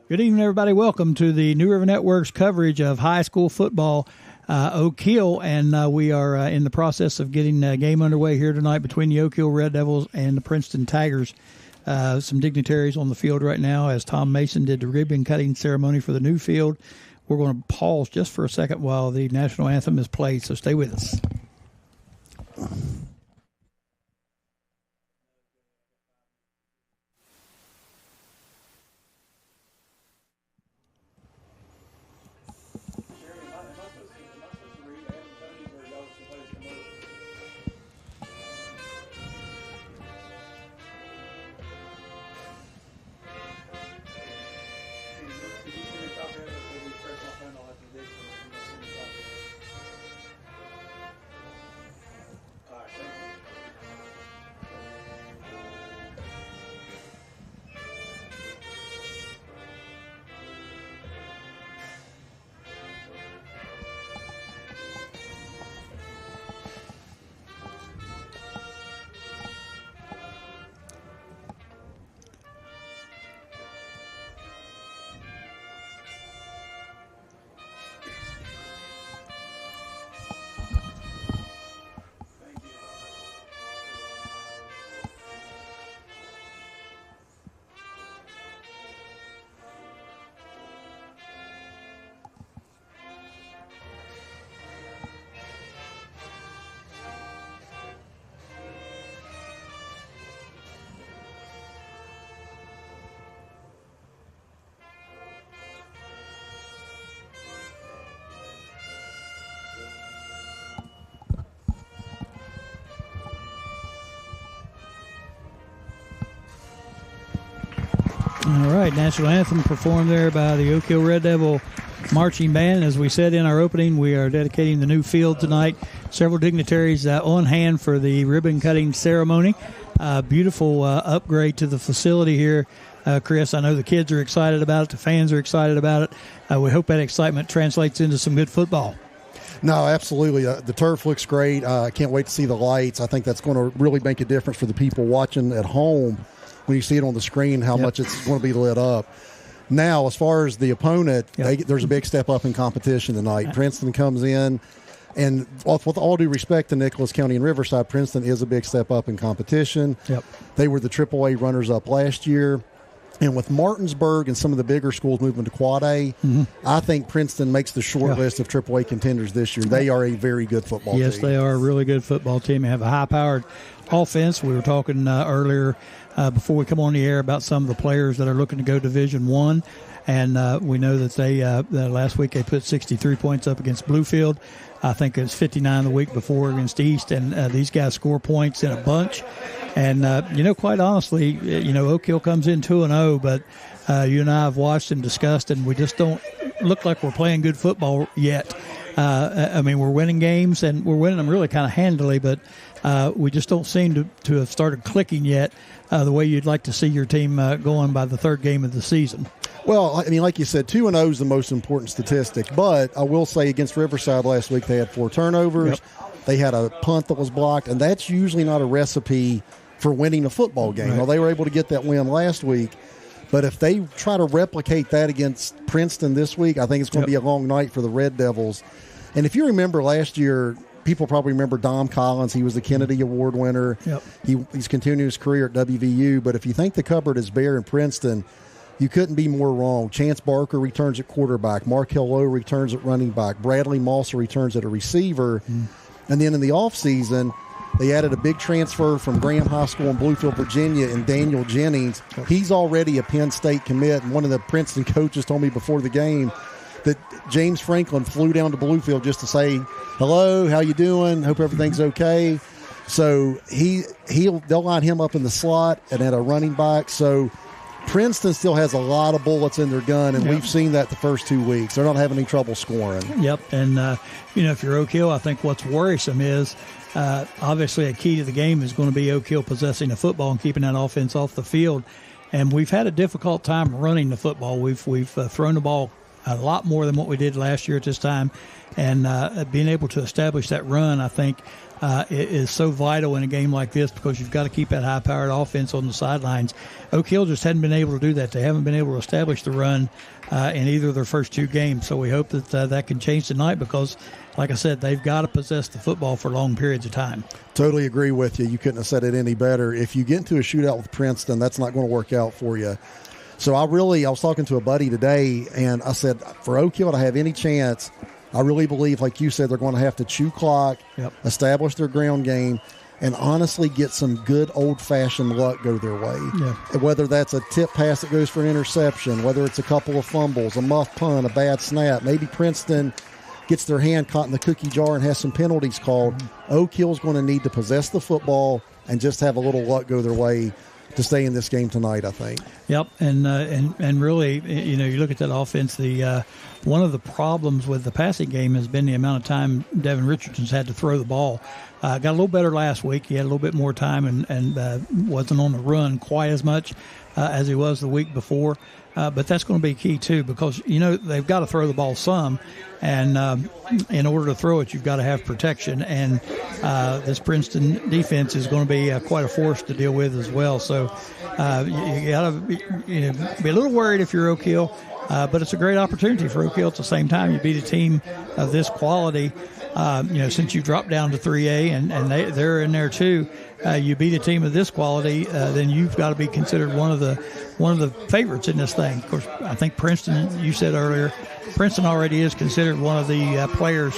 Good evening, everybody. Welcome to the New River Network's coverage of high school football, Oak Hill, and we are in the process of getting a game underway here tonight between the Oak Hill Red Devils and the Princeton Tigers. Some dignitaries on the field right now as Tom Mason did the ribbon-cutting ceremony for the new field. We're going to pause just for a second while the national anthem is played, so stay with us. All right, national anthem performed there by the Oak Hill Red Devil Marching Band. As we said in our opening, we are dedicating the new field tonight. Several dignitaries on hand for the ribbon-cutting ceremony. Beautiful upgrade to the facility here. Chris, I know the kids are excited about it. The fans are excited about it. We hope that excitement translates into some good football. No, absolutely. The turf looks great. I can't wait to see the lights. I think that's going to really make a difference for the people watching at home when you see it on the screen, how much it's going to be lit up. Now, as far as the opponent, there's a big step up in competition tonight. Princeton comes in, and with all due respect to Nicholas County and Riverside, Princeton is a big step up in competition. They were the AAA runners-up last year. And with Martinsburg and some of the bigger schools moving to Quad A, I think Princeton makes the short list of AAA contenders this year. They are a very good football team. Yes, they are a really good football team. They have a high-powered offense. We were talking earlier before we come on the air about some of the players that are looking to go Division I. And we know that they last week they put 63 points up against Bluefield. I think it was 59 the week before against East. And these guys score points in a bunch. And, quite honestly, Oak Hill comes in 2-0, but you and I have watched and discussed, and we just don't look like we're playing good football yet. We're winning games, and we're winning them really kind of handily, but we just don't seem to have started clicking yet the way you'd like to see your team going by the third game of the season. Well, like you said, 2-0 is the most important statistic, but I will say against Riverside last week they had 4 turnovers. They had a punt that was blocked, and that's usually not a recipe for winning a football game. Right. Well, they were able to get that win last week, but if they try to replicate that against Princeton this week, I think it's going to be a long night for the Red Devils. And if you remember last year, people probably remember Dom Collins. He was the Kennedy Award winner. He's continuing his career at WVU, but if you think the cupboard is bare in Princeton, you couldn't be more wrong. Chance Barker returns at quarterback. Markel Lowe returns at running back. Bradley Malser returns at a receiver. And then in the offseason, they added a big transfer from Graham High School in Bluefield, Virginia, and Daniel Jennings. He's already a Penn State commit, and one of the Princeton coaches told me before the game that James Franklin flew down to Bluefield just to say, hello, how you doing? Hope everything's okay. So they'll line him up in the slot and at a running back. So Princeton still has a lot of bullets in their gun, and we've seen that the first 2 weeks. They're not having any trouble scoring. And, if you're Oak Hill, I think what's worrisome is obviously a key to the game is going to be Oak Hill possessing the football and keeping that offense off the field. And we've had a difficult time running the football. We've thrown the ball a lot more than what we did last year at this time. And being able to establish that run, I think, is so vital in a game like this because you've got to keep that high-powered offense on the sidelines. Oak Hill just hadn't been able to do that. They haven't been able to establish the run in either of their first two games. So we hope that that can change tonight because, like I said, they've got to possess the football for long periods of time. Totally agree with you. You couldn't have said it any better. If you get into a shootout with Princeton, that's not going to work out for you. So I was talking to a buddy today, and I said, for Oak Hill to have any chance, I really believe, like you said, they're going to have to chew clock, establish their ground game, and honestly get some good old-fashioned luck go their way. Yeah. Whether that's a tip pass that goes for an interception, whether it's a couple of fumbles, a muff punt, a bad snap, maybe Princeton gets their hand caught in the cookie jar and has some penalties called. Oak Hill's going to need to possess the football and just have a little luck go their way to stay in this game tonight, I think. Yep, and really, you look at that offense. The one of the problems with the passing game has been the amount of time Devin Richardson's had to throw the ball. Got a little better last week. He had a little bit more time and wasn't on the run quite as much as he was the week before. But that's going to be key, too, because, they've got to throw the ball some. And in order to throw it, you've got to have protection. And this Princeton defense is going to be quite a force to deal with as well. So you got to be a little worried if you're Oak Hill. But it's a great opportunity for Oak Hill at the same time. You beat a team of this quality, since you dropped down to 3A and they're in there too. You beat a team of this quality, then you've got to be considered one of the favorites in this thing. Of course, I think Princeton, you said earlier, Princeton already is considered one of the players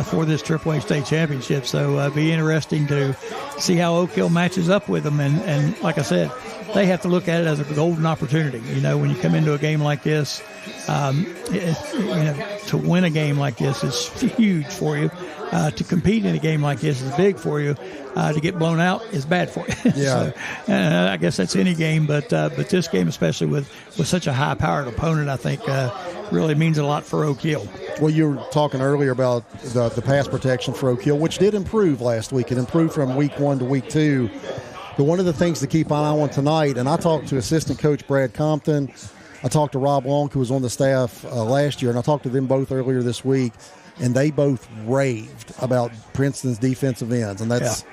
for this AAA state championship. So it'd be interesting to see how Oak Hill matches up with them. And like I said, they have to look at it as a golden opportunity. When you come into a game like this, to win a game like this is huge for you. To compete in a game like this is big for you. To get blown out is bad for you. Yeah. So, I guess that's any game, but this game, especially with such a high-powered opponent, I think really means a lot for Oak Hill. Well, you were talking earlier about the pass protection for Oak Hill, which did improve last week. It improved from week 1 to week 2. But one of the things to keep an eye on tonight, and I talked to assistant coach Brad Compton, I talked to Rob Long, who was on the staff last year, and I talked to them both earlier this week, and they both raved about Princeton's defensive ends. And that's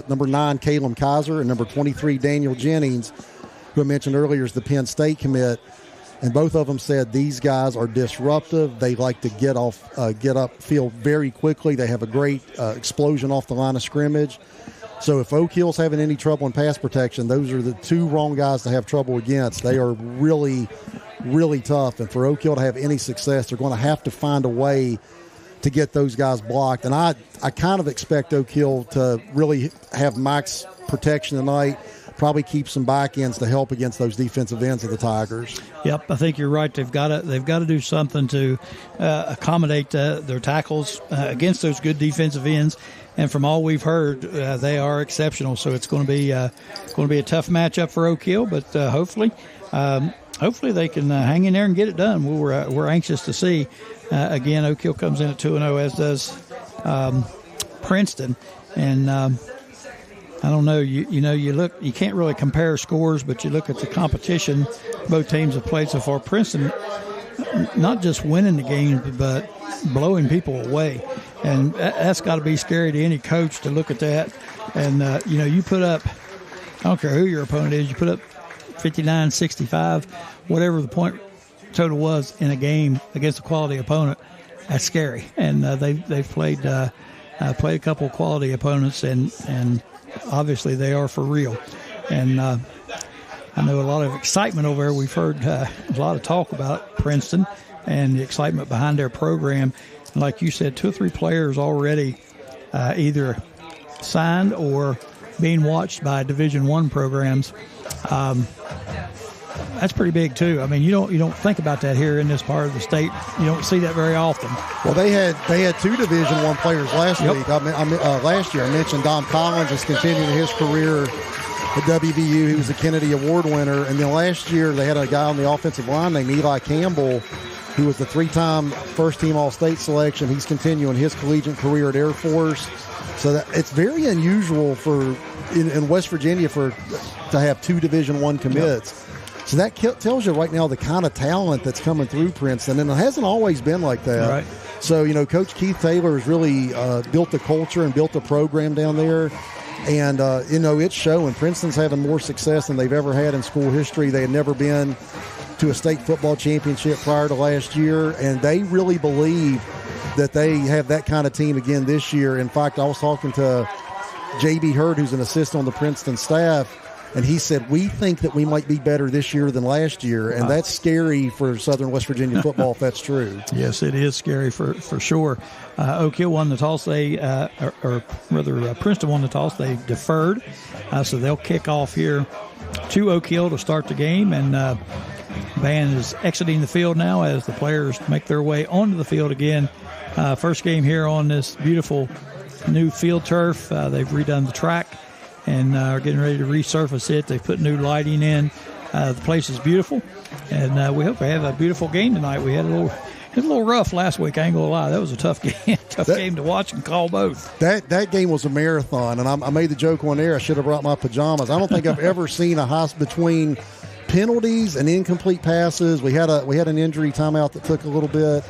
number 9, Caleb Kaiser, and number 23, Daniel Jennings, who I mentioned earlier is the Penn State commit. And both of them said these guys are disruptive. They like to get upfield very quickly. They have a great explosion off the line of scrimmage. So if Oak Hill's having any trouble in pass protection, those are the two wrong guys to have trouble against. They are really, really tough. And for Oak Hill to have any success, they're going to have to find a way to get those guys blocked. And I kind of expect Oak Hill to really have max protection tonight, probably keep some back ends to help against those defensive ends of the Tigers. Yep, I think you're right. They've got to do something to accommodate their tackles against those good defensive ends. And from all we've heard, they are exceptional. So it's going to be a tough matchup for Oak Hill, but hopefully they can hang in there and get it done. We're anxious to see. Again, Oak Hill comes in at 2-0, as does Princeton. And I don't know. You look. You can't really compare scores, but you look at the competition both teams have played so far. Princeton, not just winning the game, but blowing people away. And that's got to be scary to any coach to look at that. And, you put up, I don't care who your opponent is, you put up 59, 65, whatever the point total was in a game against a quality opponent, that's scary. And they've played a couple of quality opponents, and obviously they are for real. And I know a lot of excitement over there. We've heard a lot of talk about Princeton and the excitement behind their program. Like you said, 2 or 3 players already either signed or being watched by Division I programs. That's pretty big too. I mean, you don't think about that here in this part of the state. You don't see that very often. Well, they had 2 Division I players last week. Last year, I mentioned Dom Collins is continuing his career at WVU. He was a Kennedy Award winner, and then last year they had a guy on the offensive line named Eli Campbell, who was the 3-time first-team All-State selection. He's continuing his collegiate career at Air Force. So it's very unusual in West Virginia to have 2 Division I commits. Yep. So that tells you right now the kind of talent that's coming through Princeton, and it hasn't always been like that. Right. So, Coach Keith Taylor has really built the culture and built the program down there. And, it's showing. Princeton's having more success than they've ever had in school history. They had never been to a state football championship prior to last year, and they really believe that they have that kind of team again this year. In fact, I was talking to J.B. Hurd, who's an assistant on the Princeton staff, and he said, we think that we might be better this year than last year, and that's scary for Southern West Virginia football if that's true. Yes, it is scary for sure. Oak Hill won the toss. Princeton won the toss. They deferred, so they'll kick off here to Oak Hill to start the game, and band is exiting the field now as the players make their way onto the field again. First game here on this beautiful new field turf. They've redone the track and are getting ready to resurface it. They've put new lighting in. The place is beautiful, and we hope we have a beautiful game tonight. We had a little rough last week, I ain't gonna lie. That was a tough game, game to watch and call both. That game was a marathon, and I made the joke on air. I should have brought my pajamas. I don't think I've ever seen a house between penalties and incomplete passes. We had an injury timeout that took a little bit.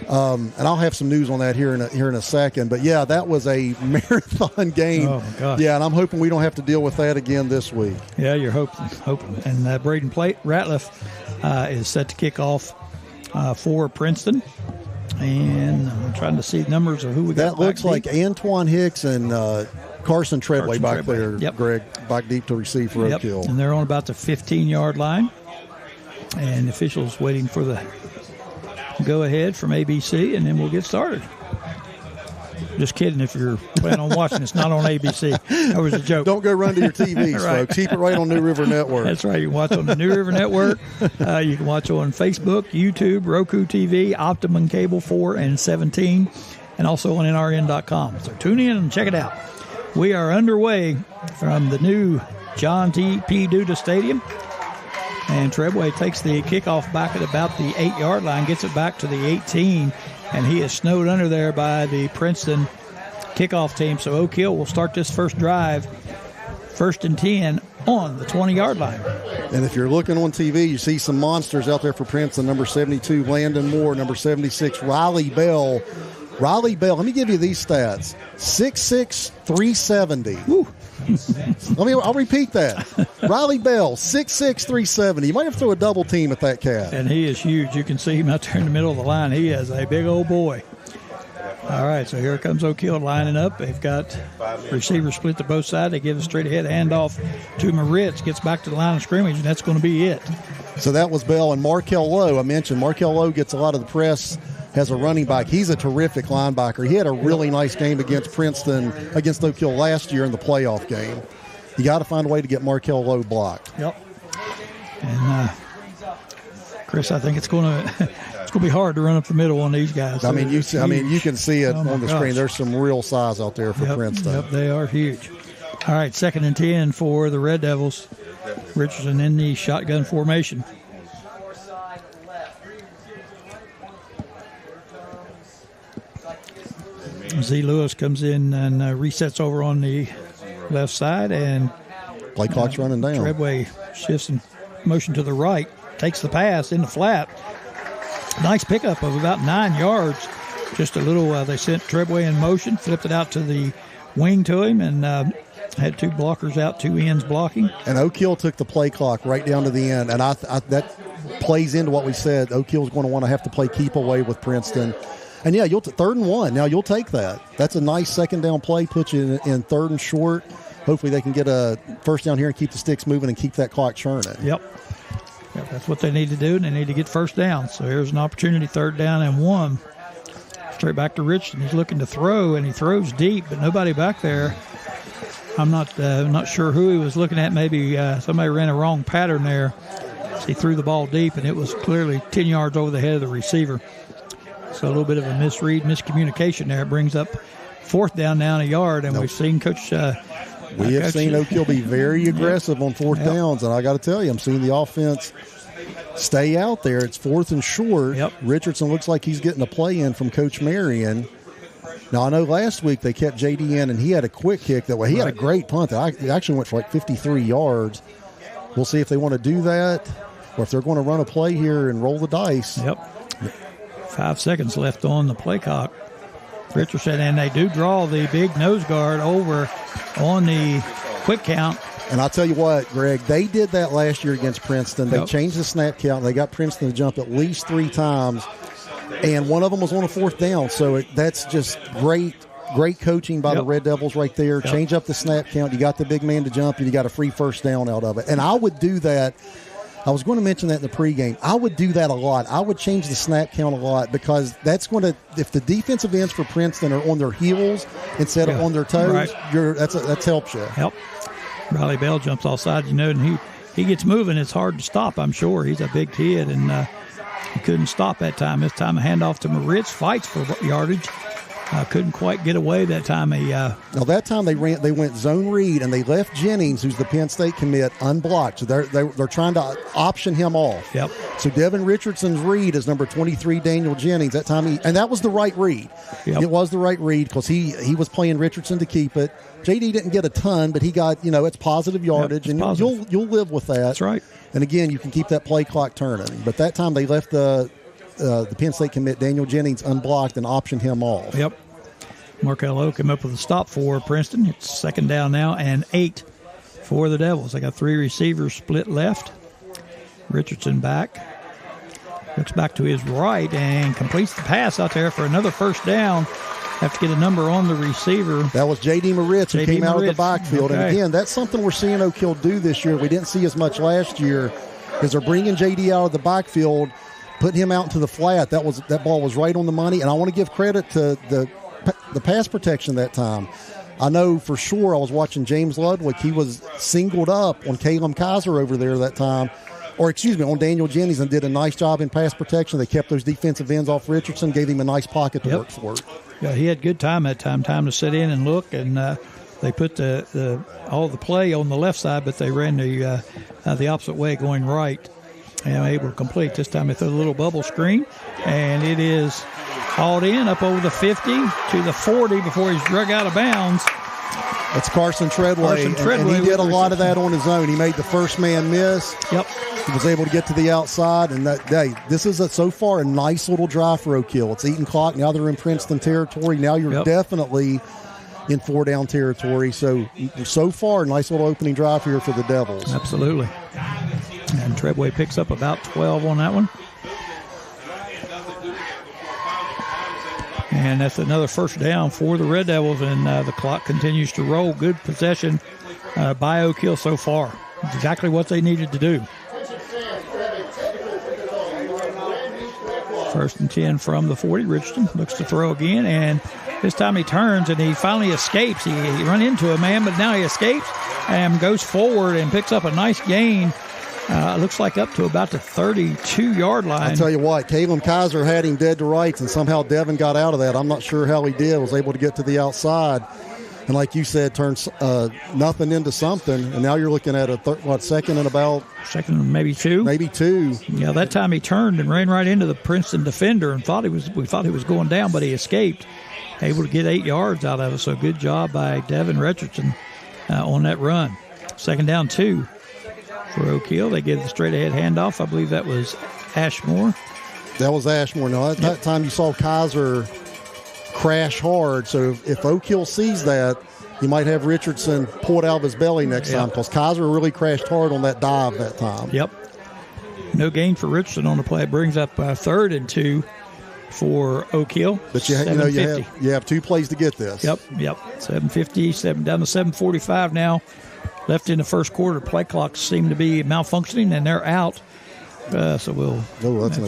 And I'll have some news on that here in a second. But, yeah, that was a marathon game. Oh, my gosh. Yeah, and I'm hoping we don't have to deal with that again this week. Yeah, you're hoping. And Braden Ratliff is set to kick off for Princeton. And I'm trying to see numbers of who we got. That looks like deep. Antoine Hicks and Carson Treadway back there, yep. Greg, back deep to receive for Oak Hill. And they're on about the 15-yard line. And the officials waiting for the go ahead from ABC, and then we'll get started. Just kidding. If you're planning on watching, it's not on ABC. That was a joke. Don't go run to your TVs, right. folks. Keep it right on New River Network. That's right. You can watch on the New River Network. You can watch on Facebook, YouTube, Roku TV, Optimum Cable 4 and 17, and also on NRN.com. So tune in and check it out. We are underway from the new John P. Duda Stadium. And Treadway takes the kickoff back at about the 8-yard line, gets it back to the 18, and he is snowed under there by the Princeton kickoff team. So Oak Hill will start this first drive, 1st and 10 on the 20-yard line. And if you're looking on TV, you see some monsters out there for Princeton. Number 72, Landon Moore. Number 76, Riley Bell. Let me give you these stats. 6'6", 370. Woo. I'll repeat that. Riley Bell, 6'6", 370. You might have to throw a double team at that cat. And he is huge. You can see him out there in the middle of the line. He is a big old boy. All right, so here comes Oak Hill lining up. They've got receivers split to both sides. They give a straight ahead handoff to Moritz. Gets back to the line of scrimmage, and that's going to be it. So that was Bell. And Markel Lowe, I mentioned. Markel Lowe gets a lot of the press as a running back. He's a terrific linebacker. He had a really nice game against Princeton, against Oak Hill last year in the playoff game. You got to find a way to get Markel Lowe blocked. Yep. And Chris, I think it's going to be hard to run up the middle on these guys. You can see it on the screen. There's some real size out there for Princeton. Yep, they are huge. All right, 2nd and 10 for the Red Devils. Richardson in the shotgun formation. Z. Lewis comes in and resets over on the left side, and play clock's running down. Treadway shifts in motion to the right, takes the pass in the flat. Nice pickup of about 9 yards. Just a little, they sent Treadway in motion, flipped it out to the wing to him, and had 2 blockers out, 2 ends blocking. And Oak Hill took the play clock right down to the end, and I that plays into what we said. Oak Hill's going to want to have to play keep away with Princeton. And, yeah, 3rd and 1. Now, you'll take that. That's a nice second down play, put you in 3rd and short. Hopefully they can get a first down here and keep the sticks moving and keep that clock churning. Yep, that's what they need to do, and they need to get first down. So here's an opportunity, 3rd down and 1. Straight back to Richardson. He's looking to throw, and he throws deep, but nobody back there. I'm not sure who he was looking at. Maybe somebody ran a wrong pattern there. So he threw the ball deep, and it was clearly 10 yards over the head of the receiver. So a little bit of a miscommunication there. It brings up 4th down a yard, and we've seen Coach. We have seen Oak Hill be very aggressive on 4th downs, and I got to tell you, I'm seeing the offense stay out there. It's 4th and short. Yep. Richardson looks like he's getting a play in from Coach Marion. Now, I know last week they kept J.D. in, and he had a quick kick that way. He had a great punt that actually went for like 53 yards. We'll see if they want to do that. or if they're going to run a play here and roll the dice. Yep. 5 seconds left on the play clock. Richardson, and they do draw the big nose guard over on the quick count. And I'll tell you what, Greg, they did that last year against Princeton. They changed the snap count. They got Princeton to jump at least 3 times, and one of them was on a 4th down. So that's just great coaching by the Red Devils right there. Change up the snap count. You got the big man to jump, and you got a free first down out of it. And I would do that. I was going to mention that in the pregame. I would do that a lot. I would change the snap count a lot because that's going to, if the defensive ends for Princeton are on their heels instead of on their toes, that helps you. Yep. Riley Bell jumps off sides, and he gets moving. It's hard to stop, I'm sure. He's a big kid, and he couldn't stop that time. This time a handoff to Moritz, fights for yardage. Couldn't quite get away that time. Now that time they went zone read, and they left Jennings, who's the Penn State commit, unblocked. So they're trying to option him off. Yep. So Devin Richardson's read is number 23, Daniel Jennings. That time and that was the right read. Yep. It was the right read because he was playing Richardson to keep it. JD didn't get a ton, but he got, it's positive yardage, and positive. You'll live with that. That's right. And again, you can keep that play clock turning. But that time they left the Penn State commit, Daniel Jennings, unblocked and optioned him off. Yep. Markel O came up with a stop for Princeton. It's 2nd down now and 8 for the Devils. They got 3 receivers split left. Richardson back. Looks back to his right and completes the pass out there for another first down. Have to get a number on the receiver. That was J.D. Moritz who came out of the backfield. Okay. And again, that's something we're seeing Oak Hill do this year. We didn't see as much last year because they're bringing J.D. out of the backfield, putting him out into the flat. That ball was right on the money. And I want to give credit to the pass protection that time. I know for sure I was watching James Ludwig. He was singled up on Caleb Kaiser over there that time, on Daniel Jennings, and did a nice job in pass protection. They kept those defensive ends off Richardson, gave him a nice pocket to work for. Yeah, he had good time that time to sit in and look, and they put all the play on the left side, but they ran the opposite way going right, and able to complete. This time they threw a little bubble screen, and it is hauled in up over the 50 to the 40 before he's drug out of bounds. It's Carson Treadway, and he did a lot of that on his own. He made the first man miss. Yep. He was able to get to the outside, and this is so far a nice little drive for Oak Hill. It's eating clock. Now they're in Princeton territory. Now you're definitely in 4-down territory. So far, a nice little opening drive here for the Devils. Absolutely. And Treadway picks up about 12 on that one. And that's another first down for the Red Devils, and the clock continues to roll. Good possession by Oak Hill so far. Exactly what they needed to do. 1st and 10 from the 40. Richardson looks to throw again, and this time he turns and he finally escapes. He run into a man, but now he escapes and goes forward and picks up a nice gain. Looks like up to about the 32-yard line. I'll tell you what, Caleb Kaiser had him dead to rights, and somehow Devin got out of that. I'm not sure how he did. Was able to get to the outside. And like you said, turns nothing into something. And now you're looking at second and maybe two. Maybe two. Yeah, that time he turned and ran right into the Princeton defender and we thought he was going down, but he escaped. Able to get 8 yards out of it. So good job by Devin Richardson on that run. 2nd down 2 for Oak Hill. They get the straight ahead handoff. I believe that was Ashmore. That was Ashmore. No, at that time you saw Kaiser crash hard. So if Oak Hill sees that, you might have Richardson pull it out of his belly next time, because Kaiser really crashed hard on that dive that time. Yep. No gain for Richardson on the play. It brings up 3rd and 2 for Oak Hill. But you have 2 plays to get this. Yep. 7:50, down to 7:45 now. Left in the first quarter. Play clocks seem to be malfunctioning, and they're out. So we'll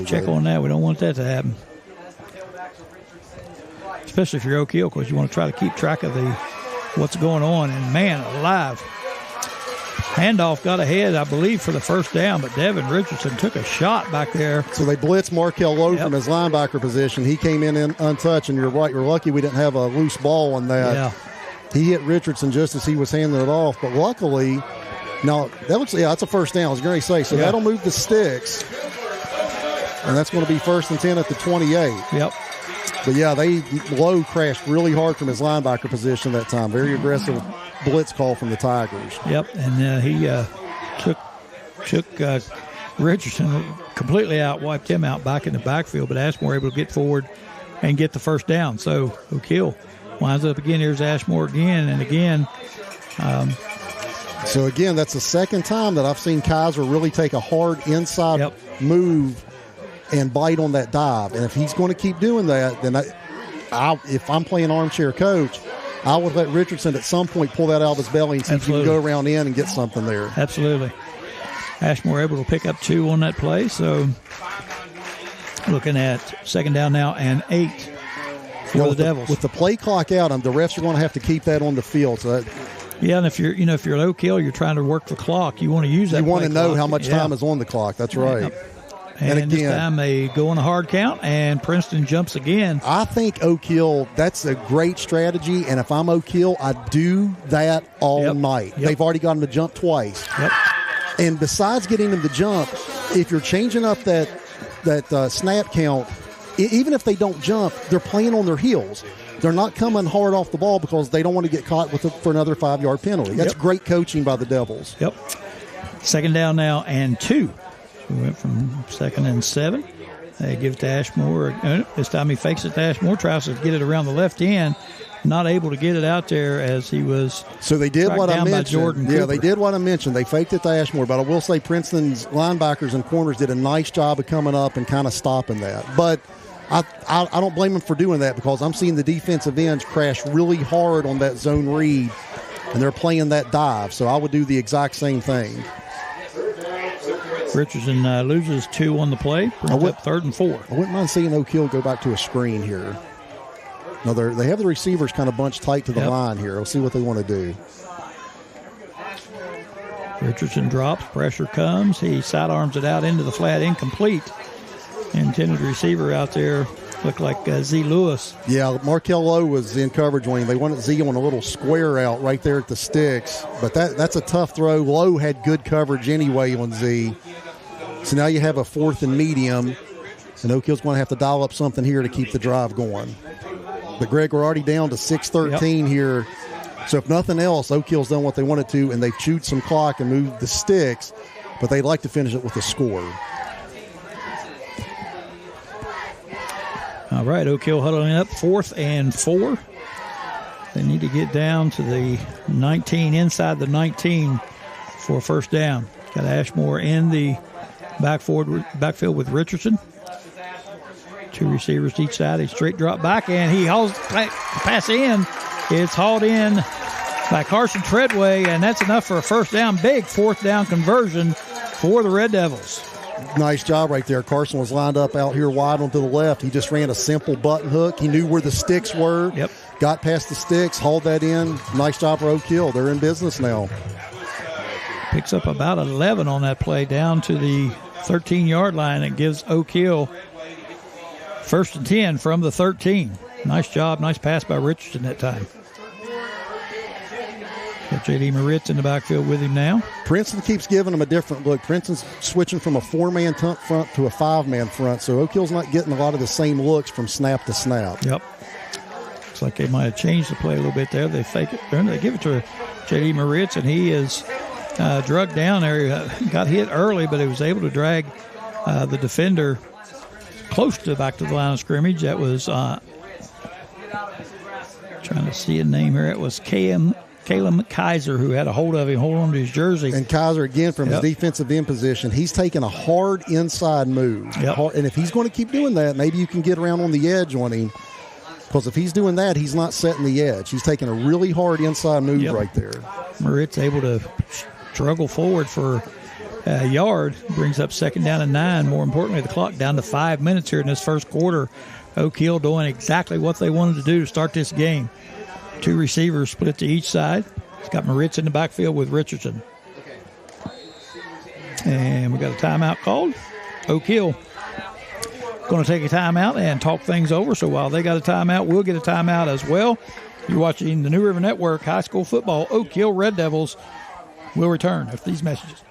check on that. We don't want that to happen. Especially if you're Oak Hill, because you want to try to keep track of what's going on. And, man, alive. Handoff got ahead, I believe, for the first down, but Devin Richardson took a shot back there. So they blitzed Markel Lowe from his linebacker position. He came in untouched, and you're right. You're lucky we didn't have a loose ball on that. Yeah. He hit Richardson just as he was handing it off, but luckily, now that's a first down. I was going to say, so that'll move the sticks, and that's going to be 1st and 10 at the 28. Yep. But Lowe crashed really hard from his linebacker position that time. Very aggressive blitz call from the Tigers. Yep, and he took Richardson completely wiped him out back in the backfield, but Ashmore able to get forward and get the first down. So Oak Hill winds up again. Here's Ashmore again and again. So again, that's the second time that I've seen Kaiser really take a hard inside move and bite on that dive. And if he's going to keep doing that, then if I'm playing armchair coach, I would let Richardson at some point pull that out of his belly and see if he can go around in and get something there. Absolutely. Ashmore able to pick up 2 on that play. So looking at second down now and 8 for the Devils. With the play clock out, the refs are going to have to keep that on the field. So and if you're if you're at Oak Hill, you're trying to work the clock. You want to use that. You want to know clock. how much time is on the clock. That's right. And again, this time they go on a hard count, and Princeton jumps again. I think Oak Hill, that's a great strategy, and if I'm Oak Hill, I do that all night. They've already got them to jump twice. And besides getting them to jump, if you're changing up that snap count, even if they don't jump, they're playing on their heels. They're not coming hard off the ball because they don't want to get caught for another 5-yard penalty. That's great coaching by the Devils. Second down now and 2. We went from 2nd and 7. They give it to Ashmore. This time he fakes it to Ashmore, tries to get it around the left end. Not able to get it out there as he was. So they did what I mentioned. Jordan Cooper. They did what I mentioned. They faked it to Ashmore, but I will say Princeton's linebackers and corners did a nice job of coming up and kind of stopping that. But I don't blame them for doing that because I'm seeing the defensive ends crash really hard on that zone read, and they're playing that dive. So I would do the exact same thing. Richardson loses 2 on the play. Brings up 3rd and 4. I wouldn't mind seeing Oak Hill go back to a screen here. No, they have the receivers kind of bunched tight to the line here. We'll see what they want to do. Richardson drops. Pressure comes. He sidearms it out into the flat. Incomplete. Intended receiver out there looked like Z. Lewis. Yeah, Markel Lowe was in coverage when they wanted Z on a little square out right there at the sticks. But that's a tough throw. Lowe had good coverage anyway on Z. So now you have a 4th and medium, and Oak Hill's going to have to dial up something here to keep the drive going. But, Greg, we're already down to 6:13 here. So if nothing else, Oak Hill's done what they wanted to, and they've chewed some clock and moved the sticks, but they'd like to finish it with a score. All right, Oak Hill huddling up 4th and 4. They need to get down to the 19, inside the 19 for a first down. Got Ashmore in the backfield with Richardson. 2 receivers to each side. A straight drop back, and he hauls pass in. It's hauled in by Carson Treadway, and that's enough for a first down. Big 4th down conversion for the Red Devils. Nice job right there. Carson was lined up out here wide onto the left. He just ran a simple button hook. He knew where the sticks were. Got past the sticks, hauled that in. Nice job for Oak Hill. They're in business now. Picks up about 11 on that play down to the 13-yard line. It gives Oak Hill 1st and 10 from the 13. Nice job. Nice pass by Richardson that time. Got J.D. Moritz in the backfield with him now. Princeton keeps giving him a different look. Princeton's switching from a 4-man front to a 5-man front, so Oak Hill's not getting a lot of the same looks from snap to snap. Looks like they might have changed the play a little bit there. They fake it. They give it to J.D. Moritz, and he is drugged down there. He got hit early, but he was able to drag the defender close to back to the line of scrimmage. That was trying to see a name here. It was Caleb Kaiser who had a hold of him, hold on to his jersey. And Kaiser, again, from his defensive end position, he's taking a hard inside move. And if he's going to keep doing that, maybe you can get around on the edge on him. Because if he's doing that, he's not setting the edge. He's taking a really hard inside move right there. Moritz able to struggle forward for a yard. Brings up 2nd down and 9. More importantly, the clock down to 5 minutes here in this first quarter. Oak Hill doing exactly what they wanted to do to start this game. 2 receivers split to each side. He's got Moritz in the backfield with Richardson. And we got a timeout called. Oak Hill going to take a timeout and talk things over. So while they got a timeout, we'll get a timeout as well. You're watching the New River Network High School Football. Oak Hill Red Devils will return after these messages.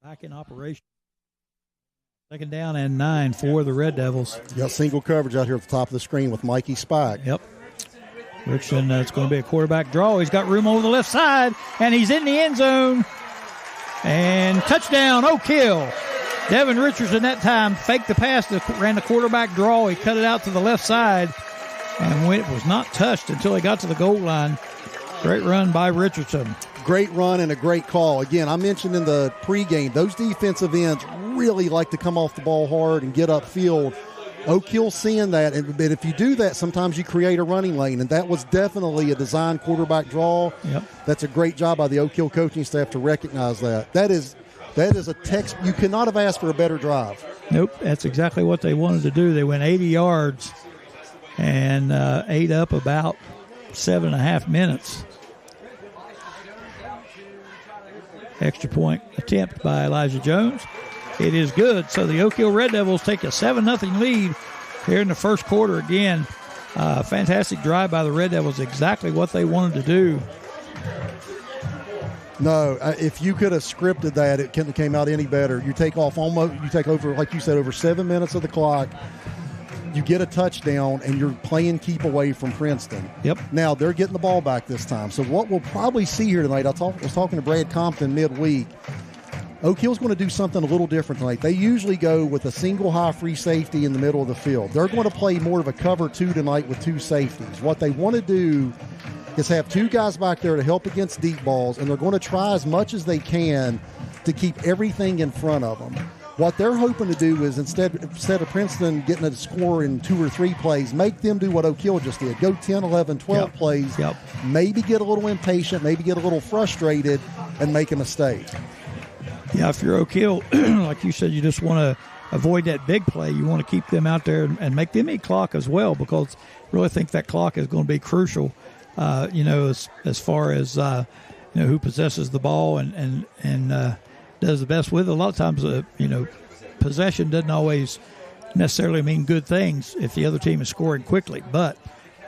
Back in operation. Second down and 9 for the Red Devils. You got single coverage out here at the top of the screen with Mikey Spike. Yep. Richardson, it's going to be a quarterback draw. He's got room over the left side, and he's in the end zone. And touchdown, Oak Hill. Devin Richardson that time faked the pass, ran the quarterback draw. He cut it out to the left side, and it was not touched until he got to the goal line. Great run by Richardson. Great run and a great call. Again, I mentioned in the pregame, those defensive ends really like to come off the ball hard and get upfield. Oak Hill seeing that, but if you do that, sometimes you create a running lane, and that was definitely a design quarterback draw. Yep. That's a great job by the Oak Hill coaching staff to recognize that. That is a text. You could not have asked for a better drive. Nope, that's exactly what they wanted to do. They went 80 yards and ate up about 7.5 minutes. Extra point attempt by Elijah Jones. It is good. So the Oak Hill Red Devils take a 7-0 lead here in the first quarter again. Fantastic drive by the Red Devils. Exactly what they wanted to do. No, if you could have scripted that, it couldn't have came out any better. You take over, like you said, over 7 minutes of the clock. You get a touchdown, and you're playing keep away from Princeton. Yep. Now, they're getting the ball back this time. So what we'll probably see here tonight, I was talking to Brad Compton midweek, Oak Hill's going to do something a little different tonight. They usually go with a single high free safety in the middle of the field. They're going to play more of a cover 2 tonight with 2 safeties. What they want to do is have 2 guys back there to help against deep balls, and they're going to try as much as they can to keep everything in front of them. What they're hoping to do is instead of Princeton getting a score in 2 or 3 plays, make them do what Oak Hill just did. Go 10, 11, 12 plays, maybe get a little impatient, maybe get a little frustrated, and make a mistake. Yeah, if you're Oak Hill, like you said, you just want to avoid that big play. You want to keep them out there and make them eat clock as well, because I really think that clock is going to be crucial, as far as, who possesses the ball and does the best with it. A lot of times, possession doesn't always necessarily mean good things if the other team is scoring quickly. But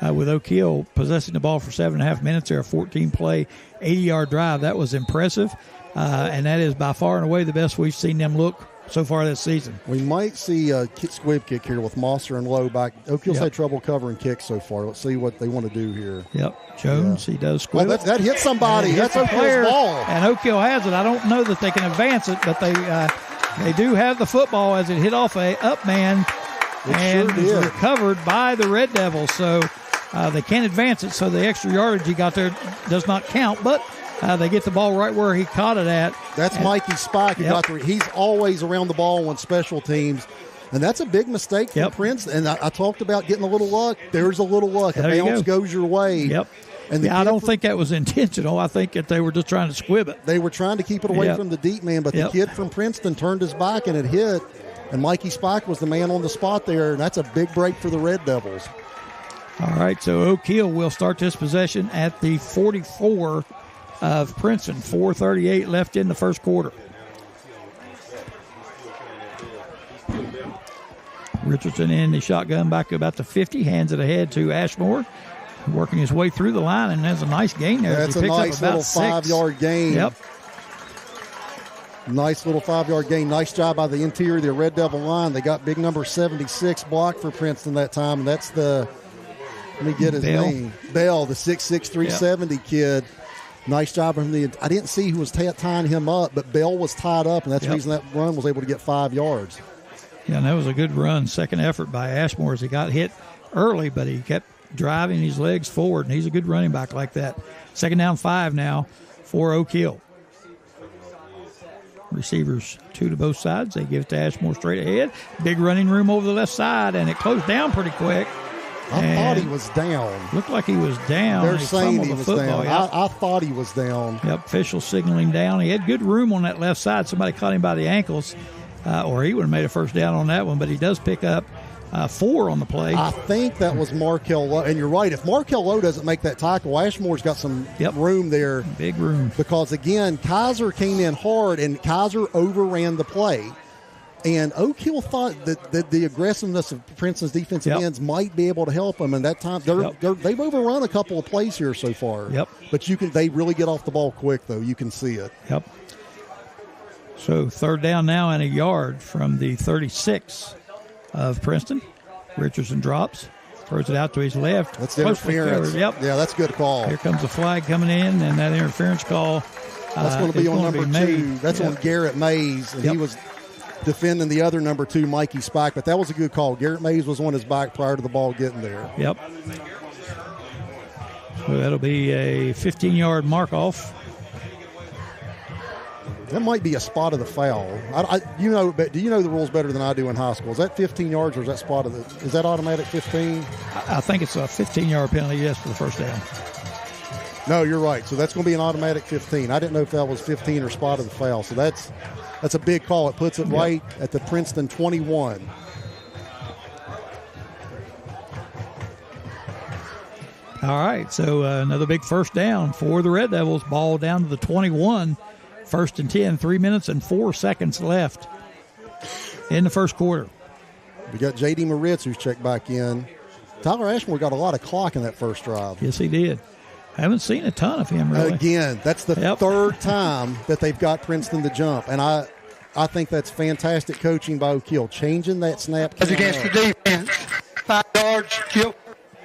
with Oak Hill possessing the ball for 7.5 minutes, they're a 14-play, 80-yard drive. That was impressive, and that is by far and away the best we've seen them look so far this season. We might see a squib kick here with Mosser and Lowe back. Oak Hill's had trouble covering kicks so far. Let's see what they want to do here. Yep, Jones, he does squib it. That hit somebody. That's Oak Hill's ball. And Oak Hill has it. I don't know that they can advance it, but they do have the football as it hit off a up man and is recovered by the Red Devils. So they can't advance it, so the extra yardage he got there does not count, but they get the ball right where he caught it at. That's Mikey Spike. He's always around the ball on special teams, and that's a big mistake for Princeton. And I talked about getting a little luck. There's a little luck. A bounce goes your way. Yep. And I don't think that was intentional. I think that they were just trying to squib it. They were trying to keep it away from the deep man, but the kid from Princeton turned his back and it hit, and Mikey Spike was the man on the spot there, and that's a big break for the Red Devils. All right, so Oak Hill will start this possession at the 44 of Princeton. 4:38 left in the first quarter. Richardson in the shotgun back about the 50, hands it ahead to Ashmore, working his way through the line, and has a nice gain there. That's a nice little 5-yard gain. Yep. Nice little 5-yard gain. Nice job by the interior of the Red Devil line. They got big number 76 blocked for Princeton that time, and that's let me get his name. Bell, the 6'6", 370 kid. Nice job from I didn't see who was tying him up, but Bell was tied up, and that's the reason that run was able to get 5 yards. Yeah, and that was a good run. Second effort by Ashmore as he got hit early, but he kept driving his legs forward, and he's a good running back like that. Second down 5 now for Oak Hill. Receivers 2 to both sides. They give it to Ashmore straight ahead. Big running room over the left side, and it closed down pretty quick. I thought he was down. Looked like he was down. They're saying he was down. I thought he was down. Yep, official signaling down. He had good room on that left side. Somebody caught him by the ankles, or he would have made a first down on that one, but he does pick up 4 on the play. I think that was Markel Lowe. And you're right. If Markel Lowe doesn't make that tackle, Ashmore's got some room there. Big room. Because, again, Kaiser came in hard, and Kaiser overran the play. And Oak Hill thought that the aggressiveness of Princeton's defensive ends might be able to help them. And that time, they've overrun a couple of plays here so far. Yep. But they really get off the ball quick, though. You can see it. Yep. So third down now and a yard from the 36 of Princeton. Richardson drops, throws it out to his left. That's the interference. Yep. Yeah, that's a good call. Here comes the flag coming in, and that interference call. That's going to be on number 2. That's on Garrett Mays, and he was defending the other number 2, Mikey Spike. But that was a good call. Garrett Mays was on his back prior to the ball getting there. Yep. So that'll be a 15-yard mark-off. That might be a spot of the foul. Do you know the rules better than I do in high school? Is that 15 yards or is that spot of the? Is that automatic 15? I think it's a 15-yard penalty, yes, for the first down. No, you're right. So that's going to be an automatic 15. I didn't know if that was 15 or spot of the foul. So that's a big call. It puts it right at the Princeton 21. All right, so another big first down for the Red Devils. Ball down to the 21. First and 10, 3 minutes and 4 seconds left in the first quarter. We got J.D. Moritz who's checked back in. Tyler Ashmore got a lot of clock in that first drive. Yes, he did. Haven't seen a ton of him, really. Again, that's the third time that they've got Princeton to jump, and I think that's fantastic coaching by O'Keel, changing that snap count. Against the defense, 5 yards, kill.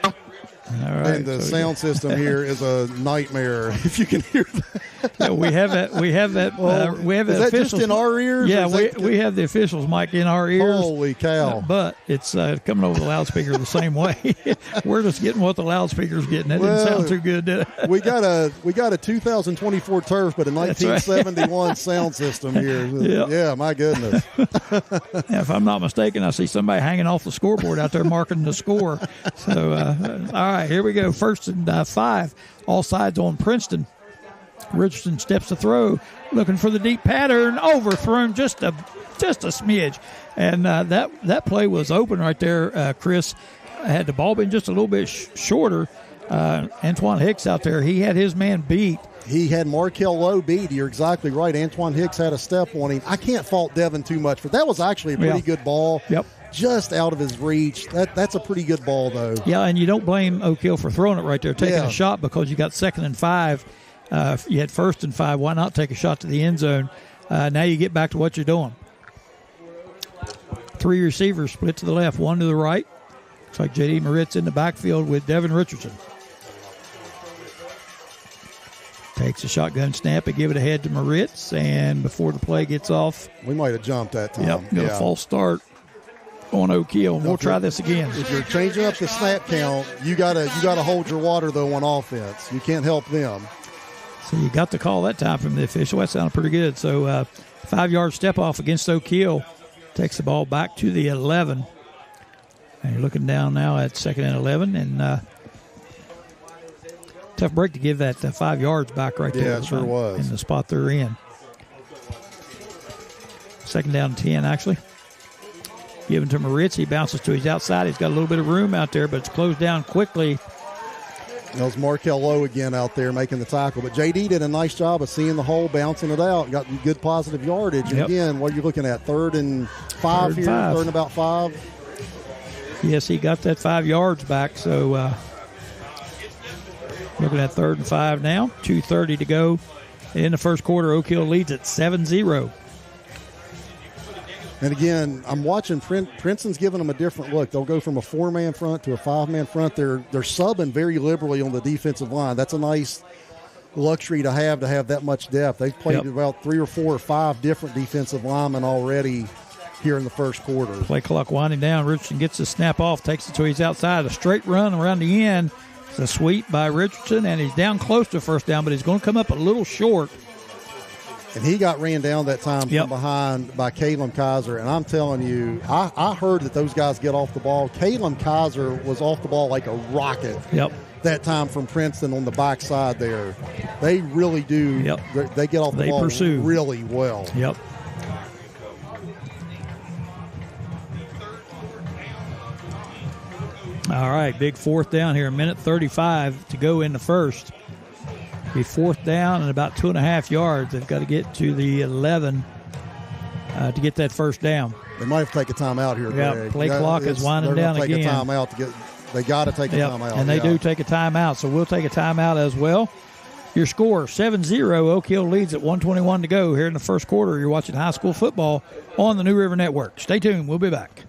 All right, and the sound system here is a nightmare. If you can hear that, yeah, we have that. We have that. We have is that that just in our ears? Yeah, we have the officials' mic in our ears. Holy cow! But it's coming over the loudspeaker the same way. We're just getting what the loudspeaker's getting. That didn't sound too good, did it? we got a 2024 turf, but a 1971 sound system here. Yep. Yeah, my goodness. Yeah, if I'm not mistaken, I see somebody hanging off the scoreboard out there marking the score. So, all right, here we go. First and 5. All sides on Princeton. Richardson steps to throw, looking for the deep pattern, overthrown just a smidge, and that play was open right there. Chris, had the ball been just a little bit shorter, Antoine Hicks out there, he had his man beat. He had Markel Lowe beat. You're exactly right. Antoine Hicks had a step on him. I can't fault Devin too much, but that was actually a pretty good ball. Yep. Just out of his reach. That's a pretty good ball, though. Yeah, and you don't blame O'Keel for throwing it right there, taking a shot, because you got 2nd and 5. You had 1st and 5. Why not take a shot to the end zone? Now you get back to what you're doing. 3 receivers split to the left, 1 to the right. Looks like J.D. Moritz in the backfield with Devin Richardson. Takes a shotgun snap and give it ahead to Moritz, and before the play gets off, we might have jumped that time. Yep, got a false start on O'Keel. We'll try this again. If you're changing up the snap count, you gotta hold your water though on offense. You can't help them. So you got the call that time from the official. That sounded pretty good. So 5-yard step off against O'Keel. Takes the ball back to the 11. And you're looking down now at 2nd and 11. And tough break to give that 5 yards back right there. Yeah, it sure was. In the spot they're in. 2nd down and 10, actually. Given to Moritz. He bounces to his outside. He's got a little bit of room out there, but it's closed down quickly. That was Markel Lowe again out there making the tackle. But J.D. did a nice job of seeing the hole, bouncing it out, got good positive yardage. And again, what are you looking at? 3rd and 5 here? 3rd and about 5? Yes, he got that 5 yards back. So looking at 3rd and 5 now. 2:30 to go in the first quarter. O'Keel leads at 7-0. And again, I'm watching Princeton's giving them a different look. They'll go from a 4-man front to a 5-man front. They're subbing very liberally on the defensive line. That's a nice luxury to have that much depth. They've played about 3 or 4 or 5 different defensive linemen already here in the first quarter. Play clock winding down. Richardson gets the snap off, takes it to his outside. A straight run around the end. It's a sweep by Richardson, and he's down close to first down, but he's going to come up a little short. And he got ran down that time from behind by Caleb Kaiser. And I'm telling you, I heard that those guys get off the ball. Caleb Kaiser was off the ball like a rocket that time from Princeton on the backside there. They really do. They get off the ball really well. Yep. All right, big 4th down here. 1:35 to go in the first. Be 4th down and about 2.5 yards. They've got to get to the 11 to get that first down. They might have to take a timeout here, Greg. Yeah, play clock is winding down again. Take a timeout to get. They got to take a timeout. And they do take a timeout, so we'll take a timeout as well. Your score, 7-0. Oak Hill leads at 1:21 to go here in the first quarter. You're watching high school football on the New River Network. Stay tuned. We'll be back.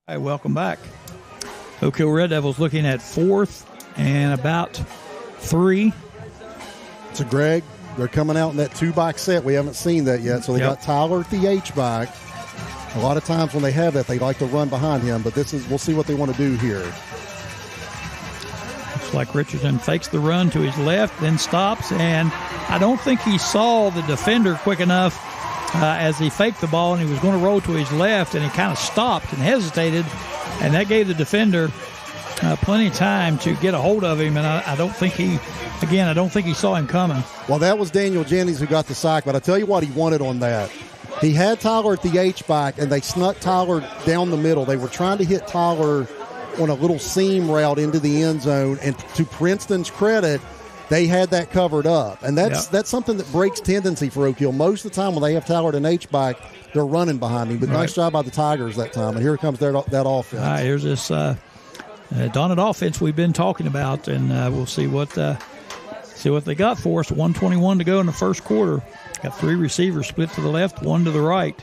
Hey, welcome back. Oak Hill Red Devils looking at 4th and about 3. So, Greg, they're coming out in that 2-back set. We haven't seen that yet. So they got Tyler at the H-back. A lot of times when they have that, they like to run behind him. But we'll see what they want to do here. Looks like Richardson fakes the run to his left, then stops. And I don't think he saw the defender quick enough as he faked the ball, and he was going to roll to his left, and he kind of stopped and hesitated, and that gave the defender plenty of time to get a hold of him, and I don't think he saw him coming. Well, that was Daniel Jennings who got the sack, but I tell you what he wanted on that. He had Tyler at the H-back, and they snuck Tyler down the middle. They were trying to hit Tyler on a little seam route into the end zone, and to Princeton's credit, they had that covered up. And that's something that breaks tendency for Oak Hill. Most of the time when they have Tyler at an H-back, they're running behind him. But nice job by the Tigers that time. And here comes that offense. All right, here's this daunted offense we've been talking about, and we'll see what they got for us. 1:21 to go in the first quarter. Got 3 receivers split to the left, 1 to the right.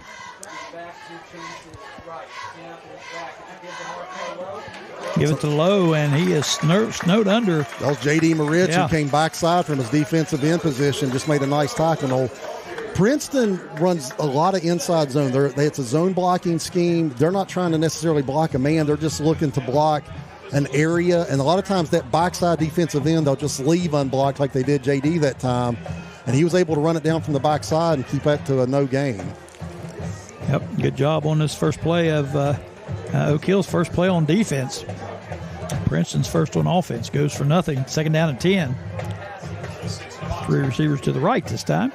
Give it to Lowe, and he is snowed under. That was J.D. Moritz who came backside from his defensive end position, just made a nice tackle. Princeton runs a lot of inside zone. It's a zone blocking scheme. They're not trying to necessarily block a man. They're just looking to block an area. And a lot of times that backside defensive end, they'll just leave unblocked like they did J.D. that time. And he was able to run it down from the backside and keep that to a no gain. Yep, good job on this first play of Oak Hill's first play on defense. Princeton's first on offense goes for nothing. Second down and 10. 3 receivers to the right this time.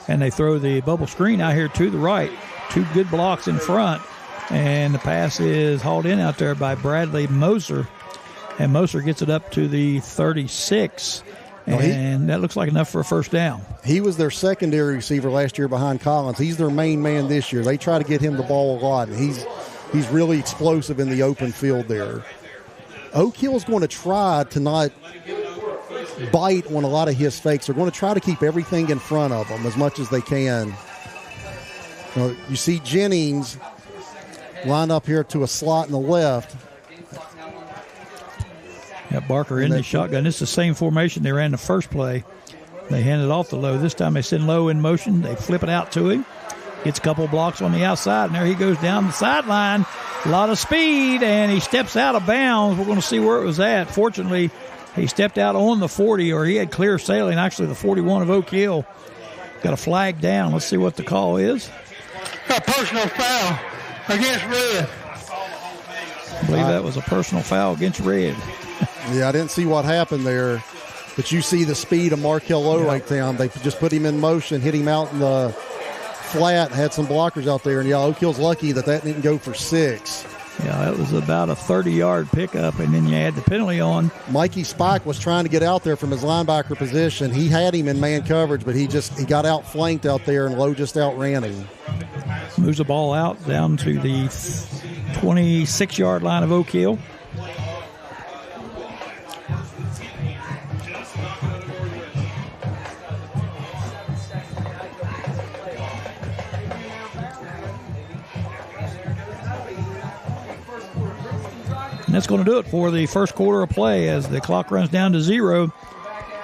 And they throw the bubble screen out here to the right. 2 good blocks in front. And the pass is hauled in out there by Bradley Moser. And Moser gets it up to the 36. And that looks like enough for a first down. He was their secondary receiver last year behind Collins. He's their main man this year. They try to get him the ball a lot. And he's really explosive in the open field there. Oak Hill is going to try to not bite on a lot of his fakes. They're going to try to keep everything in front of them as much as they can. You see Jennings line up here to a slot in the left. Got Barker in the shotgun. This is the same formation they ran the first play. They hand it off to Lowe. This time they send Lowe in motion. They flip it out to him. Gets a couple blocks on the outside, and there he goes down the sideline. A lot of speed, and he steps out of bounds. We're going to see where it was at. Fortunately, he stepped out on the 40, or he had clear sailing. Actually, the 41 of Oak Hill got a flag down. Let's see what the call is. A personal foul against Red. I believe that was a personal foul against Red. Yeah, I didn't see what happened there, but you see the speed of Markel Lowe right there. They just put him in motion, hit him out in the flat, had some blockers out there, and Oak Hill's lucky that didn't go for 6. Yeah, it was about a 30-yard pickup, and then you add the penalty on. Mikey Spike was trying to get out there from his linebacker position. He had him in man coverage, but he got outflanked out there, and Lowe just outran him. Moves the ball out down to the 26-yard line of Oak Hill. That's going to do it for the first quarter of play as the clock runs down to 0.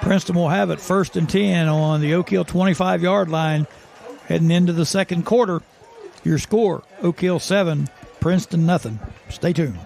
Princeton will have it 1st and 10 on the Oak Hill 25-yard line heading into the second quarter. Your score, Oak Hill 7, Princeton nothing. Stay tuned.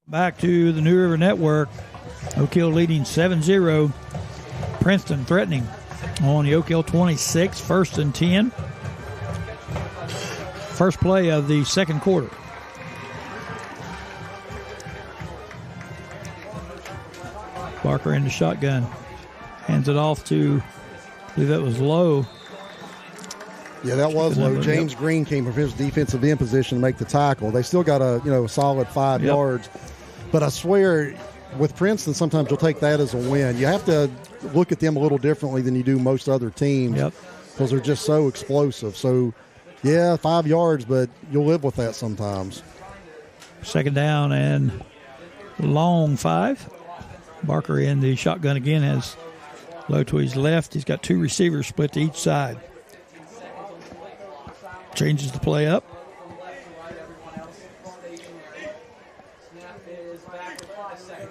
Back to the New River Network. Oak Hill leading 7-0. Princeton threatening on the Oak Hill 26, 1st and 10. First play of the second quarter. Barker in the shotgun. Hands it off to, I believe that was Lowe. Yeah, that was Lowe. James Green came from his defensive end position to make the tackle. They still got a solid 5 yards. But I swear, with Princeton, sometimes you'll take that as a win. You have to look at them a little differently than you do most other teams because they're just so explosive. So, yeah, 5 yards, but you'll live with that sometimes. Second down and long 5. Barker in the shotgun again has Lowe to his left. He's got 2 receivers split to each side. Changes the play up.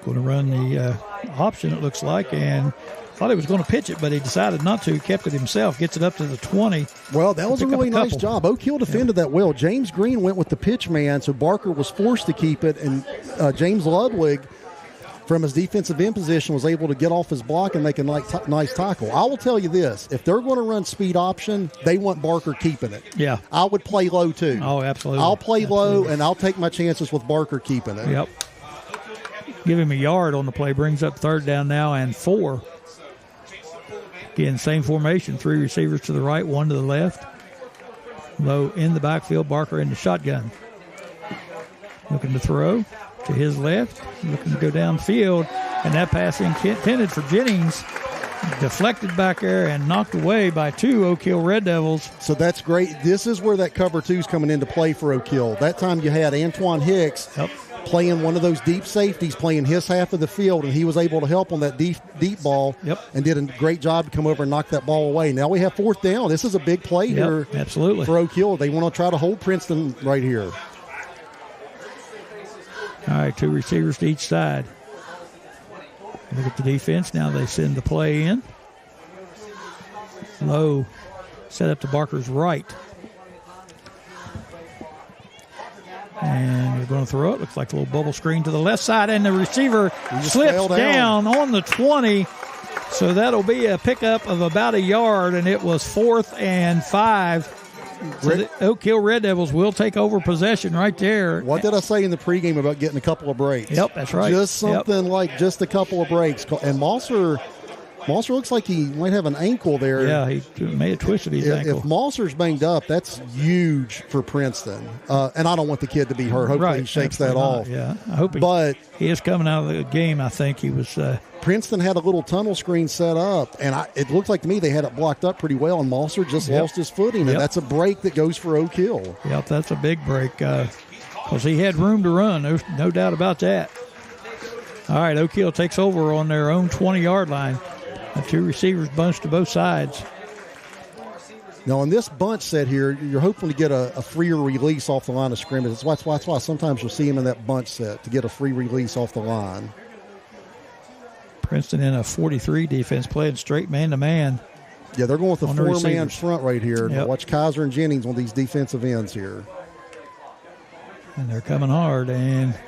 Going to run the option, it looks like, and thought he was going to pitch it, but he decided not to. Kept it himself. Gets it up to the 20. Well, that was a really nice job. Oak Hill defended that well. James Green went with the pitch man, so Barker was forced to keep it, and James Ludwig, from his defensive end position, was able to get off his block and make a nice tackle. I will tell you this. If they're going to run speed option, they want Barker keeping it. Yeah. I would play low, too. Oh, absolutely. I'll play low, and I'll take my chances with Barker keeping it. Yep. Give him a yard on the play. Brings up 3rd down now and 4. Again, same formation. 3 receivers to the right, 1 to the left. Lowe in the backfield. Barker in the shotgun. Looking to throw to his left. Looking to go downfield. And that pass intended for Jennings. Deflected back there and knocked away by 2 Oak Hill Red Devils. So that's great. This is where that cover 2 is coming into play for Oak Hill. That time you had Antoine Hicks playing one of those deep safeties, playing his half of the field, and he was able to help on that deep ball and did a great job to come over and knock that ball away. Now we have 4th down. This is a big play here for Oak Hill. They want to try to hold Princeton right here. All right, 2 receivers to each side. Look at the defense. Now they send the play in. Lowe set up to Barker's right. And they're going to throw it. Looks like a little bubble screen to the left side, and the receiver slips down on the 20. So that'll be a pickup of about a yard, and it was 4th and 5. So the Oak Hill Red Devils will take over possession right there. What did I say in the pregame about getting a couple of breaks? Yep, that's right. Just something like just a couple of breaks. And Mosser looks like he might have an ankle there. Yeah, he may have twisted his ankle. If Mosser's banged up, that's huge for Princeton. And I don't want the kid to be hurt. Hopefully he shakes that off. Yeah, I hope he is coming out of the game. I think he was. Princeton had a little tunnel screen set up, and it looked like to me they had it blocked up pretty well, and Mosser just lost his footing, and that's a break that goes for Oak Hill. Yep, that's a big break because he had room to run. No doubt about that. All right, Oak Hill takes over on their own 20-yard line. The 2 receivers bunched to both sides. Now, in this bunch set here, you're hoping to get a freer release off the line of scrimmage. That's why sometimes you'll see him in that bunch set to get a free release off the line. Princeton in a 43 defense, playing straight man-to-man. Yeah, they're going with the 4-man front right here. Yep. Watch Kaiser and Jennings on these defensive ends here. And they're coming hard, and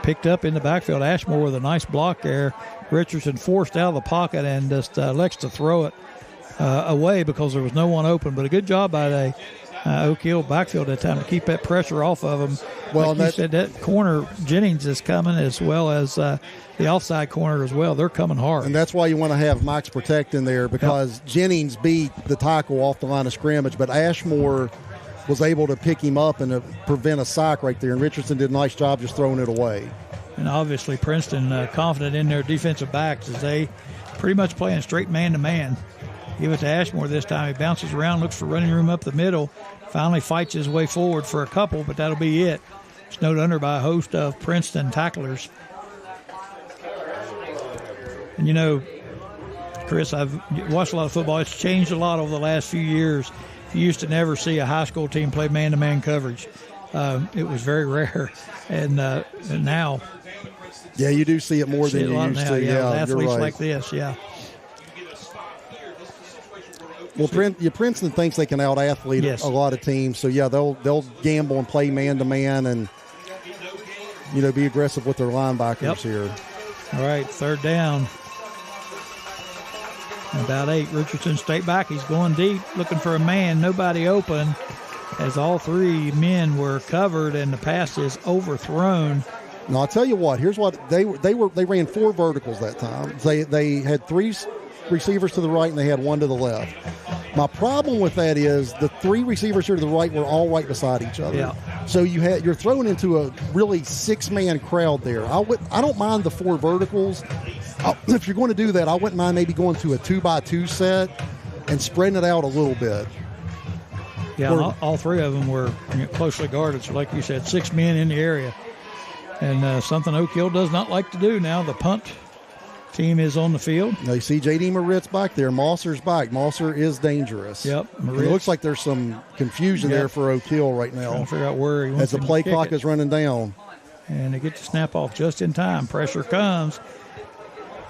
picked up in the backfield. Ashmore with a nice block there. Richardson forced out of the pocket and just elects to throw it away because there was no one open. But a good job by the Oak Hill backfield that time to keep that pressure off of them. Well, like you said, that corner Jennings is coming, as well as the offside corner as well. They're coming hard. And that's why you want to have Max protect in there, because Jennings beat the tackle off the line of scrimmage, but Ashmore was able to pick him up and to prevent a sack right there. And Richardson did a nice job just throwing it away. And obviously Princeton confident in their defensive backs as they pretty much playing straight man-to-man. Give it to Ashmore this time. He bounces around, looks for running room up the middle, finally fights his way forward for a couple, but that'll be it. Snowed under by a host of Princeton tacklers. And, you know, Chris, I've watched a lot of football. It's changed a lot over the last few years. You used to never see a high school team play man-to-man coverage. It was very rare. And now. Yeah, you do see it more than you used to. Yeah, you're athletes right. like this, yeah. Well, Princeton thinks they can out-athlete a lot of teams. So, yeah, they'll gamble and play man-to-man and, you know, be aggressive with their linebackers here. All right, third down. About 8. Richardson straight back. He's going deep, looking for a man. Nobody open, as all three men were covered and the pass is overthrown. Now, I'll tell you what. Here's what they ran 4 verticals that time. They had 3 receivers to the right and they had 1 to the left. My problem with that is the 3 receivers here to the right were all right beside each other. Yeah. So you're thrown into a really 6-man crowd there. I don't mind the 4 verticals. If you're going to do that, I wouldn't mind maybe going to a 2x2 set and spreading it out a little bit. Yeah, all 3 of them were closely guarded. So like you said, 6 men in the area. And something Oak Hill does not like to do now. The punt team is on the field. Now you see J.D. Moritz back there. Mosser's back. Mosser is dangerous. Yep. It looks like there's some confusion there for Oak Hill right now. Trying to figure out where he wants as the play clock is running down. And they get to snap off just in time. Pressure comes.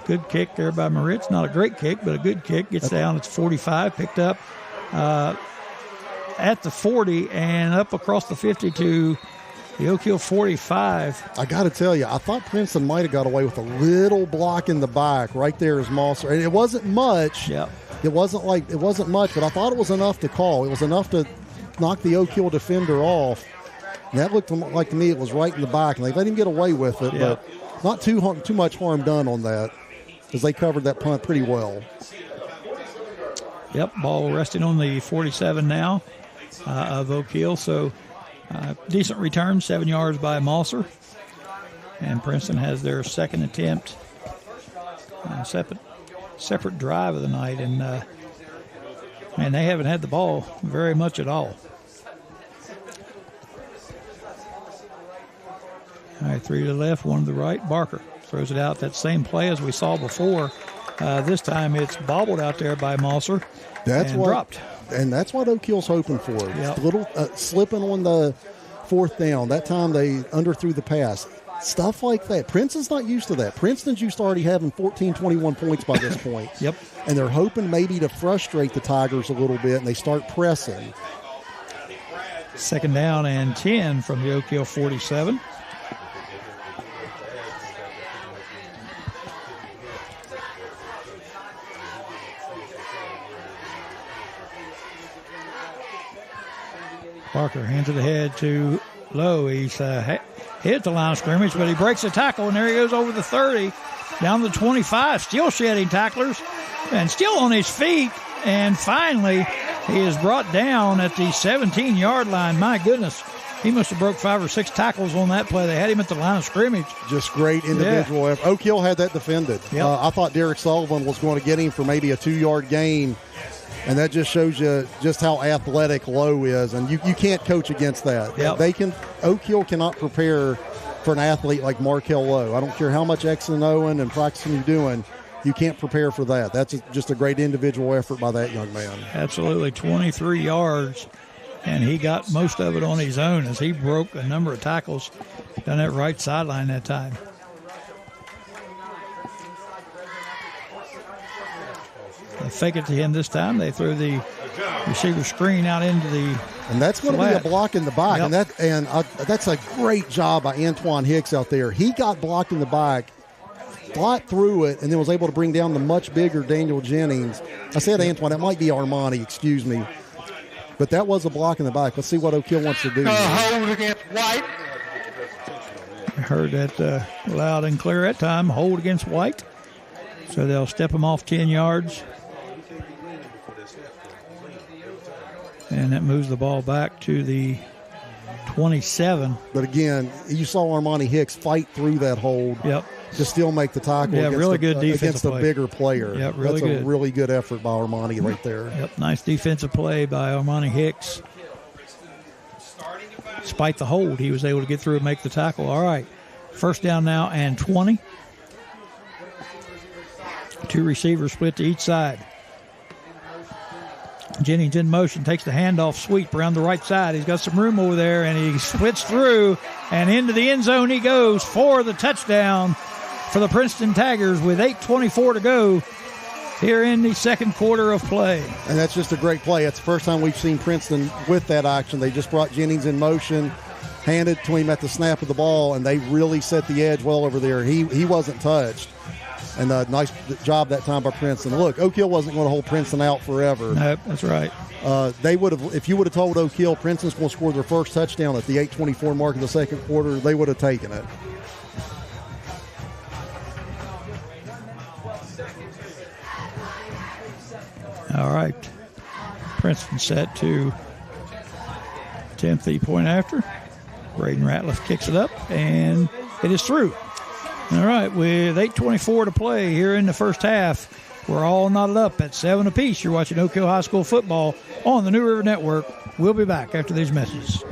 Good kick there by Moritz. Not a great kick, but a good kick. Gets down. It's 45. Picked up at the 40 and up across the 50 to the Oak Hill 45. I got to tell you, I thought Princeton might have got away with a little block in the back right there as Mosser. And it wasn't much. Yep. It wasn't much, but I thought it was enough to call. It was enough to knock the Oak Hill defender off. And that looked like to me it was right in the back, and they let him get away with it, but not too much harm done on that because they covered that punt pretty well. Yep, ball resting on the 47 now of Oak Hill. So decent return, 7 yards by Mosser. And Princeton has their second attempt, separate drive of the night. And, man, they haven't had the ball very much at all. All right, 3 to the left, 1 to the right. Barker throws it out. That same play as we saw before. This time it's bobbled out there by Mosser and dropped. And that's what Oak Hill's hoping for. Yep. A little slipping on the 4th down. That time they underthrew the pass. Stuff like that. Princeton's not used to that. Princeton's used to already having 14, 21 points by this point. Yep. And they're hoping maybe to frustrate the Tigers a little bit, and they start pressing. 2nd down and 10 from the Oak Hill 47. Parker hands it ahead to Lowe. He's hit the line of scrimmage, but he breaks a tackle, and there he goes over the 30, down to the 25, still shedding tacklers, and still on his feet. And finally, he is brought down at the 17-yard line. My goodness, he must have broke 5 or 6 tackles on that play. They had him at the line of scrimmage. Just great individual effort. Oak Hill had that defended. Yep. I thought Derek Sullivan was going to get him for maybe a 2-yard gain. And that just shows you just how athletic Lowe is, and you can't coach against that. Yep. Oak Hill cannot prepare for an athlete like Markel Lowe. I don't care how much X and Oing and practicing you're doing, you can't prepare for that. That's just a great individual effort by that young man. Absolutely, 23 yards, and he got most of it on his own as he broke a number of tackles down that right sideline that time. fake it to him this time. They throw the receiver screen out into the and that's going to be a block in the back. Yep. And that's a great job by Antoine Hicks out there. He got blocked in the back, fought through it, and then was able to bring down the much bigger Daniel Jennings. I said Antoine, that might be Armani, excuse me. But that was a block in the back. Let's see what Oak Hill wants to do. Hold against White. I heard that loud and clear that time. Hold against White. So they'll step him off 10 yards. And that moves the ball back to the 27. But again, you saw Armani Hicks fight through that hold. Yep. To still make the tackle against the bigger player. Yep, really That's a really good effort by Armani right there. Yep, nice defensive play by Armani Hicks. Despite the hold, he was able to get through and make the tackle. All right, first down now and 20. Two receivers split to each side. Jennings in motion, takes the handoff sweep around the right side. He's got some room over there, and he splits through, and into the end zone he goes for the touchdown for the Princeton Tigers with 8:24 to go here in the second quarter of play. And that's just a great play. It's the first time we've seen Princeton with that action. They just brought Jennings in motion, handed to him at the snap of the ball, and they really set the edge well over there. He wasn't touched. And a nice job that time by Princeton. Look, Oak Hill wasn't going to hold Princeton out forever. Nope, that's right. They would have, if you would have told Oak Hill Princeton's going to score their first touchdown at the 8:24 mark of the second quarter, they would have taken it. All right. Princeton set to attempt the point after. Braden Ratliff kicks it up, and it is through. All right, with 8:24 to play here in the first half, we're all knotted up at 7 apiece. You're watching Oak Hill High School football on the New River Network. We'll be back after these messages.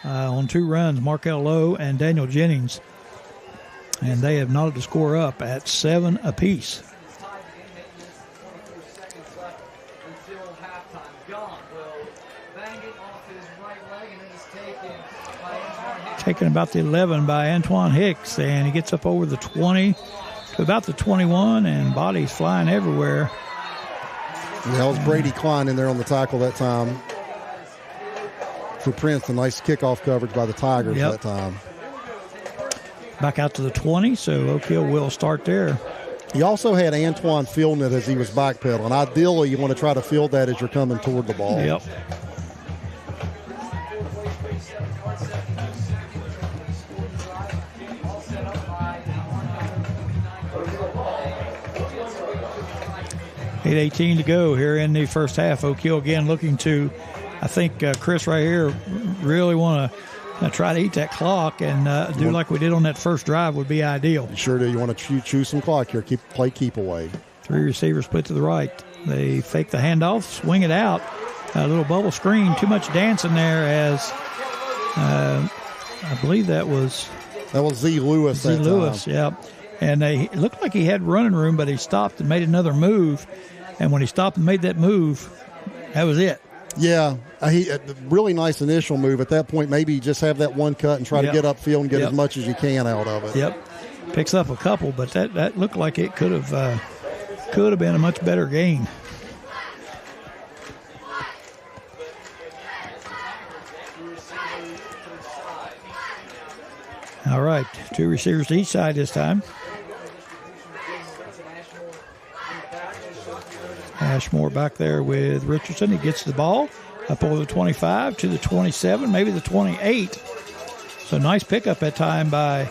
On two runs, Markel Lowe and Daniel Jennings. And they have knotted the score up at 7 apiece. Taken about the 11 by Antoine Hicks, and he gets up over the 20 to about the 21, and bodies flying everywhere. That was Brady Klein in there on the tackle that time. For Princeton, nice kickoff coverage by the Tigers that time. Back out to the 20, so Oak Hill will start there. He also had Antoine fielding it as he was backpedaling. Ideally, you want to try to field that as you're coming toward the ball. Yep. .818 to go here in the first half. Oak Hill again looking to, I think Chris right here really want to try to eat that clock and do like we did on that first drive would be ideal. You sure do. You want to chew some clock here. Keep away. Three receivers split to the right. They fake the handoff, swing it out. A little bubble screen. Too much dancing there as I believe that was Z. Lewis. Z. Lewis, yeah. And it looked like he had running room, but he stopped and made another move. And when he stopped and made that move, that was it. Yeah, really nice initial move. At that point, maybe just have that one cut and try to get upfield and get as much as you can out of it. Yep, picks up a couple, but that looked like it could have been a much better gain. All right, two receivers to each side this time. Ashmore back there with Richardson. He gets the ball, up over the 25 to the 27, maybe the 28. So nice pickup that time by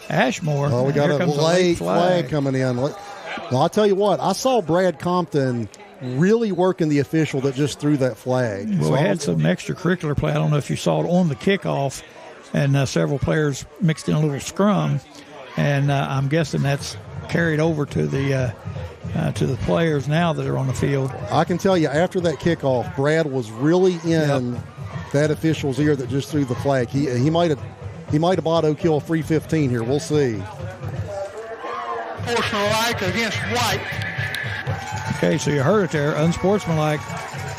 Ashmore. Oh, we got a late flag coming in. Well, I'll tell you what, I saw Brad Compton really working the official that just threw that flag. Well, so we had some extracurricular play. I don't know if you saw it on the kickoff, and several players mixed in a little scrum, and I'm guessing that's carried over to the players now that are on the field. I can tell you, after that kickoff, Brad was really in that official's ear that just threw the flag. He might have bought Oak Hill a free 15 here. We'll see. Unsportsmanlike against White. Okay, so you heard it there, unsportsmanlike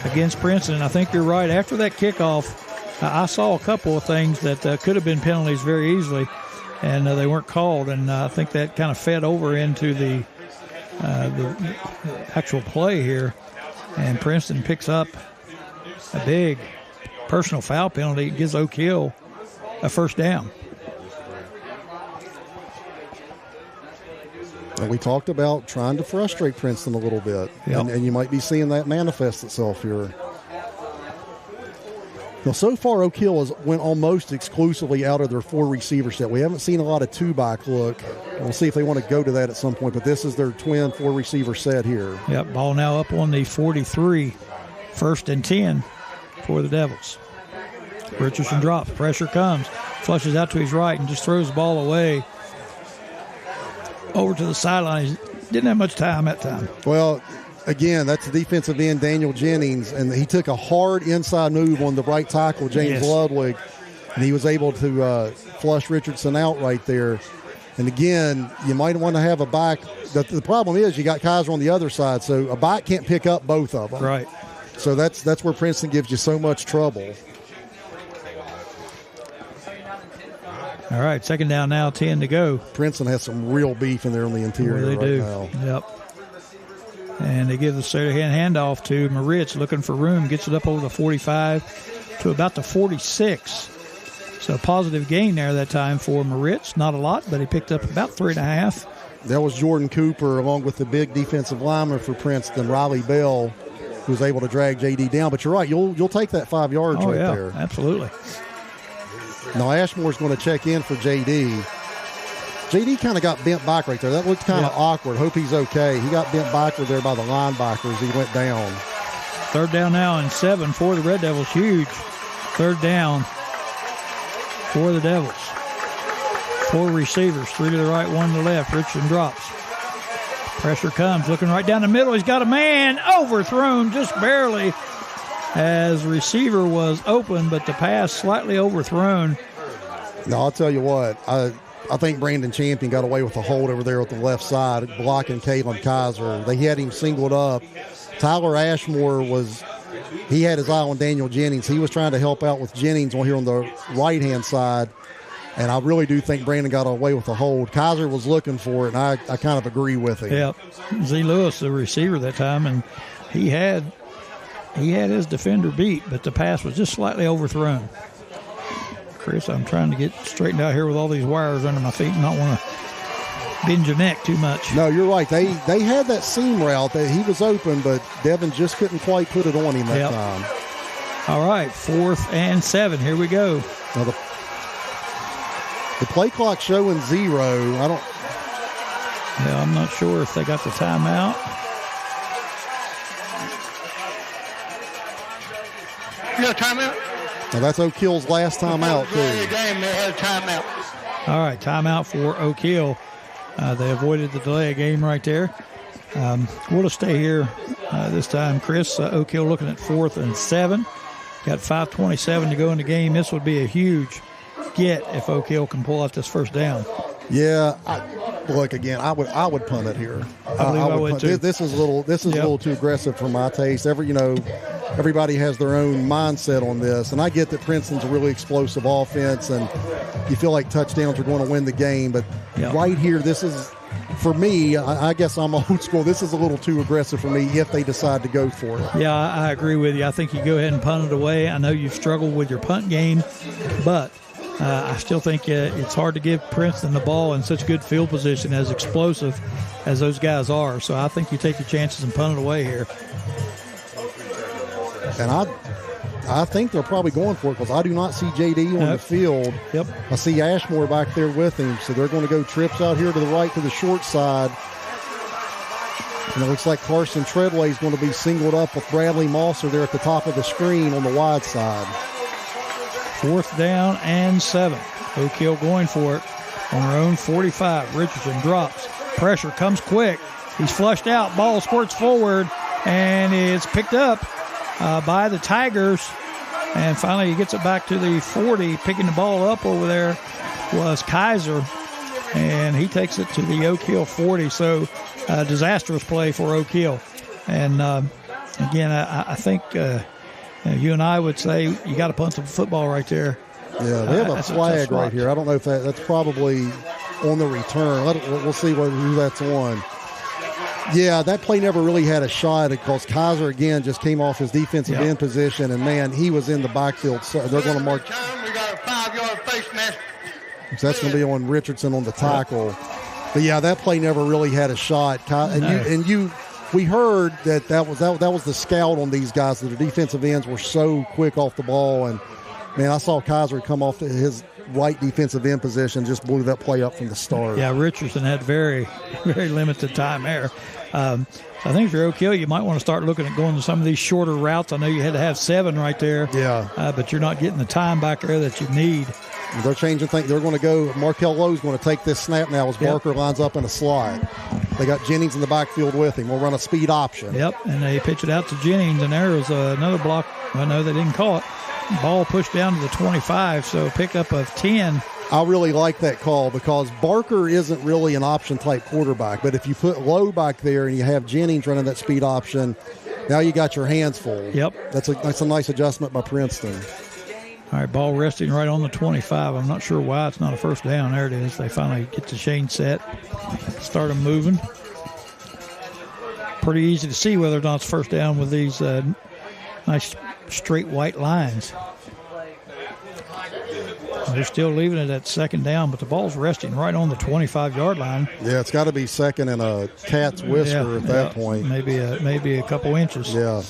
against Princeton. And I think you're right. After that kickoff, I saw a couple of things that could have been penalties very easily, and they weren't called. And I think that kind of fed over into the actual play here. And Princeton picks up a big personal foul penalty. It gives Oak Hill a first down. And we talked about trying to frustrate Princeton a little bit, and you might be seeing that manifest itself here. Now, so far, Oak Hill went almost exclusively out of their 4-receiver set. We haven't seen a lot of 2-back look. We'll see if they want to go to that at some point, but this is their twin 4-receiver set here. Yep, ball now up on the 43, 1st and 10 for the Devils. Richardson drops, pressure comes, flushes out to his right and just throws the ball away over to the sideline. He didn't have much time that time. Well, again, that's the defensive end, Daniel Jennings, and he took a hard inside move on the right tackle, James Ludwig, and he was able to flush Richardson out right there. And again, you might want to have a back. The problem is you got Kaiser on the other side, so a back can't pick up both of them. Right. So that's where Princeton gives you so much trouble. All right, 2nd down now, 10 to go. Princeton has some real beef in there on the interior now. Yep. And they give the straight hand handoff to Moritz, looking for room, gets it up over the 45 to about the 46. So a positive gain there that time for Moritz. Not a lot, but he picked up about 3.5. That was Jordan Cooper along with the big defensive lineman for Princeton, Riley Bell, who was able to drag JD down. But you're right, you'll take that 5 yards there. Absolutely. Now Ashmore's going to check in for JD. JD kind of got bent back right there. That looked kind of awkward. Hope he's okay. He got bent backward there by the linebackers. He went down. 3rd down now and 7 for the Red Devils. Huge 3rd down for the Devils. 4 receivers, 3 to the right, 1 to the left. Richardson drops. Pressure comes, looking right down the middle. He's got a man overthrown just barely as the receiver was open, but the pass slightly overthrown. No, I'll tell you what. I think Brandon Champion got away with a hold over there with the left side, blocking Kalen Kaiser. They had him singled up. Tyler Ashmore he had his eye on Daniel Jennings. He was trying to help out with Jennings on here on the right-hand side, and I really do think Brandon got away with a hold. Kaiser was looking for it, and I kind of agree with him. Yep. Z. Lewis, the receiver that time, and he had his defender beat, but the pass was just slightly overthrown. Chris, I'm trying to get straightened out here with all these wires under my feet and not want to bend your neck too much. No, you're right. They had that seam route that he was open, but Devin just couldn't quite put it on him that time. All right, 4th and 7. Here we go. Now the play clock showing 0. I'm not sure if they got the timeout. You got a timeout? Now that's Oak Hill's last timeout, too. The game, they had a timeout. All right, timeout for Oak Hill. They avoided the delay of game right there. We'll just stay here this time, Chris. Oak Hill looking at 4th and 7. Got 5:27 to go in the game. This would be a huge get if Oak Hill can pull out this first down. Yeah, look again. I would punt it here. I would punt. Too. This is a little too aggressive for my taste. Everybody has their own mindset on this, and I get that Princeton's a really explosive offense, and you feel like touchdowns are going to win the game. But right here, this is, for me, I guess I'm old school. This is a little too aggressive for me if they decide to go for it. Yeah, I agree with you. I think you go ahead and punt it away. I know you've struggled with your punt game, but I still think it's hard to give Princeton the ball in such good field position, as explosive as those guys are. So I think you take your chances and punt it away here. And I think they're probably going for it because I do not see JD on the field. Yep. I see Ashmore back there with him, so they're going to go trips out here to the right to the short side. And it looks like Carson Treadway is going to be singled up with Bradley Mosser there at the top of the screen on the wide side. 4th down and 7. Oak Hill going for it on their own 45. Richardson drops. Pressure comes quick. He's flushed out. Ball squirts forward, and it's picked up by the Tigers. And finally he gets it back to the 40. Picking the ball up over there was Kaiser, and he takes it to the Oak Hill 40. So disastrous play for Oak Hill. And again, I think you and I would say you got to punt some football right there. Yeah, they have a flag right here. I don't know if that's probably on the return. We'll see who that's on. Yeah, that play never really had a shot because Kaiser, again, just came off his defensive end position, and, man, he was in the backfield. So they're going to mark. We got a 5-yard face mask. So that's going to be on Richardson on the tackle. But, yeah, that play never really had a shot. We heard that was the scout on these guys, that the defensive ends were so quick off the ball. And, man, I saw Kaiser come off his right defensive end position, just blew that play up from the start. Yeah, Richardson had very, very limited time there. So I think if you're Oak Hill, you might want to start looking at going to some of these shorter routes. I know you had to have 7 right there. Yeah. But you're not getting the time back there that you need. They're changing things. They're going to go. Markel Lowe's going to take this snap now as Barker lines up in a slide. They got Jennings in the backfield with him. We'll run a speed option. Yep, and they pitch it out to Jennings, and there was another block. Well, no, they didn't call it. Ball pushed down to the 25, so pickup of 10. I really like that call because Barker isn't really an option-type quarterback. But if you put Lowe back there and you have Jennings running that speed option, now you got your hands full. Yep. That's a nice adjustment by Princeton. All right, ball resting right on the 25. I'm not sure why it's not a first down. There it is. They finally get the Shane set, start them moving. Pretty easy to see whether or not it's first down with these nice straight white lines. They're still leaving it at 2nd down, but the ball's resting right on the 25-yard line. Yeah, it's got to be second and a cat's whisker at that point. Maybe a couple inches. Yeah.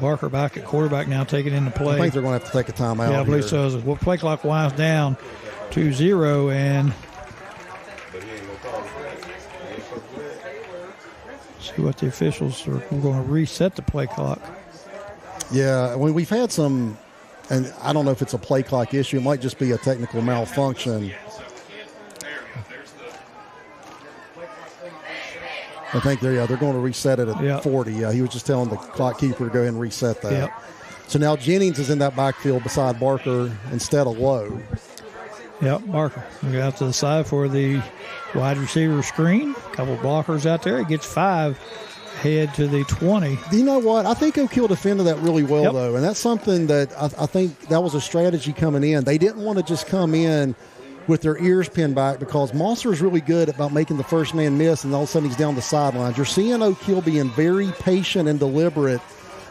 Barker back at quarterback now, taking into play. I think they're going to have to take a timeout. Yeah, I believe so. Well, play clock winds down 2-0, and see what the officials are going to reset the play clock. Yeah, we've had some, and I don't know if it's a play clock issue. It might just be a technical malfunction. I think they're going to reset it at 40. Yeah, he was just telling the clock keeper to go ahead and reset that. Yep. So now Jennings is in that backfield beside Barker instead of Lowe. Yep, Barker. We got out to the side for the wide receiver screen. A couple blockers out there. He gets 5. Head to the 20. You know what? I think Oak Hill defended that really well, though. And that's something that I think that was a strategy coming in. They didn't want to just come in with their ears pinned back because Mosser is really good about making the first man miss, and all of a sudden he's down the sidelines. You're seeing Oak Hill being very patient and deliberate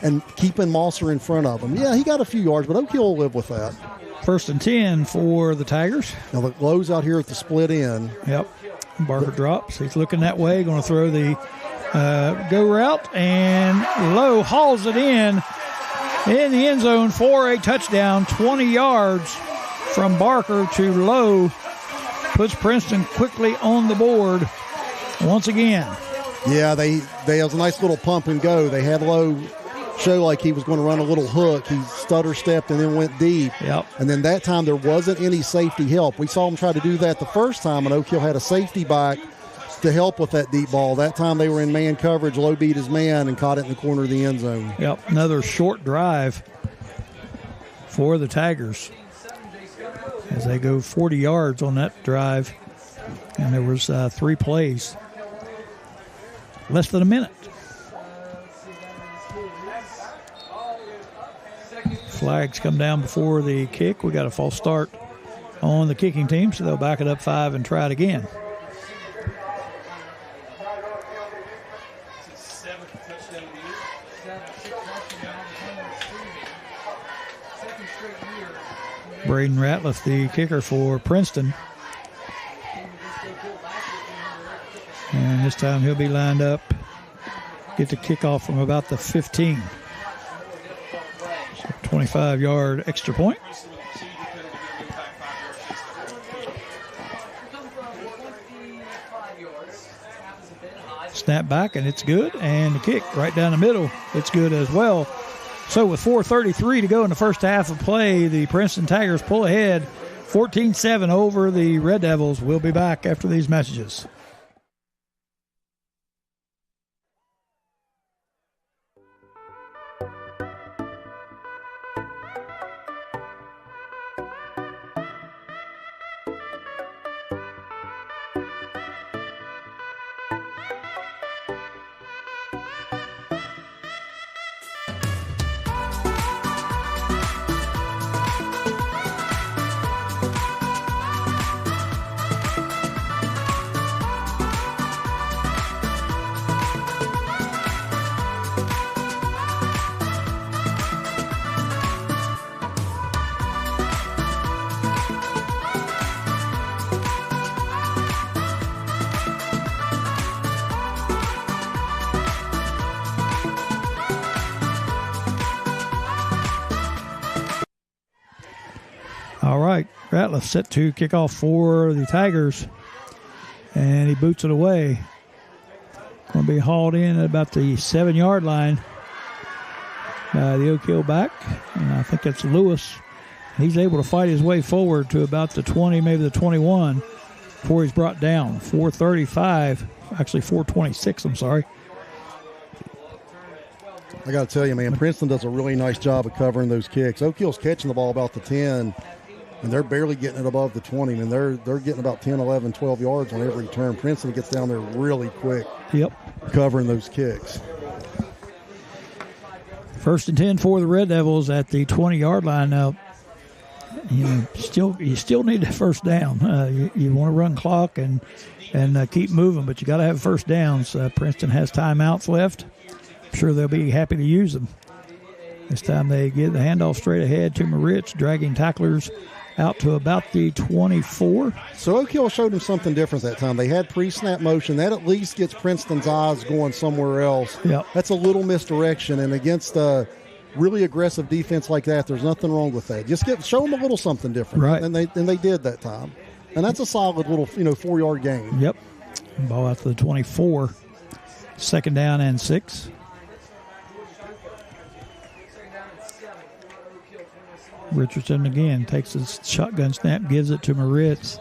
and keeping Mosser in front of him. Yeah, he got a few yards, but Oak Hill will live with that. 1st and 10 for the Tigers. Now, the Lowe's out here at the split end. Yep. Barker drops. He's looking that way, going to throw the go route, and Lowe hauls it in the end zone for a touchdown. 20 yards from Barker to Lowe puts Princeton quickly on the board once again. Yeah, they was a nice little pump and go. They had Lowe show like he was going to run a little hook. He stutter stepped and then went deep. Yep. And then that time there wasn't any safety help. We saw him try to do that the first time, and Oak Hill had a safety back to help with that deep ball. That time they were in man coverage. Lowe beat his man and caught it in the corner of the end zone. Yep, another short drive for the Tigers as they go 40 yards on that drive. And there was 3 plays. Less than a minute. Flags come down before the kick. We got a false start on the kicking team, so they'll back it up 5 and try it again. Braden Ratliff, the kicker for Princeton. And this time he'll be lined up. Get the kickoff from about the 15. 25-yard extra point. Snap back, and it's good. And the kick right down the middle, it's good as well. So with 4:33 to go in the first half of play, the Princeton Tigers pull ahead 14-7 over the Red Devils. We'll be back after these messages. All right, Ratliff set to kick off for the Tigers, and he boots it away. Going to be hauled in at about the 7-yard line by the Oak Hill back, and I think that's Lewis. He's able to fight his way forward to about the 20, maybe the 21, before he's brought down. 4:35, actually 4:26, I'm sorry. I got to tell you, man, Princeton does a really nice job of covering those kicks. Oak Hill's catching the ball about the 10, and they're barely getting it above the 20. I mean, they're getting about 10, 11, 12 yards on every turn. Princeton gets down there really quick. Yep. Covering those kicks. 1st and 10 for the Red Devils at the 20-yard line. Now, you still need that first down. You want to run clock and keep moving, but you got to have first downs. Princeton has timeouts left. I'm sure they'll be happy to use them. This time they get the handoff straight ahead to Moritz, dragging tacklers out to about the 24. So Oak Hill showed them something different that time. They had pre-snap motion. That at least gets Princeton's eyes going somewhere else. Yep. That's a little misdirection, and against a really aggressive defense like that, there's nothing wrong with that. Just show them a little something different. Right. And they did that time. And that's a solid little 4-yard gain. Yep. Ball out to the 24. 2nd down and 6. Richardson again takes his shotgun snap, gives it to Moritz.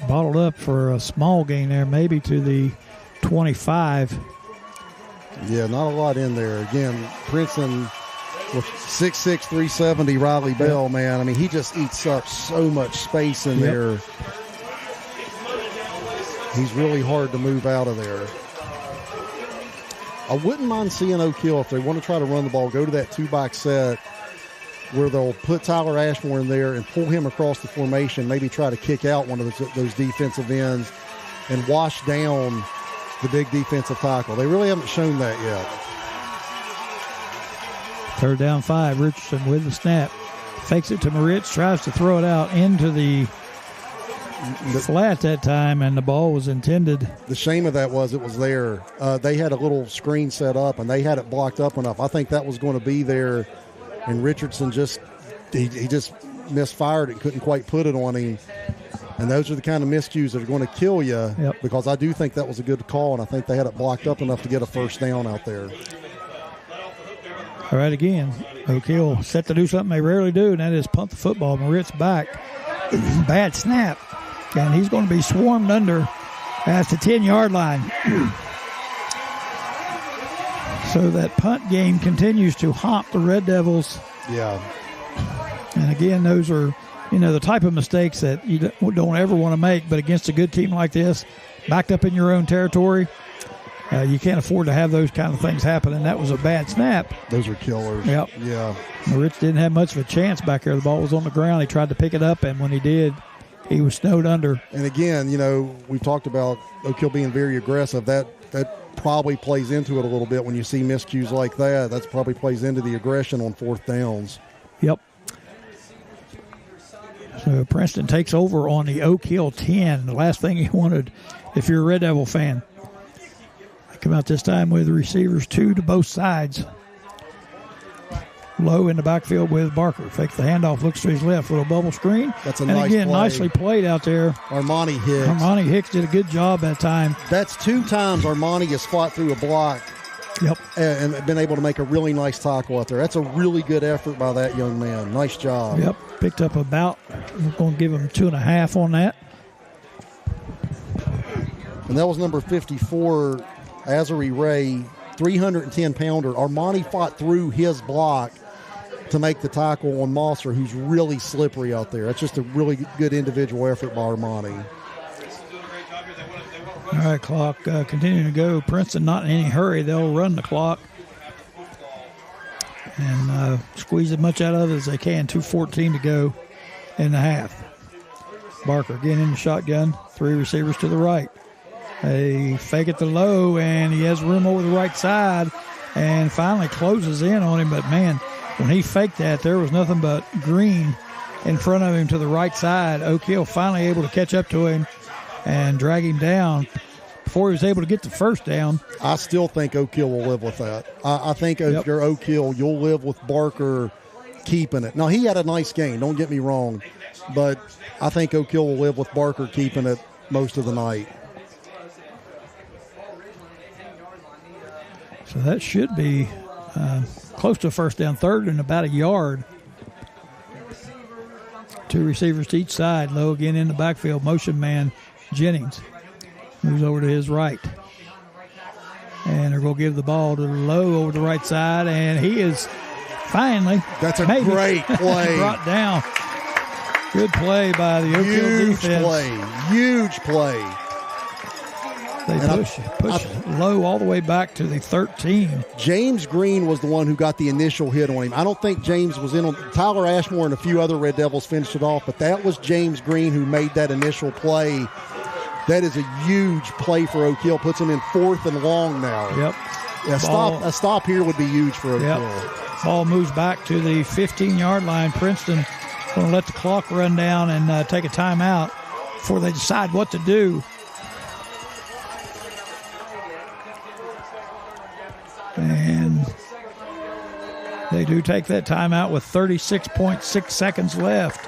Bottled up for a small gain there, maybe to the 25. Yeah, not a lot in there. Again, Princeton with 6'6", 370, Riley Bell, man. I mean, he just eats up so much space in there. He's really hard to move out of there. I wouldn't mind seeing Oak Hill, if they want to try to run the ball, go to that 2-back set where they'll put Tyler Ashmore in there and pull him across the formation, maybe try to kick out one of those defensive ends and wash down the big defensive tackle. They really haven't shown that yet. 3rd down 5, Richardson with the snap. Fakes it to Moritz, tries to throw it out into the flat that time, and the ball was intended. The shame of that was it was there. They had a little screen set up, and they had it blocked up enough. I think that was going to be there, and Richardson just misfired and couldn't quite put it on him. And those are the kind of miscues that are going to kill you. Yep. Because I do think that was a good call, and I think they had it blocked up enough to get a first down out there. All right, again, Oak Hill set to do something they rarely do, and that is punt the football. Moritz back. Bad snap. And he's going to be swarmed under at the 10-yard line. So that punt game continues to haunt the Red Devils. Yeah. And again, those are, the type of mistakes that you don't ever want to make. But against a good team like this, backed up in your own territory, you can't afford to have those kind of things happen. And that was a bad snap. Those are killers. Yep. Yeah. Moritz didn't have much of a chance back there. The ball was on the ground. He tried to pick it up, and when he did, he was snowed under. And again, we've talked about Oak Hill being very aggressive. That probably plays into it a little bit when you see miscues like that. That probably plays into the aggression on 4th downs. Yep. So Princeton takes over on the Oak Hill 10. The last thing you wanted, if you're a Red Devil fan. They come out this time with receivers 2 to both sides. Low in the backfield with Barker. Fakes the handoff, looks to his left, little bubble screen. That's a and nice again, play. Nicely played out there. Armani Hicks. Armani Hicks did a good job that time. That's 2 times Armani has fought through a block. Yep. And been able to make a really nice tackle out there. That's a really good effort by that young man. Nice job. Yep. Picked up about, we're going to give him 2.5 on that. And that was number 54, Azari Ray, 310-pounder. Armani fought through his block to make the tackle on Mosser, who's really slippery out there. That's just a really good individual effort by Armani. All right, clock continuing to go. Princeton not in any hurry. They'll run the clock and squeeze as much out of it as they can. 2:14 to go in the half. Barker again in the shotgun. 3 receivers to the right. They fake it to low, and he has room over the right side and finally closes in on him. But, man, when he faked that, there was nothing but green in front of him to the right side. Oak Hill finally able to catch up to him and drag him down before he was able to get the first down. I still think Oak Hill will live with that. I think if you're Oak Hill, you'll live with Barker keeping it. Now, he had a nice game, don't get me wrong, but I think Oak Hill will live with Barker keeping it most of the night. So that should be close to a first down, third and about a yard. 2 receivers to each side. Low again in the backfield. Motion man Jennings moves over to his right. And they're going to give the ball to Low over the right side. And he is finally. That's a great play. Brought down. Good play by the Oak Hill defense. Huge play. They push Low all the way back to the 13. James Green was the one who got the initial hit on him. I don't think James was in on Tyler Ashmore and a few other Red Devils finished it off, but that was James Green who made that initial play. That is a huge play for Oak Hill. Puts them in 4th and long now. Yep. Yeah, a stop here would be huge for Oak Hill. Ball moves back to the 15-yard line. Princeton going to let the clock run down and take a timeout before they decide what to do. And they do take that timeout with 36.6 seconds left.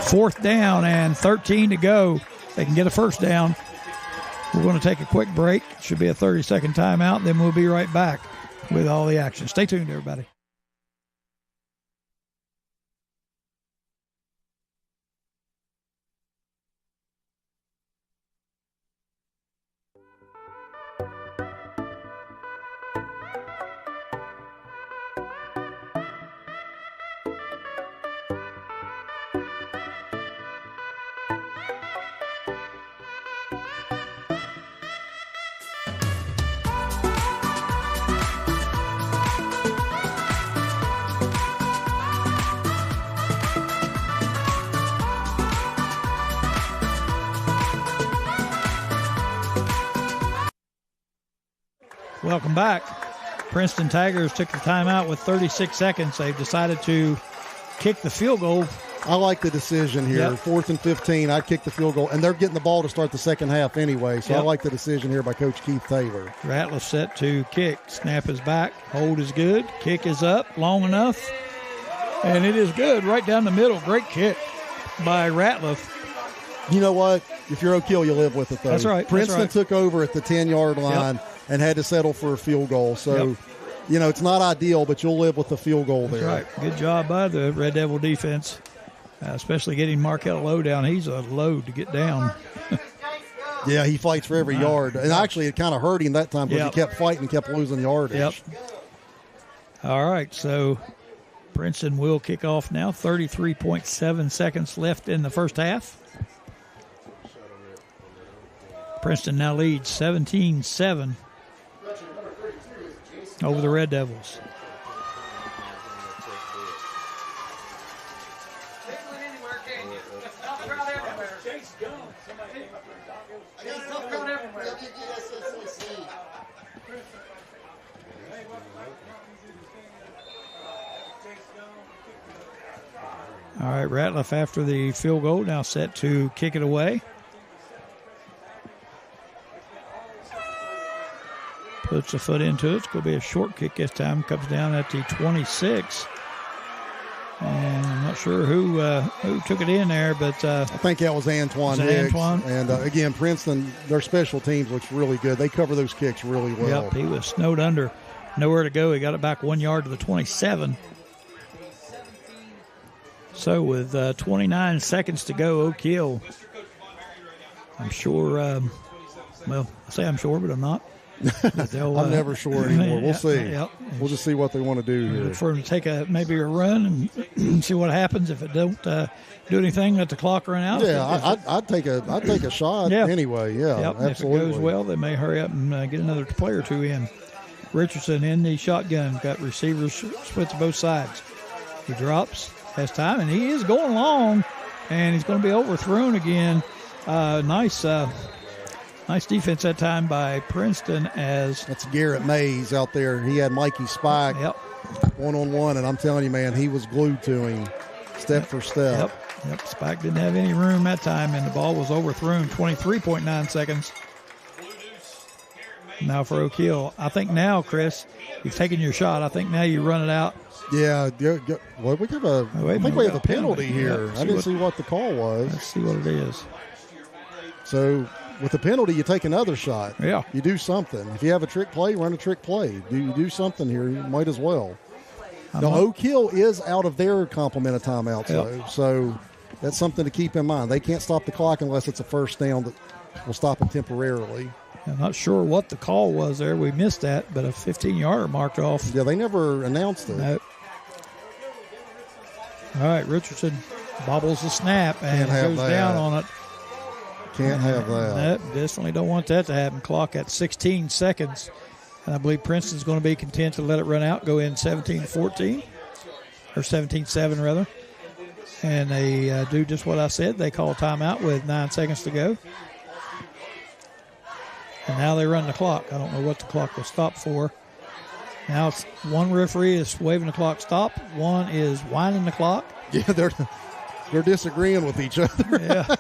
4th down and 13 to go. They can get a first down. We're going to take a quick break. Should be a 30-second timeout. Then we'll be right back with all the action. Stay tuned, everybody. Welcome back. Princeton Tigers took the timeout with 36 seconds. They've decided to kick the field goal. I like the decision here. 4th and 15, I'd kick the field goal. And they're getting the ball to start the second half anyway, so I like the decision here by Coach Keith Taylor. Ratliff set to kick. Snap is back. Hold is good. Kick is up long enough. And it is good right down the middle. Great kick by Ratliff. You know what? If you're Oak Hill, you live with it, though. That's right. Princeton took over at the 10-yard line and had to settle for a field goal. So, you know, it's not ideal, but you'll live with the field goal there. That's right. Good job by the Red Devil defense, especially getting Markel Lowe down. He's a load to get down. Yeah, he fights for every yard. And actually, it kind of hurt him that time because he kept fighting, kept losing yardage. Yep. All right, so Princeton will kick off now. 33.7 seconds left in the first half. Princeton now leads 17-7 over the Red Devils. All right, Ratliff after the field goal, now set to kick it away. Puts a foot into it. It's going to be a short kick this time. Comes down at the 26. And I'm not sure who took it in there, but I think that was Antoine Hicks. Antoine? And again, Princeton, their special teams looks really good. They cover those kicks really well. Yep, he was snowed under. Nowhere to go. He got it back 1 yard to the 27. So with 29 seconds to go, Oak Hill, I'm sure, I say I'm sure, but I'm not. I'm never sure anymore. We'll see. Yep. We'll just see what they want to do here. Look for him to take maybe a run and see what happens. If it don't do anything, let the clock run out. Yeah, I'd take a shot anyway. Yeah, yep. Absolutely. If it goes well, they may hurry up and get another player or two in. Richardson in the shotgun, got receivers split to both sides. He drops, has time, and he is going long, and he's going to be overthrown again. Nice defense that time by Princeton. That's Garrett Mays out there. He had Mikey Spike one-on-one, and I'm telling you, man, he was glued to him step for step. Yep. Spike didn't have any room that time, and the ball was overthrown. 23.9 seconds. Now for Oak Hill. I think now, Chris, you've taken your shot. I think now you run it out. Yeah. Well, we have a penalty here. I didn't see what the call was. Let's see what it is. So with the penalty, you take another shot. Yeah. You do something. If you have a trick play, run a trick play. You do something here, you might as well. Now, Oak Hill is out of their complement of timeouts, though. So that's something to keep in mind. They can't stop the clock unless it's a first down that will stop it temporarily. I'm not sure what the call was there. We missed that, but a 15-yarder marked off. Yeah, they never announced it. Nope. All right, Richardson bobbles the snap and goes down on it. Can't have that. Nope, definitely don't want that to happen. Clock at 16 seconds. And I believe Princeton's going to be content to let it run out, go in 17-14, or 17-7 rather. And they do just what I said. They call timeout with 9 seconds to go. And now they run the clock. I don't know what the clock will stop for. Now it's one referee is waving the clock stop. One is winding the clock. Yeah, they're disagreeing with each other. Yeah.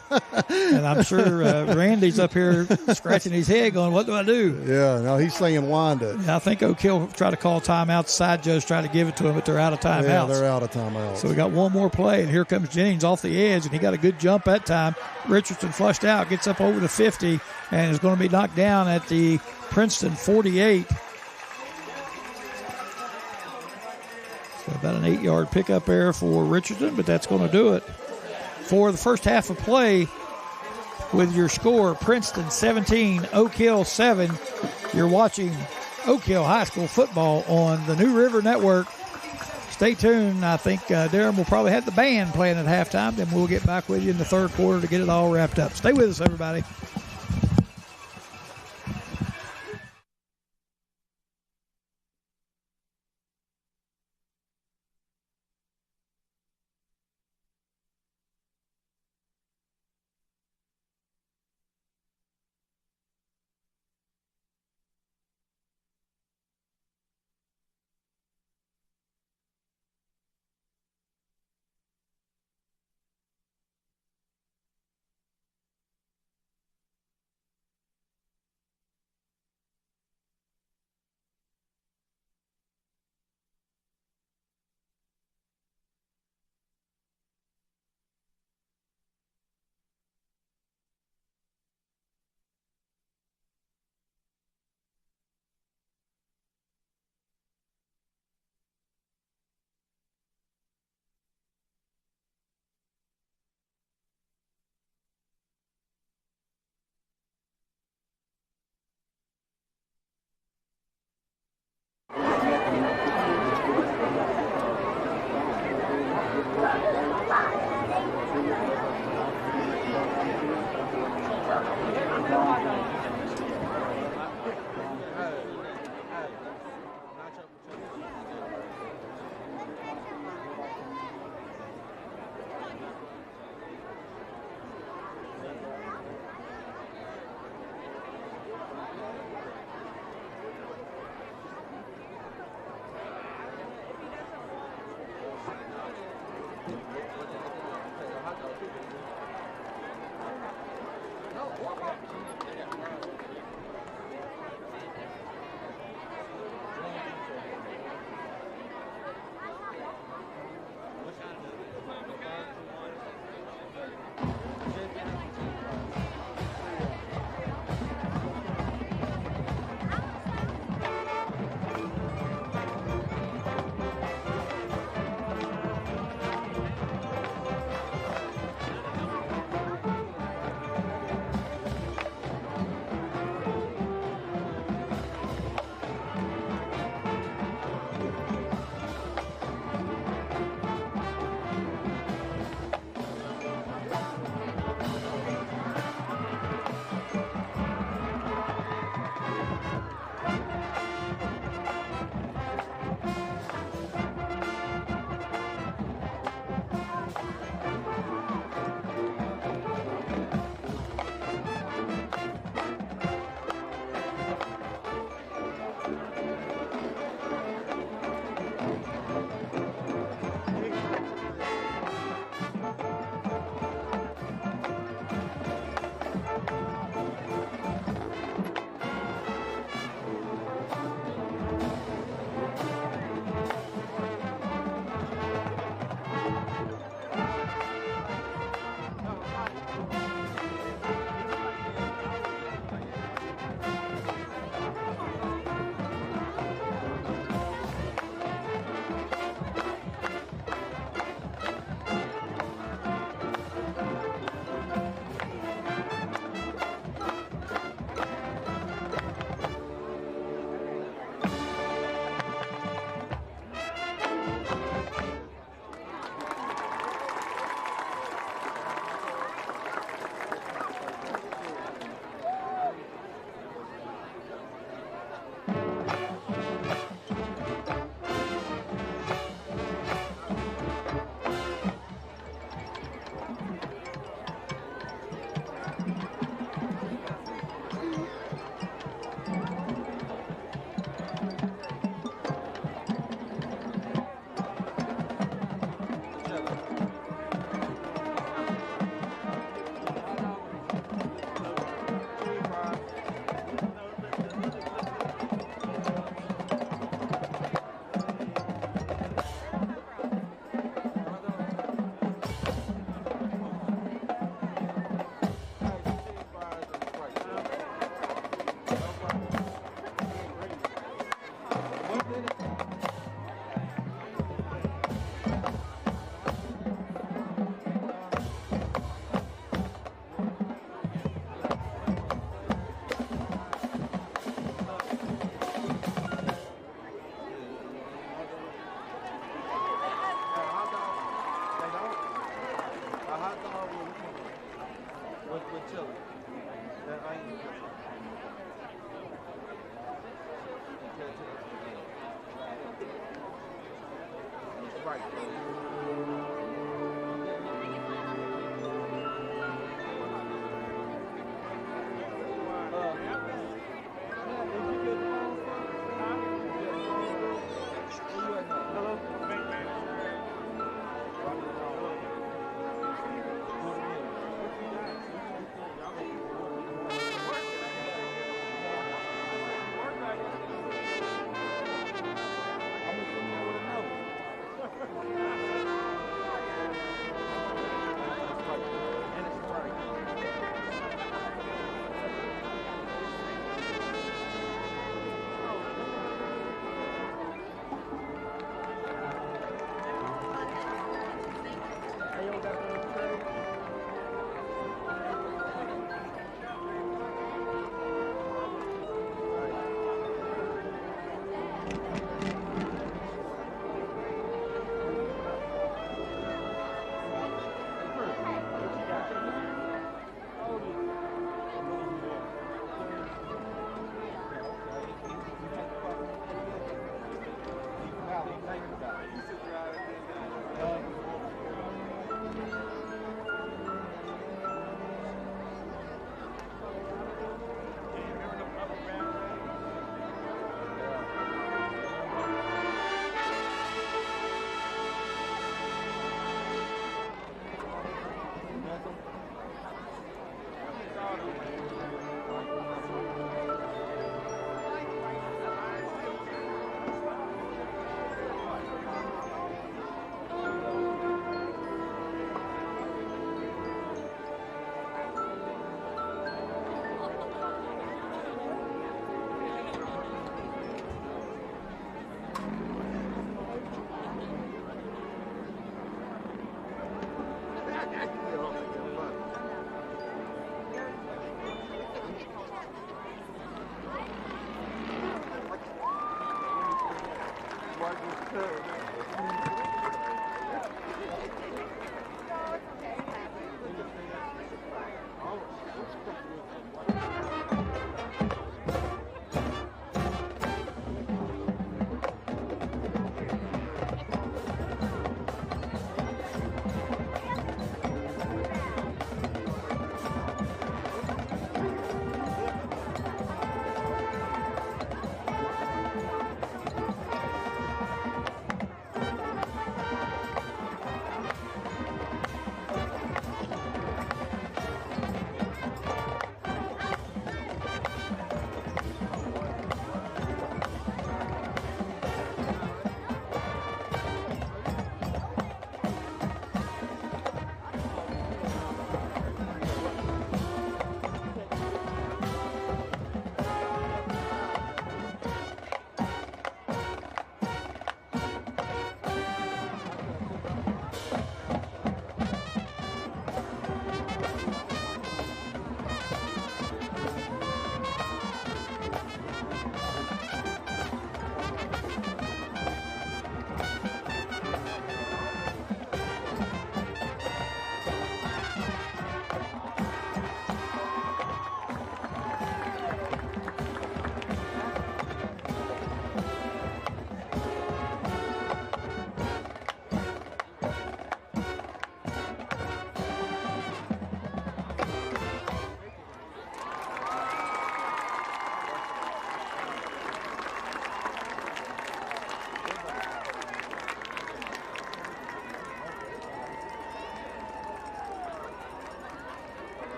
And I'm sure Randy's up here scratching his head going, what do I do? Yeah, no, he's saying wind it. I think Oak Hill tried to call timeout. The side judge tried to give it to him, but they're out of timeouts. Yeah, they're out of timeouts. So we got one more play, and here comes Jennings off the edge, and he got a good jump that time. Richardson flushed out, gets up over the 50, and is going to be knocked down at the Princeton 48. So about an 8-yard pickup error for Richardson, but that's going to do it. For the first half of play, with your score, Princeton 17, Oak Hill 7. You're watching Oak Hill High School football on the New River Network. Stay tuned. I think Darren will probably have the band playing at halftime. Then we'll get back with you in the third quarter to get it all wrapped up. Stay with us, everybody.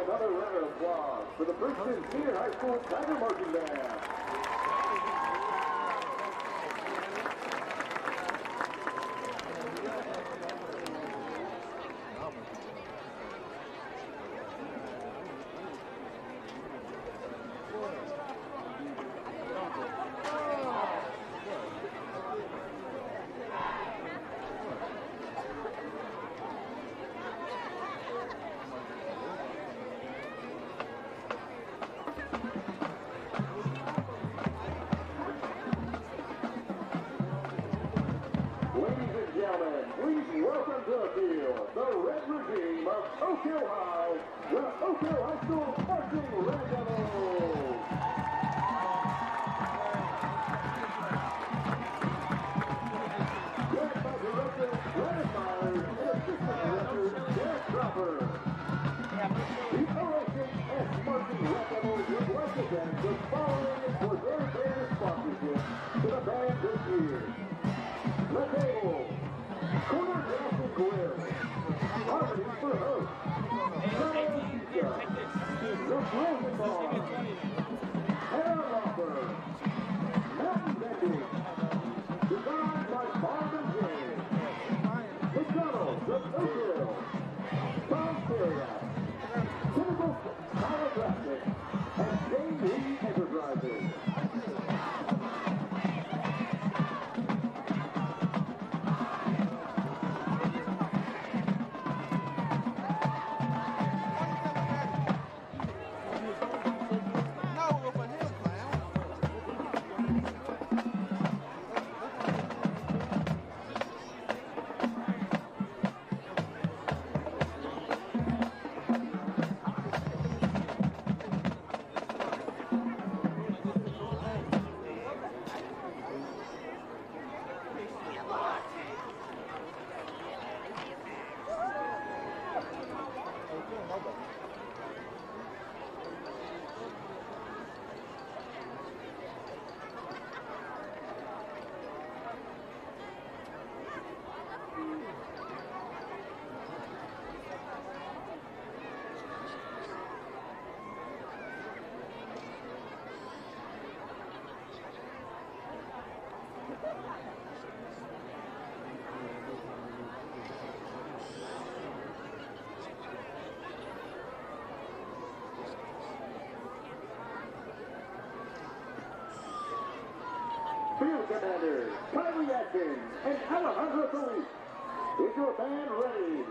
Another round of applause for the Princeton Senior High School Tiger Marching Band. Please welcome to the field the red regime of Oak Hill High. the Oak Hill High School Marching Red Devils. Led by Director Gladys Myers and Assistant Director Derek Cropper. The OHS Marching Red Devils would like to thank the following for their greatest sponsorship to the band this year. The Table, Corner Gas and Grill, Harmony for Host, the Frozen Bar, Hair Loffer, Mountain Bending, designed by Bob and Jay, McDonald's of Oak Hill, Tom Carriott, Chemical Chiropractic, and James Lee Enterprises. Field Commanders, Kylie Atkins and Alejandro Solis. Is your band ready?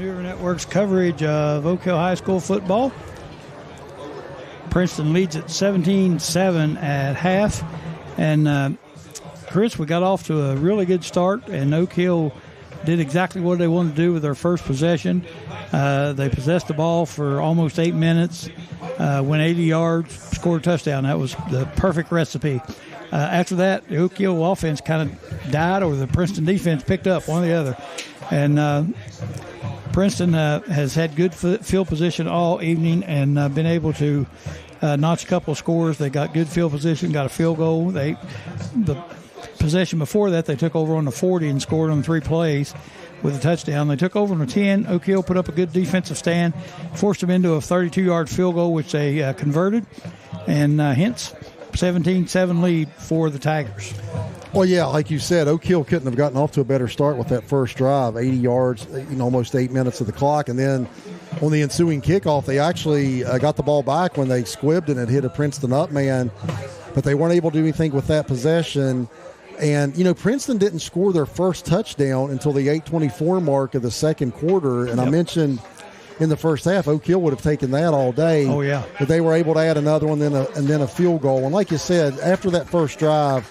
New River Network's coverage of Oak Hill High School football. Princeton leads at 17-7 at half. And, Chris, we got off to a really good start, and Oak Hill did exactly what they wanted to do with their first possession. They possessed the ball for almost 8 minutes, went 80 yards, scored a touchdown. That was the perfect recipe. After that, the Oak Hill offense kind of died, or the Princeton defense picked up, one or the other. And Princeton has had good field position all evening and been able to notch a couple of scores. They got good field position, got a field goal. The possession before that, they took over on the 40 and scored on 3 plays with a touchdown. They took over on the 10. Oak Hill put up a good defensive stand, forced them into a 32-yard field goal, which they converted, and hence 17-7 lead for the Tigers. Well, yeah, like you said, Oak Hill couldn't have gotten off to a better start with that first drive, 80 yards, almost 8 minutes of the clock. And then on the ensuing kickoff, they actually got the ball back when they squibbed and it hit a Princeton up man, but they weren't able to do anything with that possession. And, Princeton didn't score their first touchdown until the 8:24 mark of the second quarter. And I mentioned in the first half, Oak Hill would have taken that all day. Oh, yeah. But they were able to add another one and then a field goal. And like you said, after that first drive,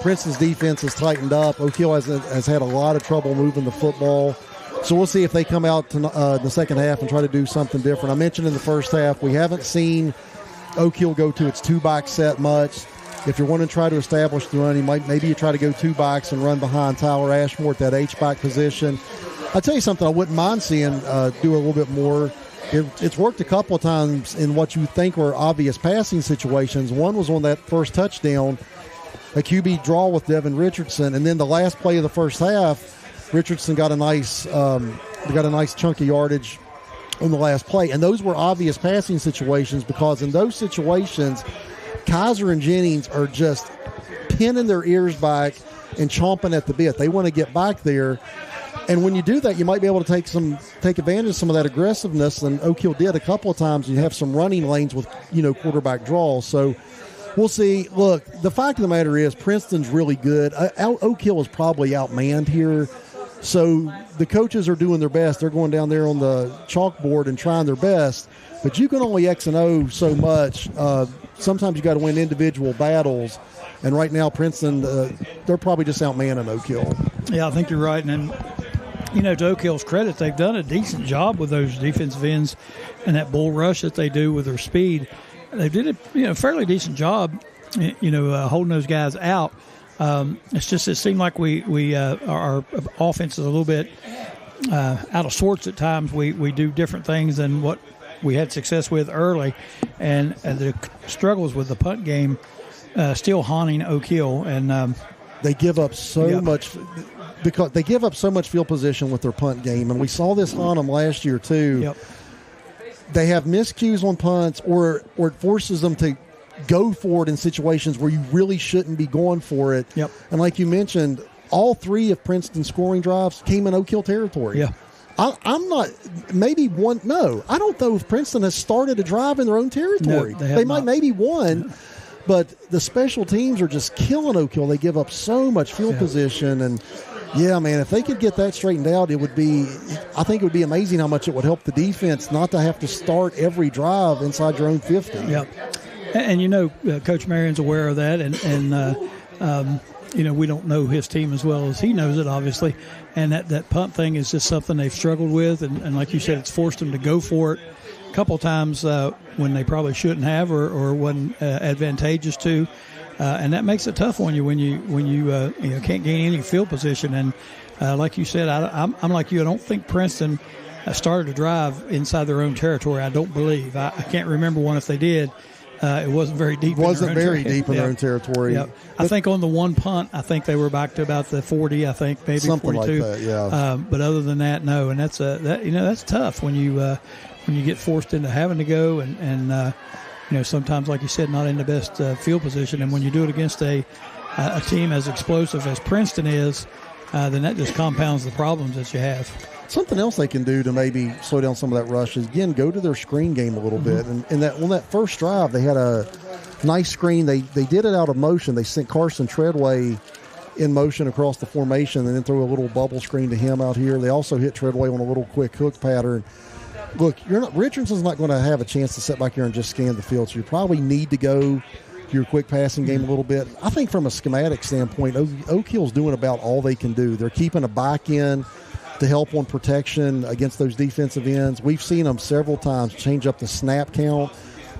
Princeton's defense has tightened up. Oak Hill has had a lot of trouble moving the football. So we'll see if they come out in the second half and try to do something different. I mentioned in the first half, we haven't seen Oak Hill go to its 2-back set much. If you're wanting to try to establish the run, maybe you try to go 2 backs and run behind Tyler Ashmore at that H-back position. I'll tell you something I wouldn't mind seeing do a little bit more. It's worked a couple of times in what you think were obvious passing situations. One was on that first touchdown, a QB draw with Devin Richardson, and then the last play of the first half, Richardson got a nice chunk of yardage on the last play. And those were obvious passing situations because in those situations, Kaiser and Jennings are just pinning their ears back and chomping at the bit. They want to get back there. And when you do that, you might be able to take advantage of some of that aggressiveness, and Oak Hill did a couple of times. You have some running lanes with, quarterback draws. So we'll see. Look, the fact of the matter is Princeton's really good. Oak Hill is probably outmanned here. So the coaches are doing their best. They're going down there on the chalkboard and trying their best. But you can only X and O so much. Sometimes you got to win individual battles. And right now, Princeton, they're probably just outmanning Oak Hill. Yeah, I think you're right. And to Oak Hill's credit, they've done a decent job with those defensive ends and that bull rush that they do with their speed. They did a fairly decent job, holding those guys out. It's just it seemed like our offense is a little bit out of sorts at times. We do different things than what we had success with early, and the struggles with the punt game still haunting Oak Hill. And they give up so much because they give up so much field position with their punt game, and we saw this on them last year too. Yep. They have miscues on punts, or it forces them to go for it in situations where you really shouldn't be going for it. Yep. And like you mentioned, all 3 of Princeton's scoring drives came in Oak Hill territory. Yeah. I'm not – maybe one – no. I don't know if Princeton has started a drive in their own territory. No, they might maybe one, but the special teams are just killing Oak Hill. They give up so much field position. And, yeah, man, if they could get that straightened out, it would be – I think it would be amazing how much it would help the defense not to have to start every drive inside your own 50. Yeah. And, Coach Marion's aware of that, and we don't know his team as well as he knows it, obviously. And that punt thing is just something they've struggled with. And like you said, it's forced them to go for it a couple of times when they probably shouldn't have or wasn't advantageous to. And that makes it tough on you when you can't gain any field position. And like you said, I'm like you. I don't think Princeton started a drive inside their own territory. I don't believe. I can't remember one if they did. It wasn't very deep. Wasn't very deep in their own territory. Yep. I think on the one punt, I think they were back to about the 40. I think maybe something 42. Like that. Yeah. But other than that, no. And that's tough when you get forced into having to go and sometimes, like you said, not in the best field position. And when you do it against a team as explosive as Princeton is, then that just compounds the problems that you have. Something else they can do to maybe slow down some of that rush is, again, go to their screen game a little bit. And on that first drive, they had a nice screen. They did it out of motion. They sent Carson Treadway in motion across the formation and then throw a little bubble screen to him out here. They also hit Treadway on a little quick hook pattern. Look, Richardson's not going to have a chance to sit back here and just scan the field, so you probably need to go your quick passing game a little bit. I think from a schematic standpoint, Oak Hill's doing about all they can do. They're keeping a back end to help on protection against those defensive ends. We've seen them several times change up the snap count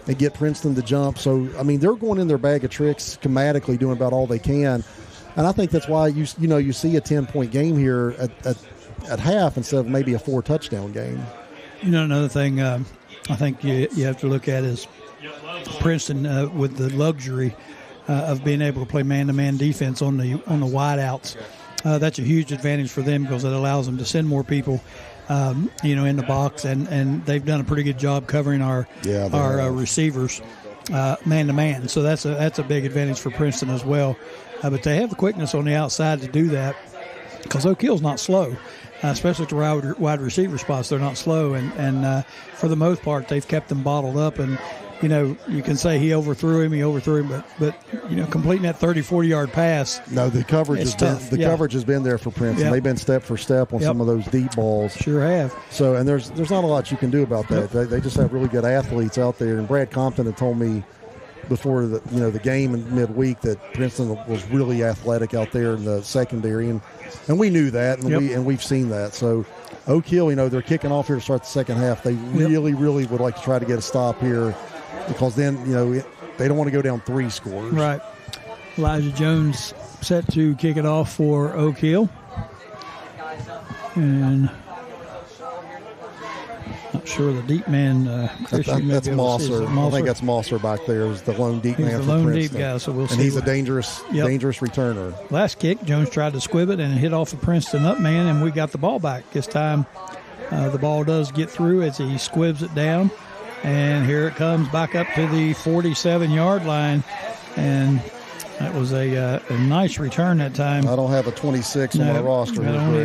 and get Princeton to jump. So, I mean, they're going in their bag of tricks schematically, doing about all they can. And I think that's why you see a 10-point game here at half instead of maybe a 4-touchdown game. Another thing I think you have to look at is Princeton with the luxury of being able to play man-to-man defense on the wideouts. That's a huge advantage for them because it allows them to send more people, in the box, and they've done a pretty good job covering our receivers man-to-man. So that's a big advantage for Princeton as well. But they have the quickness on the outside to do that because Oak Hill's not slow. Especially to wide receiver spots, they're not slow, and for the most part, they've kept them bottled up. And you can say he overthrew him, but completing that 30, 40-yard pass. No, the coverage coverage has been there for Princeton. Yep. They've been step for step on some of those deep balls. Sure have. So, and there's not a lot you can do about that. Yep. They just have really good athletes out there. And Brad Compton had told me before the game in midweek that Princeton was really athletic out there in the secondary, and we knew that, and we've seen that. So Oak Hill, they're kicking off here to start the second half. They really would like to try to get a stop here because then they don't want to go down 3 scores. Right. Elijah Jones set to kick it off for Oak Hill, and not sure the deep man. That's Mosser. I think that's Mosser back there. Is the lone deep man the for lone Princeton. Deep guy. So we'll see. And he's a dangerous returner. Last kick, Jones tried to squib it and hit off the Princeton up man, and we got the ball back. This time, the ball does get through as he squibs it down, and here it comes back up to the 47-yard line, and that was a nice return that time. I don't have a 26 on my roster. I don't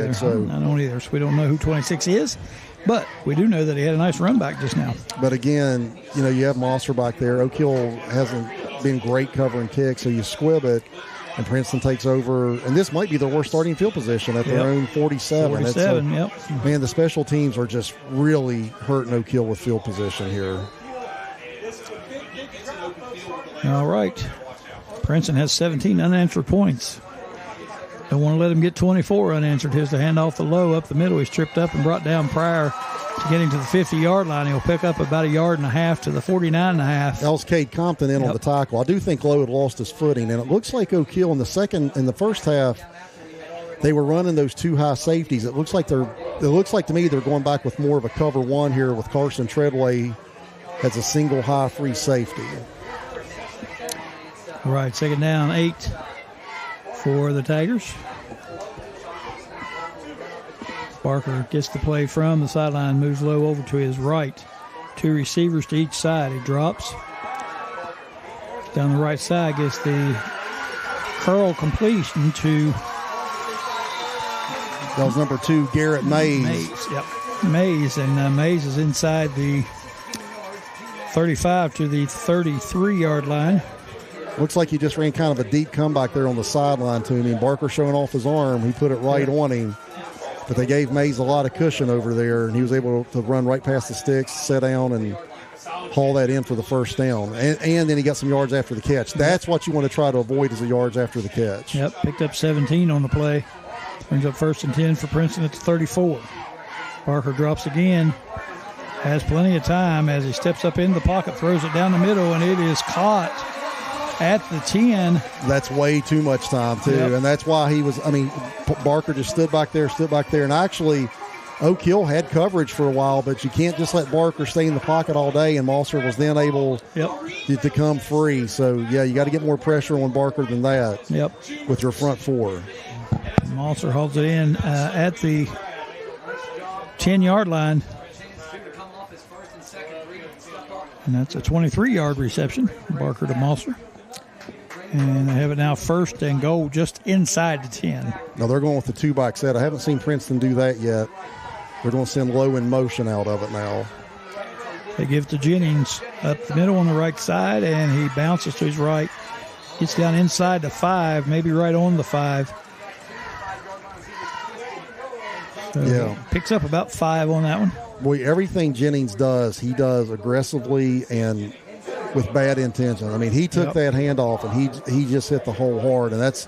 either. So we don't know who 26 is. But we do know that he had a nice run back just now. But again, you have Mosser back there. Oak Hill hasn't been great covering kicks, so you squib it, and Princeton takes over. And this might be their worst starting field position at their own 47. 47, Man, the special teams are just really hurting Oak Hill with field position here. All right. Princeton has 17 unanswered points. Don't want to let him get 24 unanswered. Here's the handoff the low up the middle. He's tripped up and brought down prior to getting to the 50-yard line. He'll pick up about 1.5 yards to the 49.5. That was Cade Compton on the tackle. I do think Lowe had lost his footing, and it looks like Oak Hill in the first half, they were running those 2 high safeties. It looks like to me they're going back with more of a cover 1 here with Carson Treadway as a single high free safety. All right, second down, 8. For the Tigers. Barker gets the play from the sideline, moves low over to his right. 2 receivers to each side. He drops down the right side, gets the curl completion to. That was number 2, Garrett Mays. Mays, and Mays is inside the 35 to the 33-yard line. Looks like he just ran kind of a deep comeback there on the sideline to him. And Barker showing off his arm. He put it right on him. But they gave Mays a lot of cushion over there, and he was able to run right past the sticks, sit down, and haul that in for the first down. And then he got some yards after the catch. That's what you want to try to avoid is the yards after the catch. Yep, picked up 17 on the play. Brings up 1st and 10 for Princeton at the 34. Barker drops again. Has plenty of time as he steps up into the pocket, throws it down the middle, and it is caught at the 10. That's way too much time, too. Yep. And that's why Barker just stood back there. And actually, Oak Hill had coverage for a while, but you can't just let Barker stay in the pocket all day, and Mosser was then able to come free. So, you got to get more pressure on Barker than that with your front 4. Mosser holds it in at the 10-yard line. And that's a 23-yard reception, Barker to Mosser. And they have it now 1st and goal just inside the 10. Now they're going with the 2-back set. I haven't seen Princeton do that yet. They're going to send Lowe in motion out of it now. They give it to Jennings up the middle on the right side, and he bounces to his right. Gets down inside the 5, maybe right on the 5. So picks up about 5 on that one. Boy, everything Jennings does, he does aggressively and with bad intention. I mean, he took that handoff and he just hit the hole hard, and that's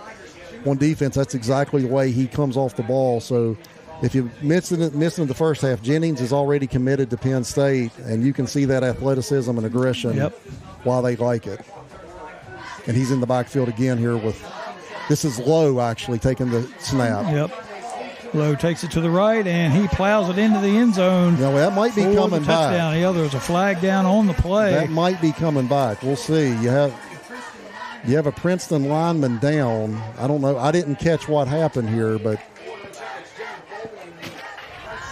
on defense. That's exactly the way he comes off the ball. So if you missing the first half, Jennings is already committed to Penn State, and you can see that athleticism and aggression while they like it. And he's in the backfield again here with this is Lowe actually taking the snap. Yep. Lowe takes it to the right, and he plows it into the end zone. Yeah, well, that might be coming back. Yeah, there's a flag down on the play. That might be coming back. We'll see. You have a Princeton lineman down. I don't know. I didn't catch what happened here, but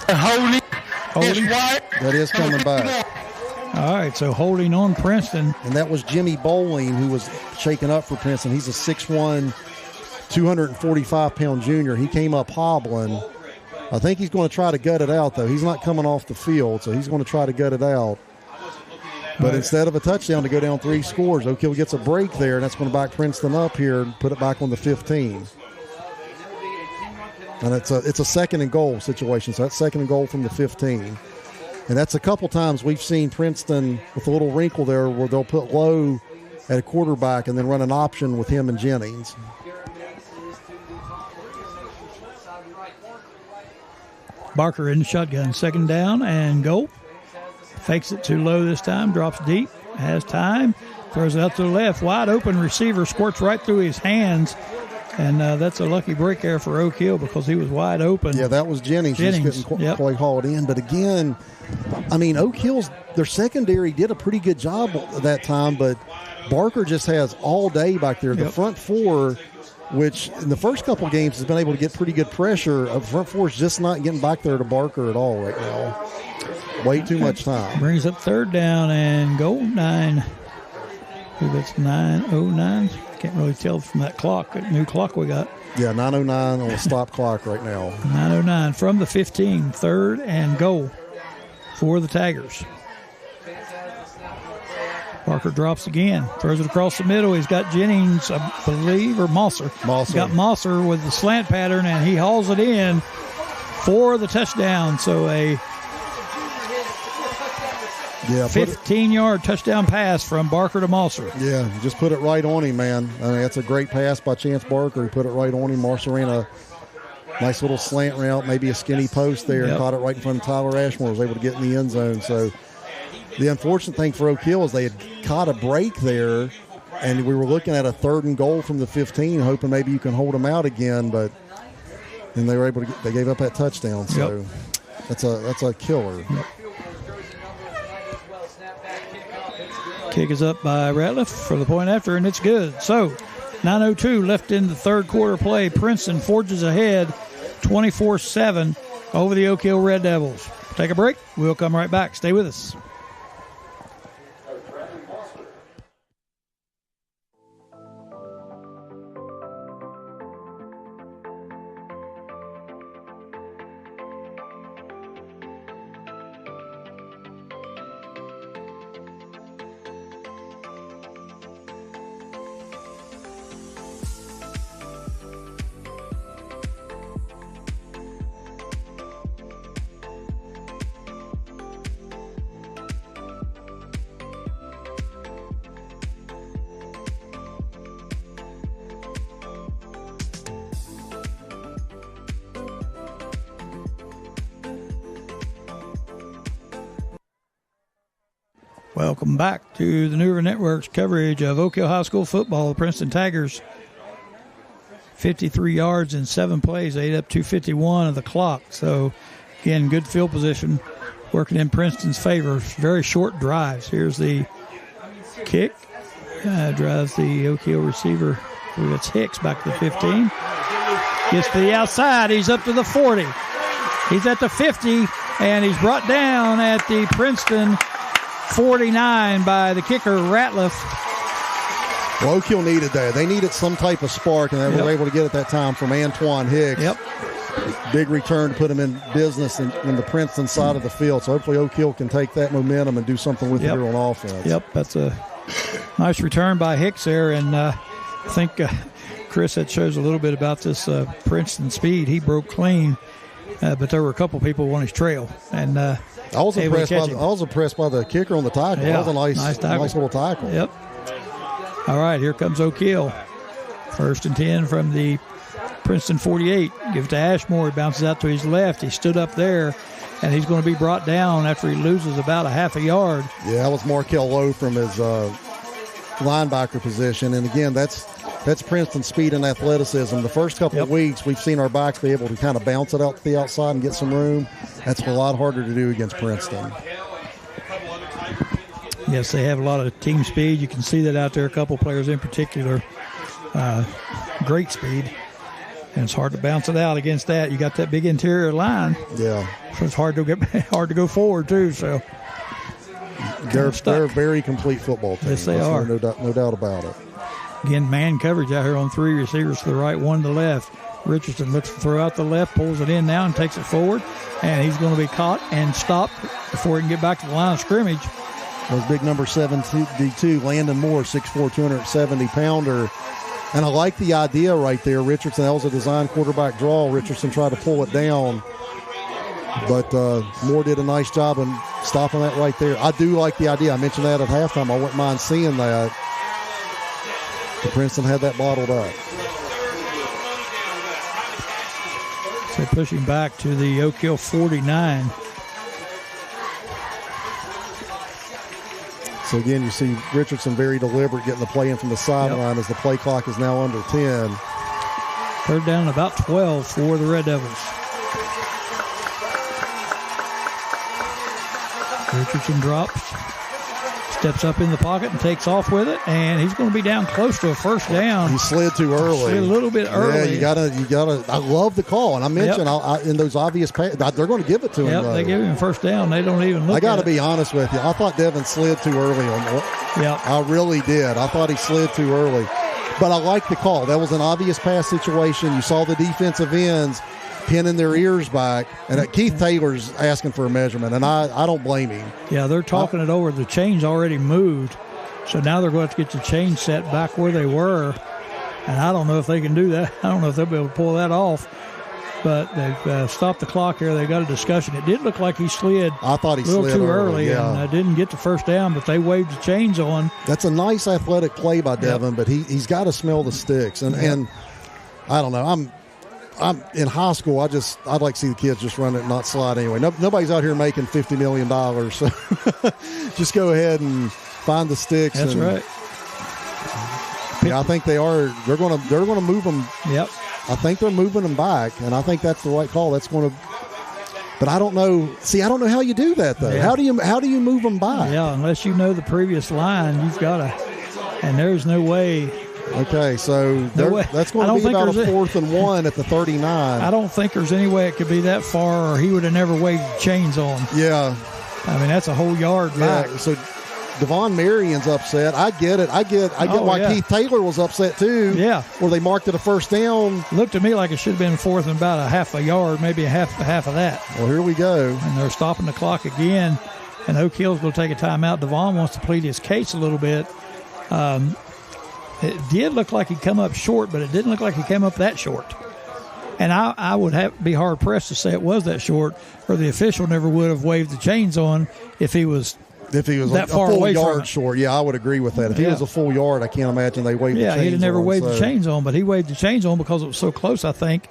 Holding. That is coming back. All right, so holding on Princeton. And that was Jimmy Bowling, who was shaken up for Princeton. He's a 6'1", 245-pound junior. He came up hobbling. I think he's going to try to gut it out, though. He's not coming off the field, so he's going to try to gut it out. But instead of a touchdown to go down 3 scores, Oak Hill gets a break there, and that's going to back Princeton up here and put it back on the 15. And it's a second and goal situation, so that's second and goal from the 15. And that's a couple times we've seen Princeton with a little wrinkle there where they'll put Lowe at a quarterback and then run an option with him and Jennings. Barker in the shotgun, second down and goal. Fakes it to Lowe this time, drops deep, has time, throws it out to the left. Wide open receiver, squirts right through his hands. And that's a lucky break there for Oak Hill because he was wide open. Yeah, that was Jennings. Just couldn't quite haul it in. But again, I mean, Oak Hill's, their secondary did a pretty good job that time, but Barker just has all day back there. The front four, which in the first couple games has been able to get pretty good pressure, the front four is just not getting back there to Barker at all right now. Way too much time. Brings up third down and goal 9. That's 9:09. Can't really tell from that clock, that new clock we got. Yeah, 9:09 on the stop clock right now. 9:09 from the 15, third and goal for the Tigers. Parker drops again, throws it across the middle. He's got Jennings, I believe, or Mosser. He's got Mosser with the slant pattern, and he hauls it in for the touchdown. So a 15-yard touchdown pass from Barker to Mosser. Yeah, just put it right on him, man. I mean, that's a great pass by Chance Barker. He put it right on him. Mosser ran a nice little slant route, maybe a skinny post there, and caught it right in front of Tyler Ashmore. Was able to get in the end zone. So the unfortunate thing for Oak Hill is they had caught a break there, and we were looking at a third and goal from the 15, hoping maybe you can hold them out again, but then they were able to they gave up that touchdown. So that's a killer. Yep. Kick is up by Ratliff for the point after, and it's good. So 9:02 left in the third quarter play. Princeton forges ahead 24-7 over the Oak Hill Red Devils. Take a break. We'll come right back. Stay with us. Welcome back to the New River Network's coverage of Oak Hill High School football. The Princeton Tigers, 53 yards in 7 plays, ate up 2:51 of the clock. So, again, good field position working in Princeton's favor. Very short drives. Here's the kick. Drives the Oak Hill receiver. It's Hicks back to the 15. Gets to the outside. He's up to the 40. He's at the 50, and he's brought down at the Princeton 49 by the kicker, Ratliff. Well, Oak Hill needed that. They needed some type of spark, and they were able to get it that time from Antoine Hicks. Big return to put him in business in the Princeton side of the field. So hopefully Oak Hill can take that momentum and do something with it here on offense. That's a nice return by Hicks there, and I think Chris, that shows a little bit about this Princeton speed. He broke clean but there were a couple people on his trail. And I was able to impressed. catch him. I was impressed by the kicker on the tackle. Yeah, That was a nice tackle. nice little tackle. Yep. All right, here comes O'Keel. 1st and 10 from the Princeton 48. Give it to Ashmore. He bounces out to his left. He stood up there, and he's going to be brought down after he loses about a half a yard. Yeah, that was Markel Lowe from his linebacker position. And again, that's Princeton's speed and athleticism. The first couple of weeks, we've seen our backs be able to kind of bounce it out to the outside and get some room. That's a lot harder to do against Princeton. Yes, they have a lot of team speed. You can see that out there. A couple players in particular, great speed. And it's hard to bounce it out against that. You got that big interior line. Yeah. So it's hard to go forward too. So they're a very complete football team. Yes, they are. No doubt about it. Again, man coverage out here on 3 receivers to the right, 1 to the left. Richardson looks to throw out the left, pulls it in now and takes it forward. And he's going to be caught and stopped before he can get back to the line of scrimmage. Those big number 72, Landon Moore, 6'4", 270-pounder. And I like the idea right there. Richardson, that was a design quarterback draw. Richardson tried to pull it down. But Moore did a nice job in stopping that right there. I do like the idea. I mentioned that at halftime. I wouldn't mind seeing that. But Princeton had that bottled up. So pushing back to the Oak Hill 49. So again, you see Richardson very deliberate getting the play in from the sideline as the play clock is now under 10. 3rd down, about 12 for the Red Devils. Richardson drops, steps up in the pocket and takes off with it, and he's going to be down close to a 1st down. He slid too early. Slid a little bit early. Yeah, you gotta. I love the call, and I mentioned in those obvious passes, they're going to give it to him. Yep, they give him a 1st down. They don't even look. I got to be honest with you. I thought Devin slid too early on that. Yeah, I really did. I thought he slid too early, but I like the call. That was an obvious pass situation. You saw the defensive ends pinning their ears back, and Keith Taylor's asking for a measurement, and I don't blame him. Yeah, they're talking it over. The chain's already moved, so now they're going to have to get the chain set back where they were, and I don't know if they can do that. I don't know if they'll be able to pull that off, but they've stopped the clock here. They've got a discussion. It did look like he slid. I thought he slid a little too early yeah. and didn't get the 1st down, but they waved the chains on. That's a nice athletic play by Devin, but he's got to smell the sticks, and I don't know. I'm in high school. I'd like to see the kids just run it and not slide anyway. Nobody's out here making $50 million, so just go ahead and find the sticks. That's right. Yeah, I think they are. They're going to move them. Yep. I think they're moving them back, and I think that's the right call. That's going to. But I don't know. See, I don't know how you do that though. Yeah. How do you move them back? Yeah, unless you know the previous line, you've got to. And there's no way. Okay, so that's going to be about a 4th and 1 at the 39. I don't think there's any way it could be that far, or he would have never waved the chains on. Yeah. I mean, that's a whole yard back. So Devon Marion's upset. I get it. I get why Keith Taylor was upset too. Yeah. Where they marked it a 1st down. Looked to me like it should have been 4th and about a half a yard, maybe a half of that. Well, here we go. And they're stopping the clock again, and Oak Hill's going to take a timeout. Devon wants to plead his case a little bit. It did look like he come up short, but it didn't look like he came up that short. And I would be hard-pressed to say it was that short, or the official never would have waved the chains on if he was that like far a full away yard from it. Short. Yeah, I would agree with that. If he was a full yard, I can't imagine they waved the chains on. Yeah, he'd never waved the chains on, but he waved the chains on because it was so close, I think.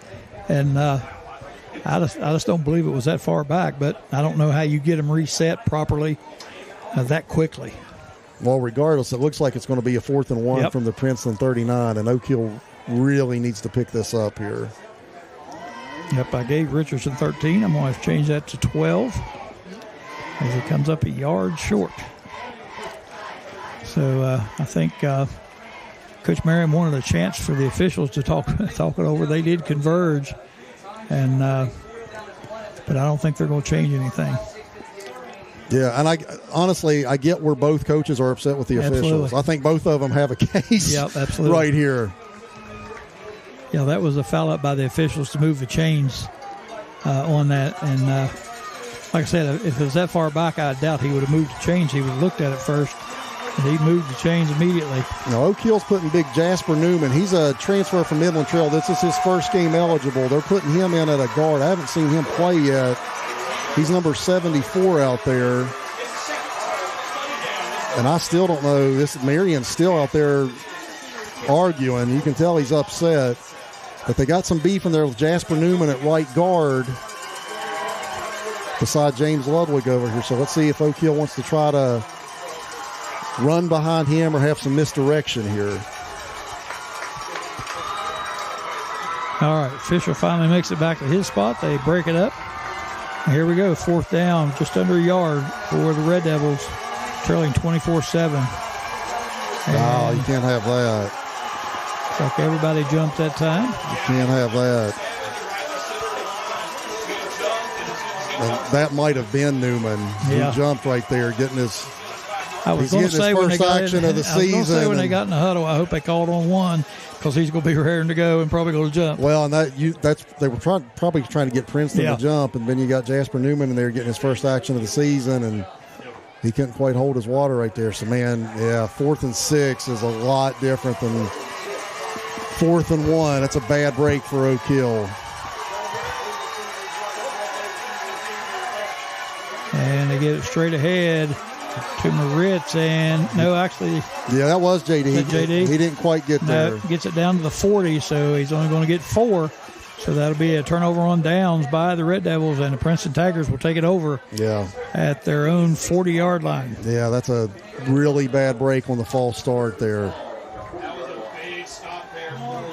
And I just don't believe it was that far back, but I don't know how you get them reset properly that quickly. Well, regardless, it looks like it's going to be a 4th and 1 from the Princeton 39, and Oak Hill really needs to pick this up here. Yep, I gave Richardson 13. I'm going to change that to 12 as he comes up a yard short. So I think Coach Merriam wanted a chance for the officials to talk it over. They did converge, and but I don't think they're going to change anything. Yeah, and I honestly get where both coaches are upset with the officials. I think both of them have a case right here. Yeah, that was a foul up by the officials to move the chains on that. And like I said, if it was that far back, I doubt he would have moved the chains. He would have looked at it first He moved the chains immediately. Now, Oak Hill's putting big Jasper Newman. He's a transfer from Midland Trail. This is his first game eligible. They're putting him in at a guard. I haven't seen him play yet. He's number 74 out there. And I still don't know. Marion's still out there arguing. You can tell he's upset. But they got some beef in there with Jasper Newman at right guard beside James Ludwig over here. So let's see if Oak Hill wants to try to run behind him or have some misdirection here. All right, Fisher finally makes it back to his spot. They break it up. And here we go, 4th down, just under a yard for the Red Devils, trailing 24-7. Wow, you can't have that. Looks like everybody jumped that time. You can't have that. And that might have been Newman. Yeah. He jumped right there, getting his. I was going to say when they got action of the season. When they got in the huddle, I hope they called on one because he's going to be raring to go and probably going to jump. Well, and they were probably trying to get Princeton to jump, and then you got Jasper Newman in there getting his first action of the season, and he couldn't quite hold his water right there. So, man, yeah, 4th and 6 is a lot different than 4th and 1. That's a bad break for Oak Hill. And they get it straight ahead to Moritz, and no, actually. Yeah, that was JD. JD? He didn't quite get there. Gets it down to the 40, so he's only going to get 4. So that'll be a turnover on downs by the Red Devils, and the Princeton Tigers will take it over at their own 40-yard line. Yeah, that's a really bad break on the false start there.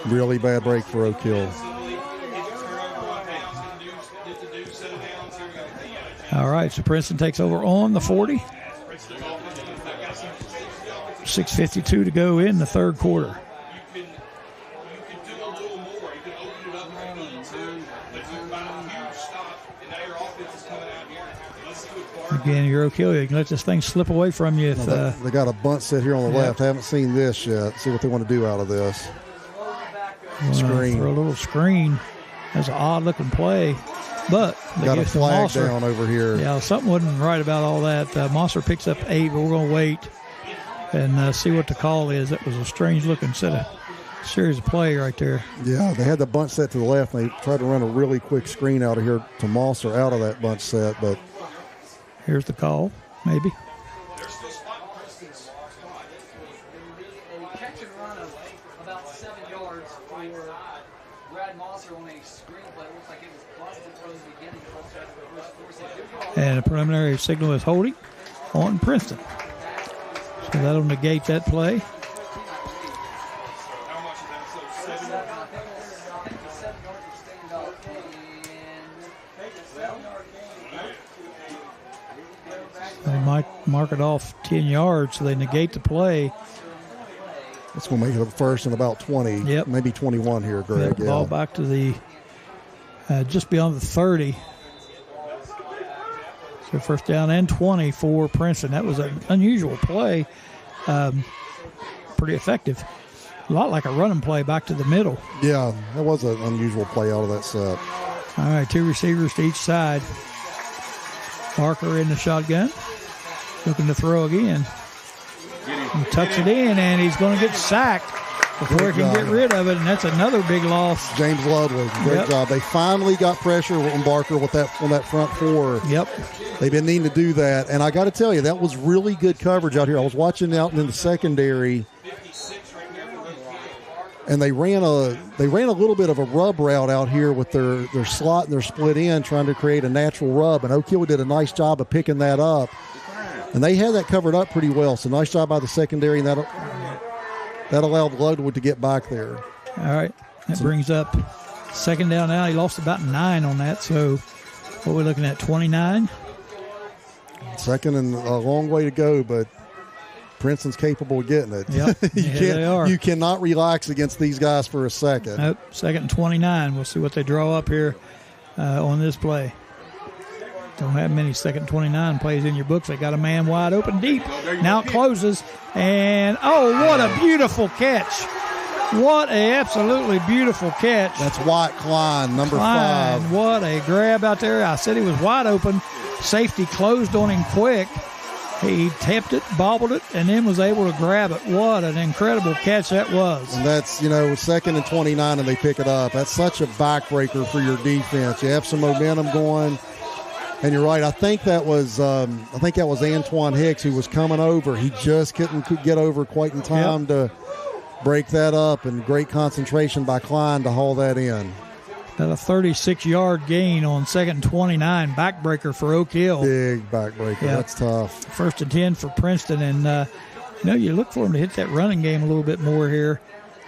Really bad break for Oak Hill. All right, so Princeton takes over on the 40. 6:52 to go in the third quarter. Again, you're Oak Hill. You can let this thing slip away from you. They got a bunt set here on the left. I haven't seen this yet. See what they want to do out of this. Screen. For a little screen. That's an odd-looking play. But they got a flag Mosser down over here. Yeah, something wasn't right about all that. Mosser picks up 8, but we're going to wait and see what the call is. That was a strange-looking series of play right there. Yeah, they had the bunt set to the left, and they tried to run a really quick screen out of here to Mosser out of that bunt set. But here's the call, maybe. And a preliminary signal is holding on Princeton. So that'll negate that play. They might mark it off 10 yards, so they negate the play. That's going to make it a first and about 20, maybe 21 here, Greg. Ball back to the just beyond the 30. So first down and 20 for Princeton. That was an unusual play. Pretty effective. A lot like a running play back to the middle. Yeah, that was an unusual play out of that set. All right, 2 receivers to each side. Barker in the shotgun. Looking to throw again. He tucks it in, and he's going to get sacked before he can get rid of it, and that's another big loss. James Ludwig, great job. They finally got pressure on Barker with that on that front 4. Yep. They've been needing to do that, and I got to tell you, that was really good coverage out here. I was watching out in the secondary, and they ran a little bit of a rub route out here with their slot and their split end, trying to create a natural rub, and Oak Hill did a nice job of picking that up. And they had that covered up pretty well, so nice job by the secondary, and that allowed Ludwig to get back there. All right, that brings up second down now. He lost about 9 on that, so what are we looking at, 29? Second and a long way to go, but Princeton's capable of getting it. Yep. They are. You cannot relax against these guys for a second. Nope, second and 29. We'll see what they draw up here on this play. Don't have many second 29 plays in your books. They got a man wide open deep. Now it closes. And, what a beautiful catch. What a absolutely beautiful catch. That's Wyatt Klein, number 5. What a grab out there. I said he was wide open. Safety closed on him quick. He tapped it, bobbled it, and then was able to grab it. What an incredible catch that was. And that's, 2nd and 29 and they pick it up. That's such a backbreaker for your defense. You have some momentum going. And you're right. I think that was Antoine Hicks who was coming over. He just couldn't get over quite in time to break that up, and great concentration by Klein to haul that in. Got a 36-yard gain on 2nd and 29. Backbreaker for Oak Hill. Big backbreaker. Yeah. That's tough. 1st and 10 for Princeton. And, you look for them to hit that running game a little bit more here,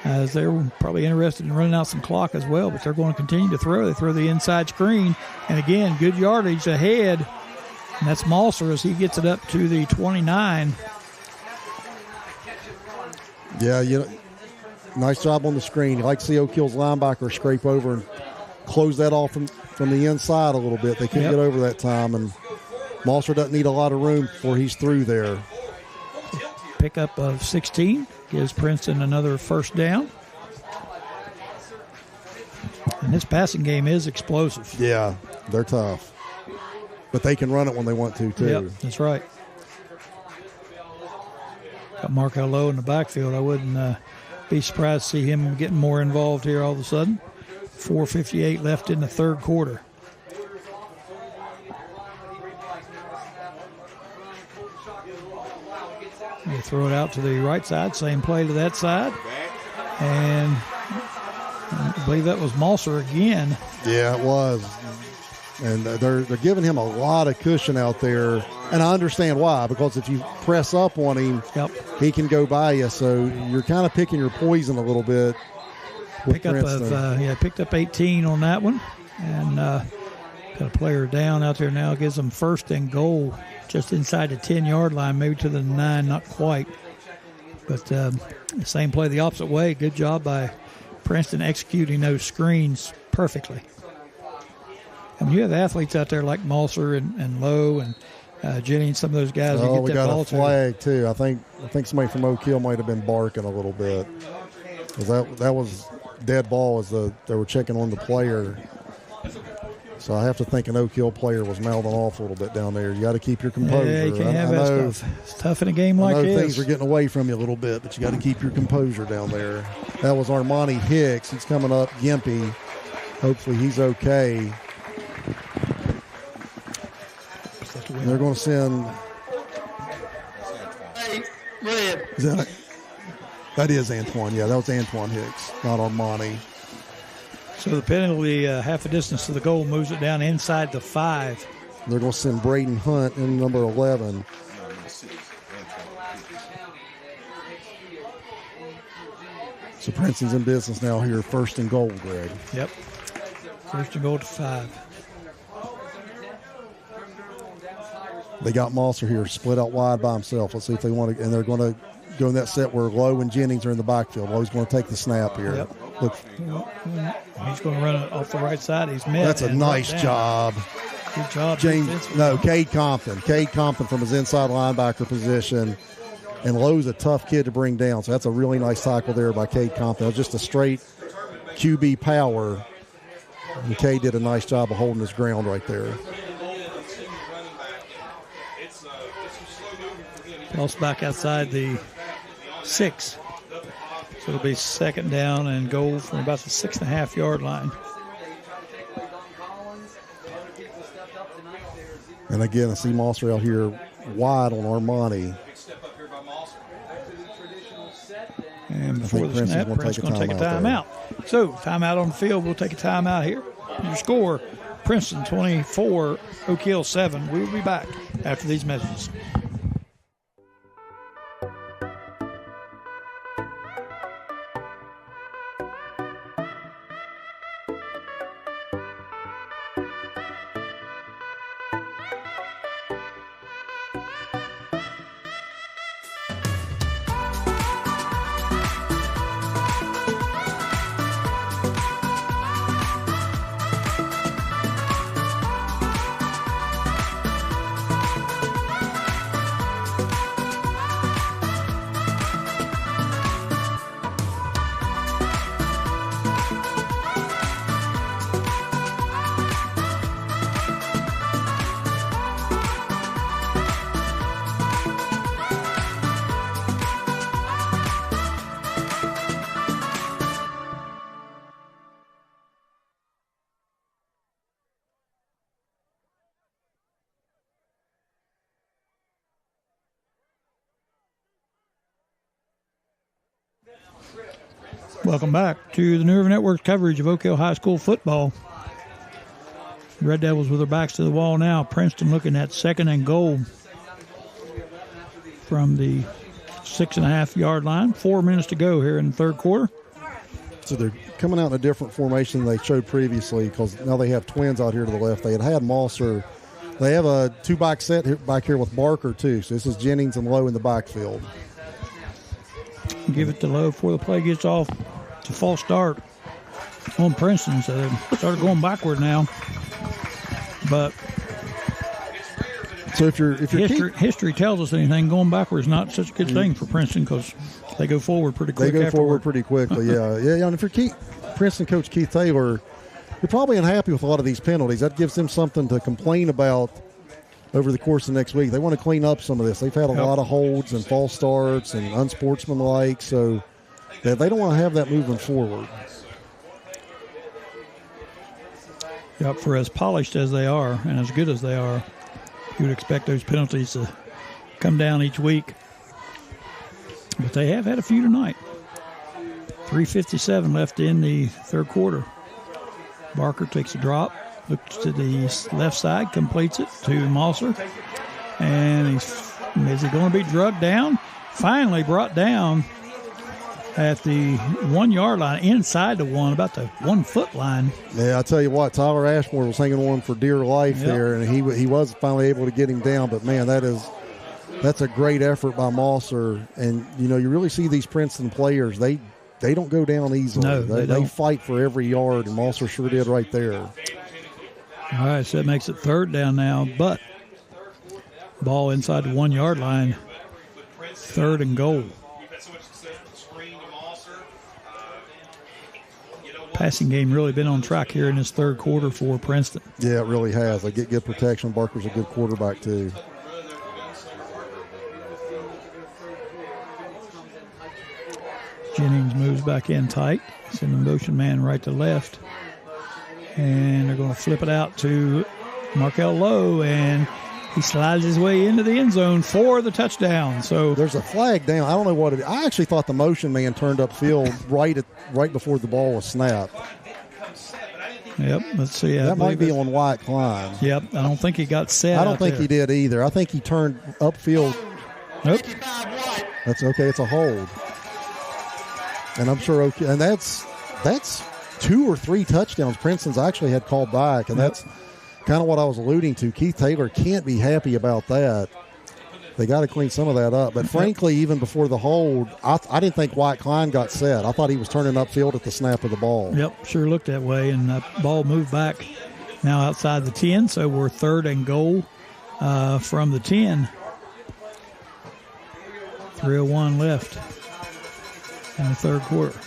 as they're probably interested in running out some clock as well, but they're going to continue to throw. They throw the inside screen. And, again, good yardage ahead. And that's Malser as he gets it up to the 29. Yeah, nice job on the screen. You like to see Oak Hill's linebacker scrape over and close that off from the inside a little bit. They couldn't get over that time, and Malser doesn't need a lot of room before he's through there. Pickup of 16 gives Princeton another first down. And this passing game is explosive. Yeah, they're tough. But they can run it when they want to, too. Yep, that's right. Got Markel Lowe in the backfield. I wouldn't be surprised to see him getting more involved here all of a sudden. 4:58 left in the third quarter. You throw it out to the right side, same play to that side. And I believe that was Malser again. Yeah, it was. And they're giving him a lot of cushion out there. And I understand why, because if you press up on him, he can go by you. So you're kind of picking your poison a little bit. Picked up 18 on that one. And got a player down out there now. Gives them 1st and goal just inside the 10-yard line, maybe to the 9, not quite. But the same play the opposite way. Good job by Princeton executing those screens perfectly. I mean, you have athletes out there like Malser and Lowe and Jennings, some of those guys. Oh, get we that got ball a flag, too. I think somebody from Oak Hill might have been barking a little bit. Because that was dead ball as they were checking on the player. So I have to think an Oak Hill player was mouthing off a little bit down there. You got to keep your composure. Yeah, you can't have that stuff. It's tough in a game like this. I know things are getting away from you a little bit, but you got to keep your composure down there. That was Armani Hicks. He's coming up, gimpy. Hopefully he's okay. And they're going to send. That is Antoine. Yeah, that was Antoine Hicks, not Armani. So the penalty, half a distance to the goal, moves it down inside the 5. They're going to send Braden Hunt in number 11. So Princeton's in business now here, 1st and goal, Greg. Yep. 1st and goal to 5. They got Malser here, split out wide by himself. Let's see if they want to, and they're going to go in that set where Lowe and Jennings are in the backfield. Lowe's going to take the snap here. Yep. Look, he's going to run it off the right side. He's met. That's a nice job. Good job. Cade Compton. Cade Compton from his inside linebacker position. And Lowe's a tough kid to bring down. So that's a really nice tackle there by Cade Compton. It was just a straight QB power. And Cade did a nice job of holding his ground right there. Toss back outside the 6. So it'll be 2nd down and goal from about the 6.5-yard line. And again, I see Malser out here wide on Armani. And before the snap, Princeton's going to take a timeout. So, timeout on the field. We'll take a timeout here. Your score, Princeton 24, Oak Hill 7. We will be back after these messages. Welcome back to the New River Network's coverage of Oak Hill High School football. Red Devils with their backs to the wall now. Princeton looking at 2nd and goal from the 6.5-yard line. 4 minutes to go here in the third quarter. So they're coming out in a different formation than they showed previously because now they have twins out here to the left. They had Mosser. They have a 2-back set here, back here with Barker, too. So this is Jennings and Lowe in the backfield. Give it to Lowe before the play gets off. It's a false start on Princeton, so they started going backward now. But so if you're history tells us anything, going backward is not such a good thing for Princeton because they go forward pretty quick. They go afterward. forward pretty quickly, yeah. And if you're Princeton coach Keith Taylor, you're probably unhappy with a lot of these penalties. That gives them something to complain about over the course of next week. They want to clean up some of this. They've had a lot of holds and false starts and unsportsmanlike, so they don't want to have that moving forward. Yep, for as polished as they are and as good as they are, you would expect those penalties to come down each week. But they have had a few tonight. 3:57 left in the third quarter. Barker takes a drop, looks to the left side, completes it to Mosser. And is he going to be drugged down? Finally brought down at the 1-yard line, inside the one, about the 1 foot line. Yeah, I tell you what, Tyler Ashmore was hanging on for dear life there, and he was finally able to get him down. But man, that's a great effort by Mosser. And you really see these Princeton players, they don't go down easily. No, they fight for every yard, and Mosser sure did right there. All right, so that makes it 3rd down now, but ball inside the 1-yard line, 3rd and goal. Passing game really been on track here in this third quarter for Princeton. Yeah, it really has. They get good protection. Barker's a good quarterback, too. Jennings moves back in tight. Sending the motion man right to left. And they're going to flip it out to Markel Lowe, and he slides his way into the end zone for the touchdown. So there's a flag down. I don't know what it is. I actually thought the motion man turned upfield right before the ball was snapped. Yep, let's see. That might be on Wyatt Klein. Yep, I don't think he got set. I don't think he did either. I think he turned upfield. Nope. That's okay. It's a hold. And I'm sure, and that's 2 or 3 touchdowns Princeton's actually had called back, and that's kind of what I was alluding to. Keith Taylor can't be happy about that. They got to clean some of that up. But frankly, even before the hold, I didn't think Wyatt Klein got set. I thought he was turning upfield at the snap of the ball. Yep, sure looked that way, and the ball moved back now outside the 10, so we're 3rd and goal from the 10. 3:01 left in the third quarter.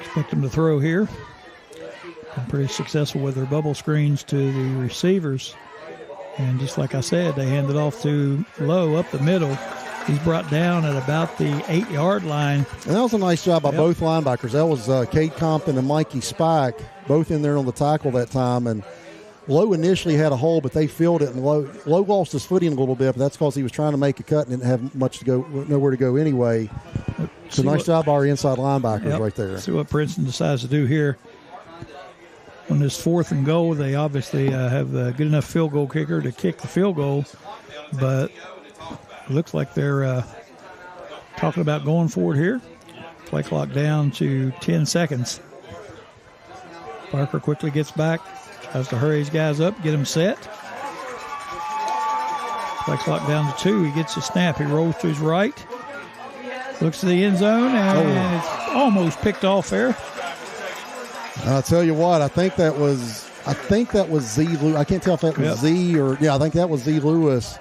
Expect them to throw here. Been pretty successful with their bubble screens to the receivers. And just like I said, they hand it off to Lowe up the middle. He's brought down at about the 8-yard line. And that was a nice job by both linebackers. That was Cade Compton and Mikey Spike, both in there on the tackle that time. And Lowe initially had a hole, but they filled it. And Lowe lost his footing a little bit, but that's because he was trying to make a cut and didn't have nowhere to go anyway. So nice job by our inside linebackers right there. See what Princeton decides to do here. On this 4th and goal, they obviously have a good enough field goal kicker to kick the field goal, but it looks like they're talking about going forward here. Play clock down to 10 seconds. Barker quickly gets back, tries to hurry his guys up, get them set. Play clock down to 2. He gets a snap. He rolls to his right, looks to the end zone, and it's almost picked off there. I'll tell you what, I think that was Z Lewis. I can't tell if that was Z or I think that was Z Lewis.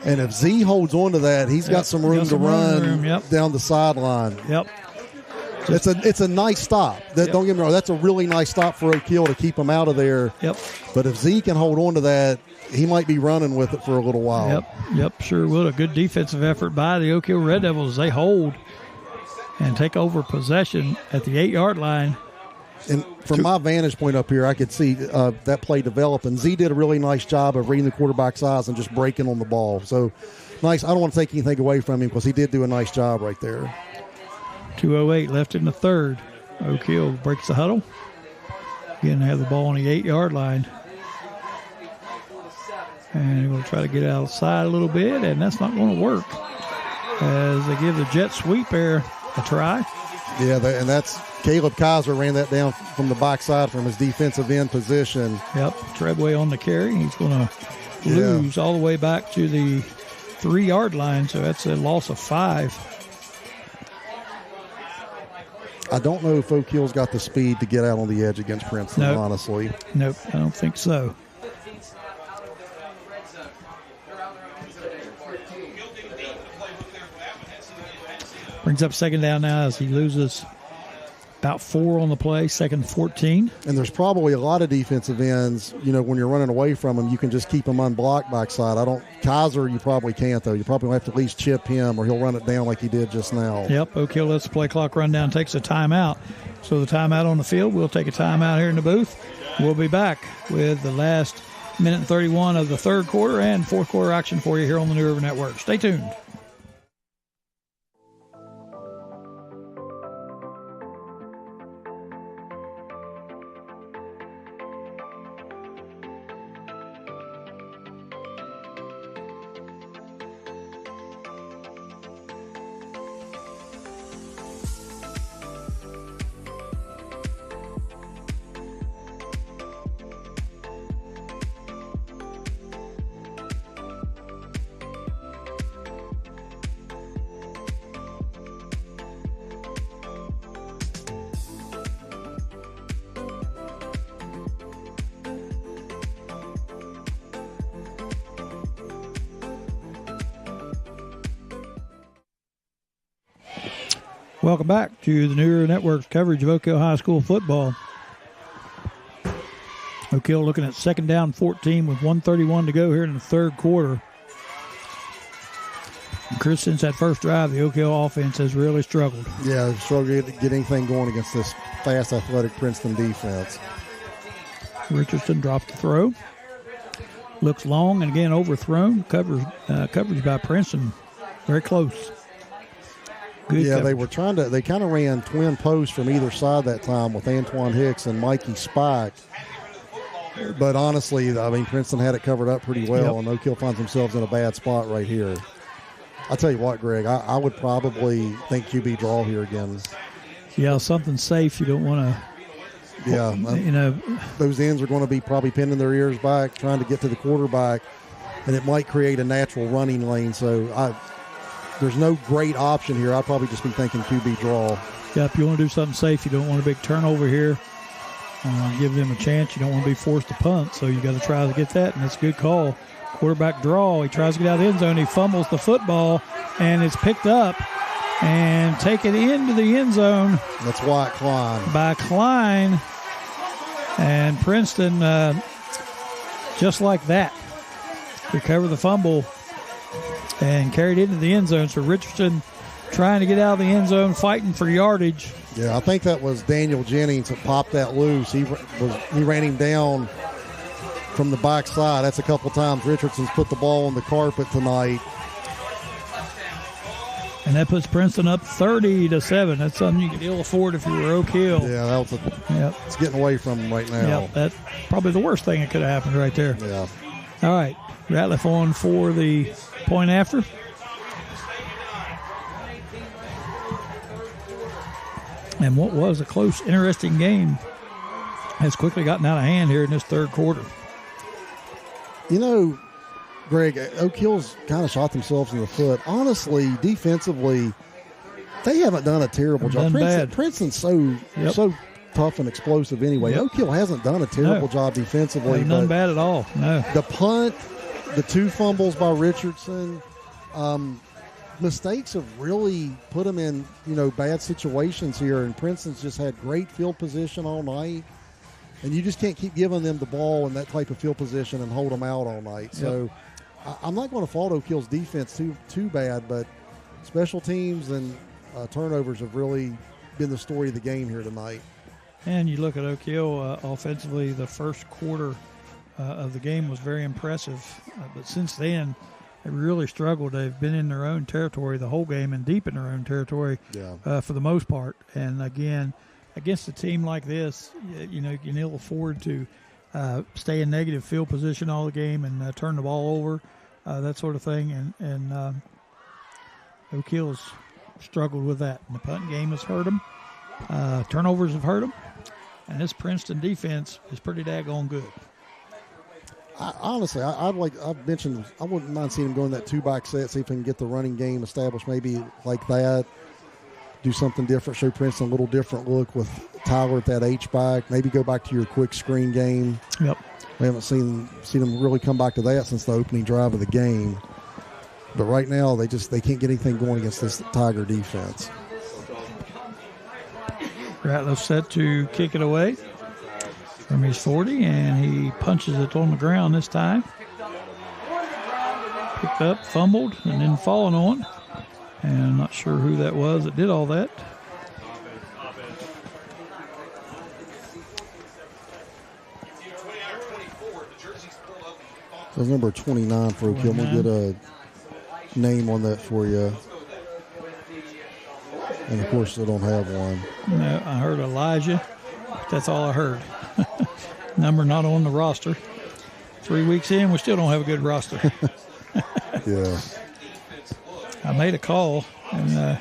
And if Z holds on to that, he's got some room to run down the sideline. Yep. It's a nice stop. Don't get me wrong, that's a really nice stop for Oak Hill to keep him out of there. Yep. But if Z can hold on to that, he might be running with it for a little while. Yep, sure will. A good defensive effort by the Oak Hill Red Devils. They hold and take over possession at the 8-yard line. And from my vantage point up here, I could see that play develop. And Z did a really nice job of reading the quarterback's eyes and just breaking on the ball. So nice. I don't want to take anything away from him because he did do a nice job right there. 2:08 left in the third. Oak Hill breaks the huddle. Again, they have the ball on the 8-yard line. And we'll try to get outside a little bit, and that's not going to work as they give the jet sweep there a try. Yeah, and that's Caleb Kaiser ran that down from the backside from his defensive end position. Yep, Treadway on the carry. He's going to lose all the way back to the 3-yard line, so that's a loss of 5. I don't know if Oak Hill's got the speed to get out on the edge against Princeton, honestly. Nope, I don't think so. Brings up second down now as he loses about 4 on the play, second 14. And there's probably a lot of defensive ends, when you're running away from them, you can just keep them unblocked backside. Kaiser, you probably can't, though. You probably have to at least chip him or he'll run it down like he did just now. Yep, Oak Hill lets the play clock run down, takes a timeout. So the timeout on the field, we'll take a timeout here in the booth. We'll be back with the last minute and 31 of the third quarter and fourth quarter action for you here on the New River Network. Stay tuned. Welcome back to the New River Network's coverage of Oak Hill High School football. Oak Hill looking at second down 14 with 1:31 to go here in the third quarter. And Chris, since that first drive, the Oak Hill offense has really struggled. Yeah, they've struggled to get anything going against this fast, athletic Princeton defense. Richardson drops the throw. Looks long and again overthrown. Coverage by Princeton. Very close. Good coverage. They kind of ran twin posts from either side that time with Antoine Hicks and Mikey Spike. But honestly, Princeton had it covered up pretty well, and Oak Hill finds themselves in a bad spot right here. I'll tell you what, Greg, I would probably think QB draw here again. Yeah, something safe. You don't want to. Yeah, those ends are going to be probably pinning their ears back, trying to get to the quarterback, and it might create a natural running lane. So there's no great option here. I'd probably just be thinking QB draw. Yeah, if you want to do something safe, you don't want a big turnover here. Give them a chance. You don't want to be forced to punt, so you got to try to get that, and that's a good call. Quarterback draw. He tries to get out of the end zone. He fumbles the football, and it's picked up and taken into the end zone. That's Wyatt Klein. By Klein. And Princeton, just like that, recovered the fumble and carried it into the end zone. So Richardson trying to get out of the end zone, fighting for yardage. Yeah, I think that was Daniel Jennings that popped that loose. He ran him down from the backside. That's a couple times Richardson's put the ball on the carpet tonight. And that puts Princeton up 30-7. That's something you could ill afford if you were Oak Hill. Yeah, it's getting away from them right now. Yep, that's probably the worst thing that could have happened right there. Yeah. All right, Ratliff on for the point after. And what was a close, interesting game has quickly gotten out of hand here in this third quarter. Greg, Oak Hill's kind of shot themselves in the foot. Honestly, defensively, they haven't done a terrible job. Princeton's so tough and explosive anyway. Yep. Oak Hill hasn't done a terrible job defensively. None bad at all. No. The punt, the 2 fumbles by Richardson, mistakes have really put them in, bad situations here. And Princeton's just had great field position all night. And you just can't keep giving them the ball in that type of field position and hold them out all night. Yep. So I'm not going to fault Oak Hill's defense too bad, but special teams and turnovers have really been the story of the game here tonight. And you look at Oak Hill offensively, the first quarter of the game was very impressive. But since then, They really struggled. They've been in their own territory the whole game and deep in their own territory for the most part. And, again, against a team like this, you know, you can ill afford to stay in negative field position all the game and turn the ball over, that sort of thing. And Oak Hill's struggled with that. And the punting game has hurt them. Turnovers have hurt them. And this Princeton defense is pretty daggone good. Honestly, I've mentioned, I wouldn't mind seeing them go in that 2-back set, see if we can get the running game established maybe like that. Do something different, show Princeton a little different look with Tyler at that H-back. Maybe go back to your quick screen game. Yep. We haven't seen them really come back to that since the opening drive of the game. But right now, they can't get anything going against this Tiger defense. Ratliff set to kick it away from his 40, and he punches it on the ground this time. Picked up, fumbled, and then fallen on. And I'm not sure who that was that did all that. So number 29 for Oak Hill. We'll get a name on that for you. And, of course, they don't have one. No, I heard Elijah. That's all I heard. Number not on the roster. 3 weeks in, we still don't have a good roster. Yeah. I made a call and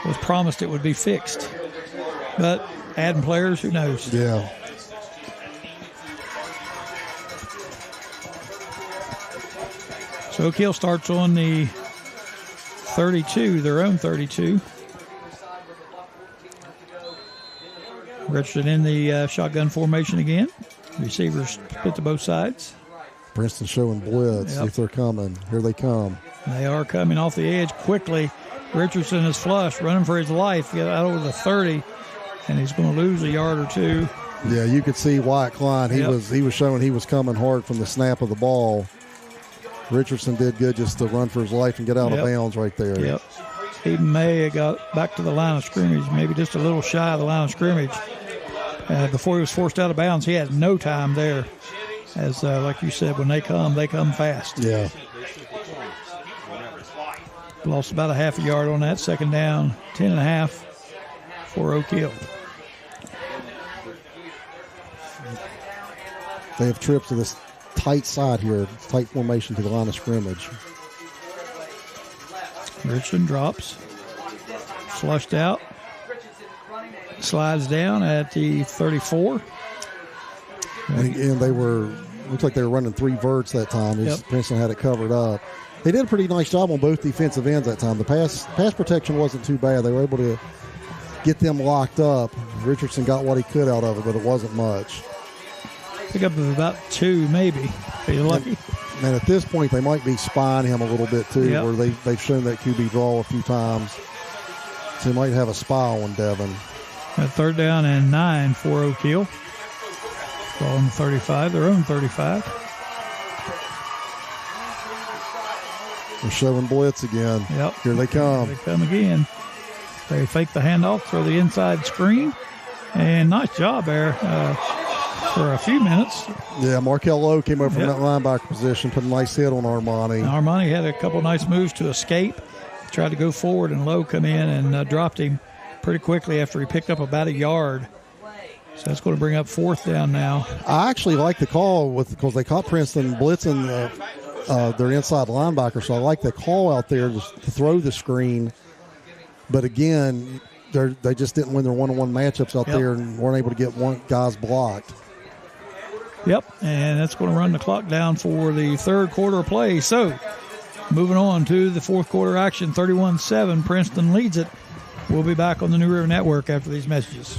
was promised it would be fixed. But adding players, who knows? Yeah. So Oak Hill starts on the 32, their own 32. Richardson in the shotgun formation again. Receivers split to both sides. Princeton showing blitz. See if they're coming. Here they come. They are coming off the edge quickly. Richardson is flush, running for his life. Get out over the 30, and he's going to lose a yard or two. Yeah, you could see Wyatt Klein. He was showing he was coming hard from the snap of the ball. Richardson did good just to run for his life and get out of bounds right there. Yep. Stephen May got back to the line of scrimmage, maybe just a little shy of the line of scrimmage. Before he was forced out of bounds, he had no time there. As like you said, when they come fast. Yeah. Lost about a half a yard on that. Second down, 10.5 for Oak Hill. They have trips to this tight side here, tight formation to the line of scrimmage. Richardson drops, flushed out, slides down at the 34. And they looks like they were running 3 verts that time. Princeton had it covered up. They did a pretty nice job on both defensive ends that time. The pass protection wasn't too bad. They were able to get them locked up. Richardson got what he could out of it, but it wasn't much. Pick up of about 2, maybe. Are you lucky? And at this point, they might be spying him a little bit, too, where they've shown that QB draw a few times. So they might have a spy on Devin. At third down and 9 for Oak Hill. Ball on the 35, their own 35. They're showing blitz again. Yep. Here they come. Here they come again. They fake the handoff, throw the inside screen. And nice job there for a few minutes. Yeah, Markel Lowe came over from that linebacker position, put a nice hit on Armani. Armani had a couple nice moves to escape. Tried to go forward, and Lowe come in and dropped him pretty quickly after he picked up about a yard. So that's going to bring up 4th down now. I actually like the call because they caught Princeton blitzing their inside linebacker, so I like the call out there to throw the screen. But again, they just didn't win their one-on-one matchups out there and weren't able to get guys blocked. Yep, and that's going to run the clock down for the third quarter of play. So moving on to the fourth quarter action, 31-7. Princeton leads it. We'll be back on the New River Network after these messages.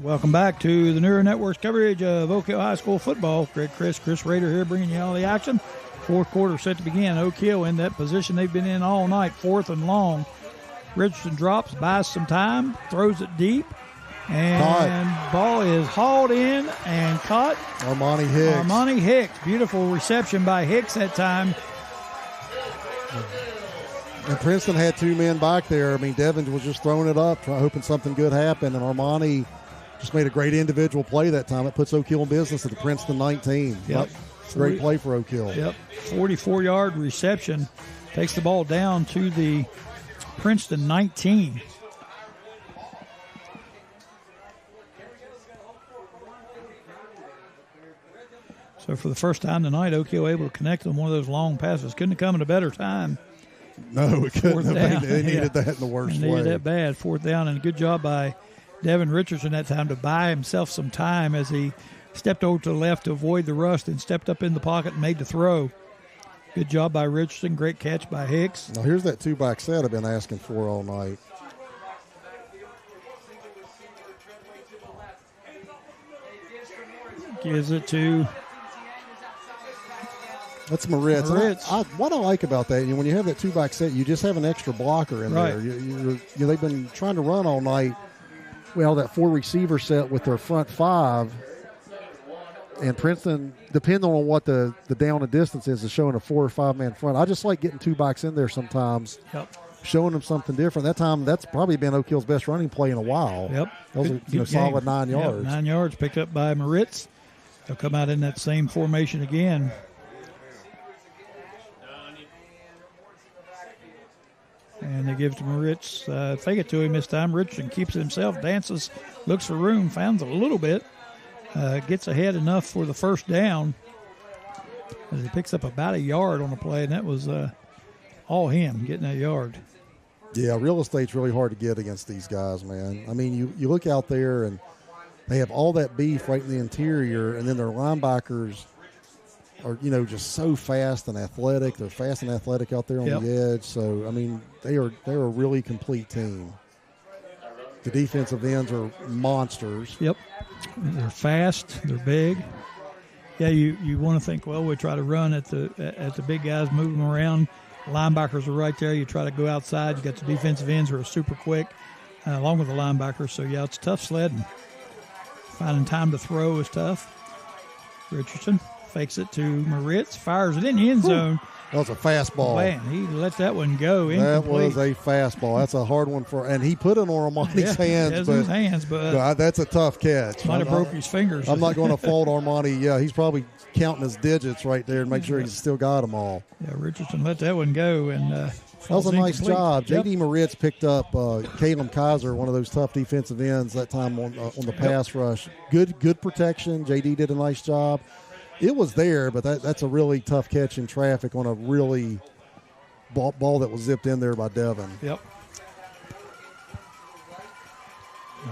Welcome back to the Newer Networks coverage of Oak Hill High School football. Chris Rader here bringing you all the action. Fourth quarter set to begin. Oak Hill in that position they've been in all night, 4th and long. Richardson drops, buys some time, throws it deep, and ball is hauled in and caught. Armani Hicks. Beautiful reception by Hicks that time. And Princeton had 2 men back there. I mean, Devin was just throwing it up, hoping something good happened, and Armani just made a great individual play that time. It puts Oak Hill in business at the Princeton 19. Yep. Great play for Oak Hill. Yep. 44-yard reception. Takes the ball down to the Princeton 19. So for the first time tonight, Oak Hill able to connect on one of those long passes. Couldn't have come at a better time. No, it couldn't have. They needed that in the worst way. Needed that bad. 4th down, and a good job by Devin Richardson that time to buy himself some time as he stepped over to the left to avoid the rush and stepped up in the pocket and made the throw. Good job by Richardson. Great catch by Hicks. Now here's that 2-back set I've been asking for all night. Gives it to... That's Moritz. What I like about that, when you have that 2-back set, you just have an extra blocker in there. They've been trying to run all night. Well, that 4-receiver set with their front 5, and Princeton, depending on what the down and distance is showing a 4 or 5-man front. I just like getting 2 backs in there sometimes, showing them something different. That time, that's probably been Oak Hill's best running play in a while. Yep, that was a solid 9 yards. 9 yards picked up by Moritz. They'll come out in that same formation again. And they give it to Moritz. Fake it to him this time. Richardson keeps it himself, dances, looks for room, finds a little bit, gets ahead enough for the first down. As he picks up about a yard on the play, and that was all him getting that yard. Yeah, real estate's really hard to get against these guys, man. I mean, you look out there, and they have all that beef right in the interior, and then their linebackers are, just so fast and athletic. They're fast and athletic out there on the edge. So, I mean, they're a really complete team. The defensive ends are monsters. Yep. They're fast. They're big. Yeah, you want to think, well, we try to run at the big guys, move them around. Linebackers are right there. You try to go outside. You got the defensive ends who are super quick, along with the linebackers. So, yeah, it's tough sledding. Finding time to throw is tough. Richardson fakes it to Moritz, fires it in the end zone. That was a fastball. Man, he let that one go. That was a fastball. That's a hard one and he put it on Armani's hands. But that's a tough catch. Might have broke his fingers. I'm not going to fault Armani. Yeah, he's probably counting his digits right there and make sure he's still got them all. Yeah, Richardson let that one go. And that was a nice job. J.D. Moritz picked up Caleb Kaiser, one of those tough defensive ends that time on the pass rush. Good protection. J.D. did a nice job. It was there, but that's a really tough catch in traffic on a really ball that was zipped in there by Devin. Yep.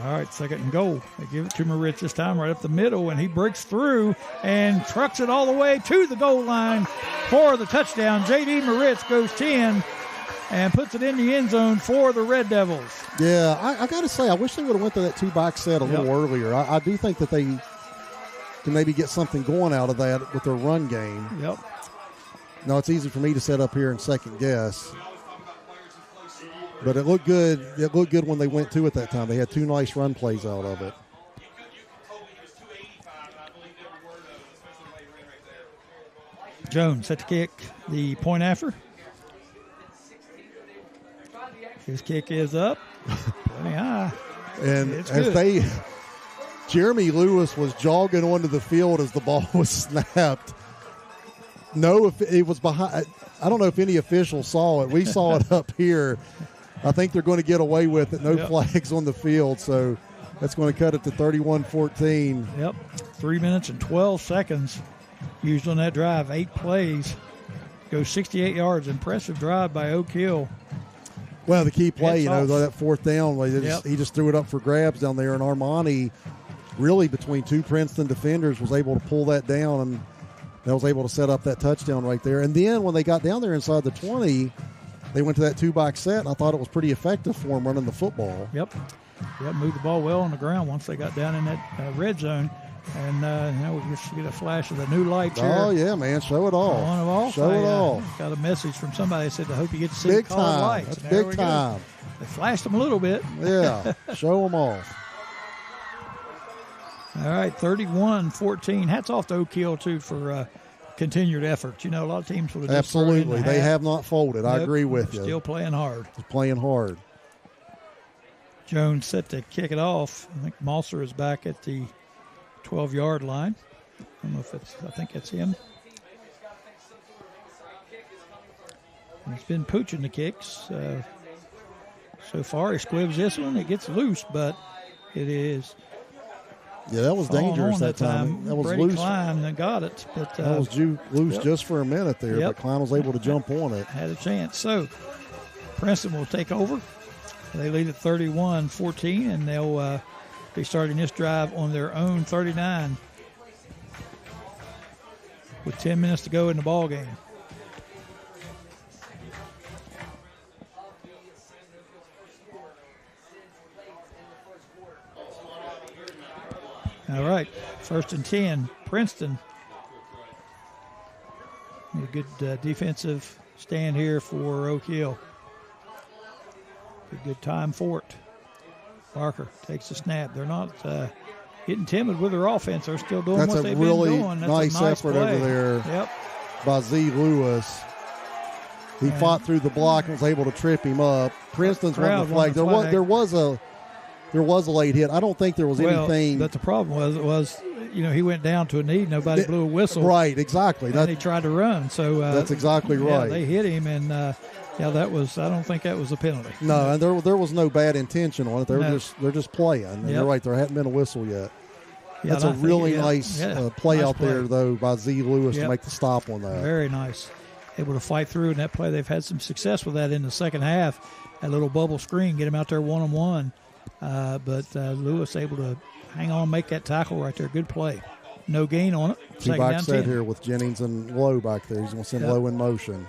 All right, 2nd and goal. They give it to Moritz this time right up the middle, and he breaks through and trucks it all the way to the goal line for the touchdown. J.D. Moritz goes 10 and puts it in the end zone for the Red Devils. Yeah, I got to say, I wish they would have went to that 2-back set a little earlier. I do think that they can maybe get something going out of that with their run game. Yep. No, it's easy for me to set up here and second guess. But it looked good. It looked good when they went to it that time. They had 2 nice run plays out of it. Jones set to kick the point after. His kick is up. Plenty high. And Jeremy Lewis was jogging onto the field as the ball was snapped. No, if it was behind. I don't know if any officials saw it. We saw it up here. I think they're going to get away with it. No flags on the field, so that's going to cut it to 31-14. Yep, 3 minutes and 12 seconds used on that drive. 8 plays. Goes 68 yards. Impressive drive by Oak Hill. Well, the key play, that 4th down, he just threw it up for grabs down there, and Armani, really between 2 Princeton defenders, was able to pull that down and was able to set up that touchdown right there. And then when they got down there inside the 20, they went to that 2-back set, and I thought it was pretty effective for them running the football. Yep. Yep, moved the ball well on the ground once they got down in that red zone. And we just get a flash of the new lights here. Oh, yeah, man. Show it all. On of all. Show it all. Got a message from somebody that said, I hope you get to see Big the colored time. lights. That's And there big we go. time. They flashed them a little bit. Yeah, show them off. All right, 31-14. Hats off to Oak Hill, too, for continued effort. You know, a lot of teams would have just thrown in Absolutely. the They hat. have not folded. I Nope, agree with you. Still playing hard. Playing hard. Jones set to kick it off. I think Malser is back at the 12-yard line. I don't know if I think that's him. And he's been pooching the kicks. So far, he squibs this one. It gets loose, but it is Yeah, that was falling dangerous on that time. That was Brady loose. Klein and got it. But, That was loose yep. just for a minute there, Yep. but Klein was able to jump on it. had a chance. So Princeton will take over. They lead at 31-14, and they'll be starting this drive on their own 39 with 10 minutes to go in the ball game. All right, 1st and 10, Princeton. A good defensive stand here for Oak Hill. A good time for it. Barker takes the snap. They're not getting timid with their offense. They're still doing That's what a they've really been doing. That's nice a nice effort play. over there. Yep. By Z. Lewis. He fought through the block and was able to trip him up. Princeton's won the flag. There was a late hit. I don't think there was anything. But the problem was he went down to a knee. Nobody blew a whistle. Right, exactly. And he tried to run. So that's exactly yeah, right. they hit him, and that was. I don't think that was a penalty. No, and there was no bad intention on it. They're just playing. And you're right. There hadn't been a whistle yet. Yeah, That's a really nice play nice out there, though, by Z. Lewis to Yep. make the stop on that. Very nice. Able to fight through in that play. They've had some success with that in the second half. That little bubble screen, get him out there one-on-one. But Lewis able to hang on, make that tackle right there. Good play. No gain on it. Two Second down backs set 10. here with Jennings and Lowe back there. He's going to send Lowe in motion.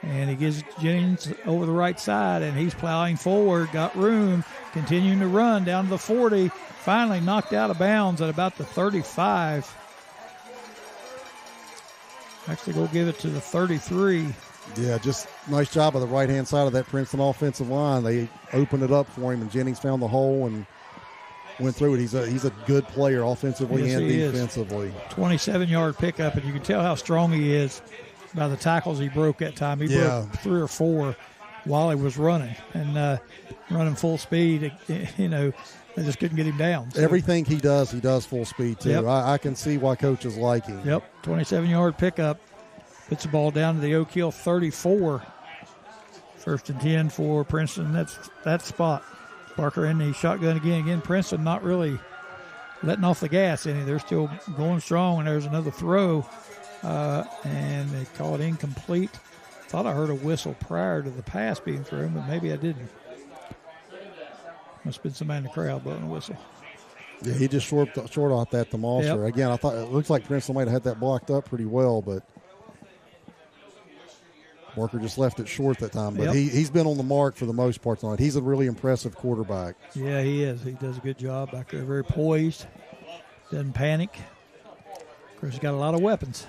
And he gives Jennings over the right side, and he's plowing forward, got room, continuing to run down to the 40. Finally knocked out of bounds at about the 35. Actually, go give it to the 33. Yeah, just nice job of the right-hand side of that Princeton offensive line. They opened it up for him, and Jennings found the hole and went through it. He's a good player offensively Yes, and he is. defensively. 27-yard pickup, and you can tell how strong he is by the tackles he broke that time. He broke 3 or 4 while he was running, and running full speed. They just couldn't get him down. So. Everything he does full speed, too. Yep. I can see why coaches like him. Yep, 27-yard pickup. Puts the ball down to the Oak Hill 34. 1st and 10 for Princeton. That's that spot. Barker in the shotgun again. Again, Princeton not really letting off the gas any. They're still going strong, and there's another throw. And they call it incomplete. Thought I heard a whistle prior to the pass being thrown, but maybe I didn't. Must have been somebody in the crowd blowing a whistle. Yeah, he just short off that to Malser. Yep. Again, I thought it looks like Princeton might have had that blocked up pretty well, but Barker just left it short that time. But he's been on the mark for the most part tonight. He's a really impressive quarterback. Yeah, he is. He does a good job back there. Very poised. Doesn't panic. Of course, he's got a lot of weapons.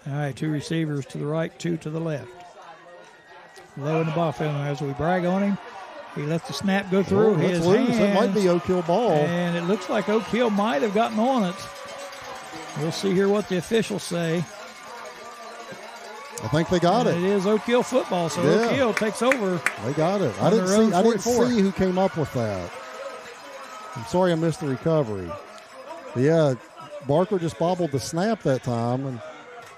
All right, 2 receivers to the right, 2 to the left. Low in the ball field. As we brag on him, he lets the snap go through his hands. That might be Oak Hill ball. And it looks like Oak Hill might have gotten on it. We'll see here what the officials say. I think they got And it. It is Oak Hill football, so Oak Hill takes over. They got it. I on didn't their own see 44. who came up with that. I'm sorry I missed the recovery. But yeah, Barker just bobbled the snap that time, and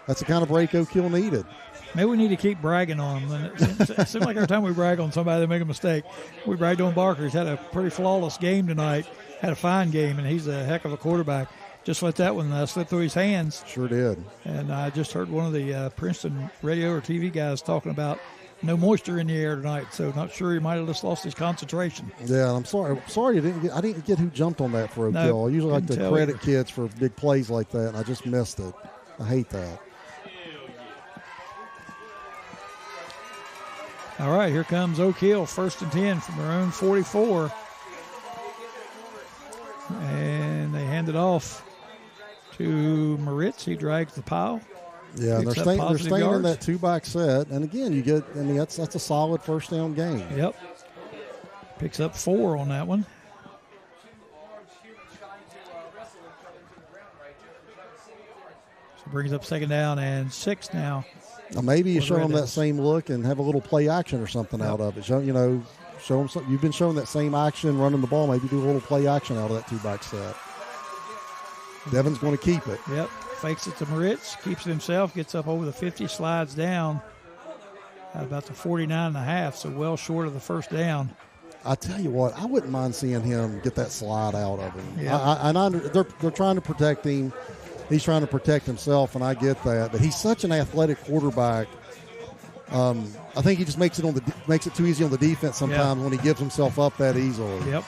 that's the kind of break Oak Hill needed. Maybe we need to keep bragging on them. It seems like every time we brag on somebody, they make a mistake. We bragged on Barker. He's had a pretty flawless game tonight, had a fine game, and he's a heck of a quarterback. Just let that one slip through his hands. Sure did. And I just heard one of the Princeton radio or TV guys talking about no moisture in the air tonight, so not sure he might have just lost his concentration. Yeah, and I'm sorry I didn't get who jumped on that for Oak No, Hill. I usually like to couldn't tell credit either. kids for big plays like that, and I just missed it. I hate that. All right, here comes Oak Hill, 1st and 10 from their own 44. And they hand it off to Moritz. He drags the pile. Yeah, and they're staying in that 2-back set. And again, that's a solid first down game. Yep. Picks up 4 on that one. So brings up 2nd down and 6 now. Now maybe you show them that same look and have a little play action or something out of it. Show them something. You've been showing that same action, running the ball. Maybe do a little play action out of that 2-back set. Devon's going to keep it. Yep. Fakes it to Moritz, keeps it himself, gets up over the 50, slides down at about the 49.5, so well short of the first down. I tell you what, I wouldn't mind seeing him get that slide out of him. Yeah. They're trying to protect him. He's trying to protect himself, and I get that. But he's such an athletic quarterback. I think he just makes it too easy on the defense sometimes when he gives himself up that easily. Yep.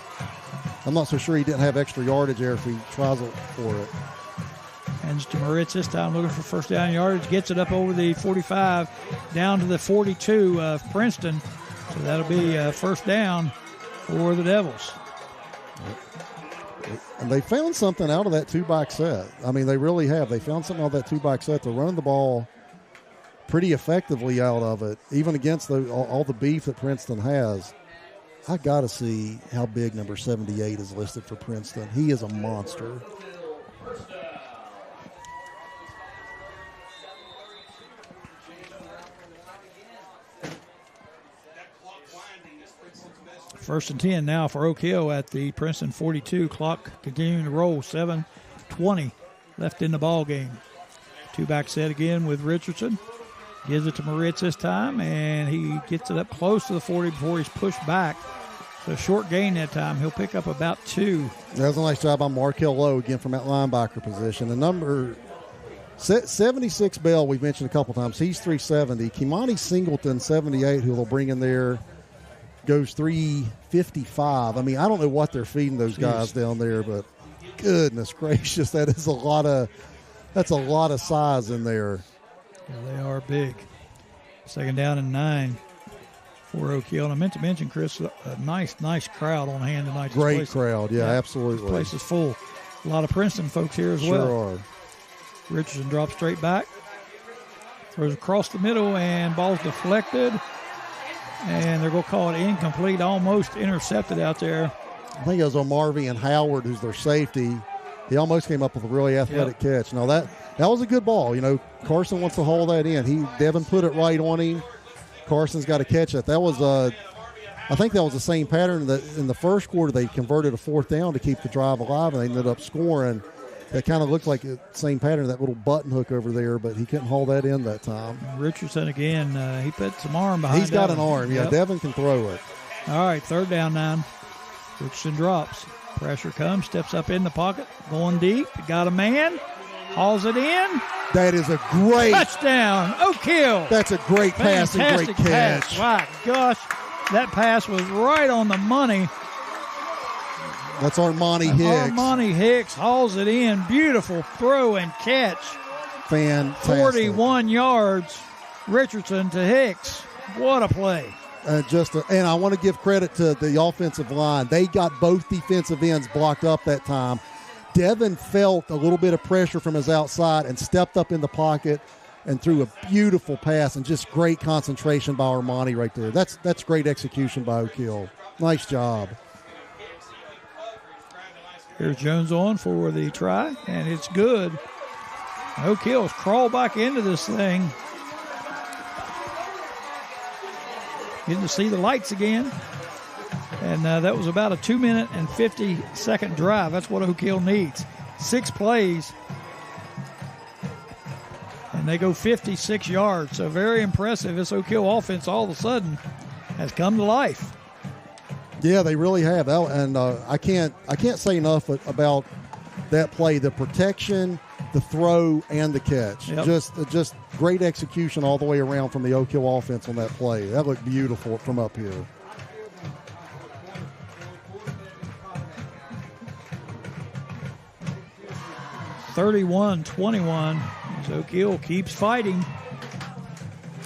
I'm not so sure he didn't have extra yardage there if he tries for it. Hands to Moritz this time, looking for first down yardage. Gets it up over the 45, down to the 42 of Princeton. So that'll be first down for the Devils. And they found something out of that 2-back set. I mean, they really have. They found something out of that 2-back set. They're running the ball pretty effectively out of it, even against all the beef that Princeton has. I got to see how big number 78 is listed for Princeton. He is a monster. First and 10 now for Oak Hill at the Princeton 42. Clock continuing to roll. 7:20 left in the ball game. 2-back set again with Richardson. Gives it to Moritz this time, and he gets it up close to the 40 before he's pushed back. So short gain that time. He'll pick up about 2. That was a nice job by Markel Lowe again from that linebacker position. The number 76 Bell we've mentioned a couple times. He's 370. Kimani Singleton, 78, who they'll bring in there, goes 355. I mean, I don't know what they're feeding those guys down there, but goodness gracious, that's a lot of size in there. Yeah, they are big. 2nd down and 9 for Oak Hill. And I meant to mention, Chris, a nice crowd on hand tonight. Great crowd, yeah, absolutely. This place is full. A lot of Princeton folks here as well. Sure are. Richardson drops straight back, throws across the middle, and ball's deflected. And they're going to call it incomplete, almost intercepted out there. I think it was Marvy and Howard, who's their safety. He almost came up with a really athletic catch. Now, that was a good ball. Carson wants to haul that in. Devin put it right on him. Carson's got to catch it. That was I think that was the same pattern that in the first quarter they converted a 4th down to keep the drive alive, and they ended up scoring. That kind of looked like the same pattern, that little button hook over there, but he couldn't haul that in that time. Richardson again, he put some arm behind. He's got an arm, yeah. Devin can throw it. All right, 3rd down 9. Richardson drops. Pressure comes, steps up in the pocket, going deep. Got a man, hauls it in. That is a great touchdown. Oak Hill. That's a great pass and great catch. Pass. My gosh, that pass was right on the money. That's Armani Hicks. Armani Hicks hauls it in. Beautiful throw and catch. Fantastic. 41 yards. Richardson to Hicks. What a play. And I want to give credit to the offensive line. They got both defensive ends blocked up that time. Devin felt a little bit of pressure from his outside and stepped up in the pocket and threw a beautiful pass, and just great concentration by Armani right there. That's great execution by Oak Hill. Nice job. Here's Jones on for the try, and it's good. Oak Hill's crawled back into this thing. Getting to see the lights again. And that was about a 2-minute and 50-second drive. That's what Oak Hill needs. 6 plays. And they go 56 yards. So very impressive. This Oak Hill offense all of a sudden has come to life. Yeah, they really have. And I can't say enough about that play. The protection, the throw, and the catch. Yep. Just great execution all the way around from the Oak Hill offense on that play. That looked beautiful from up here. (31-21) as Oak Hill keeps fighting,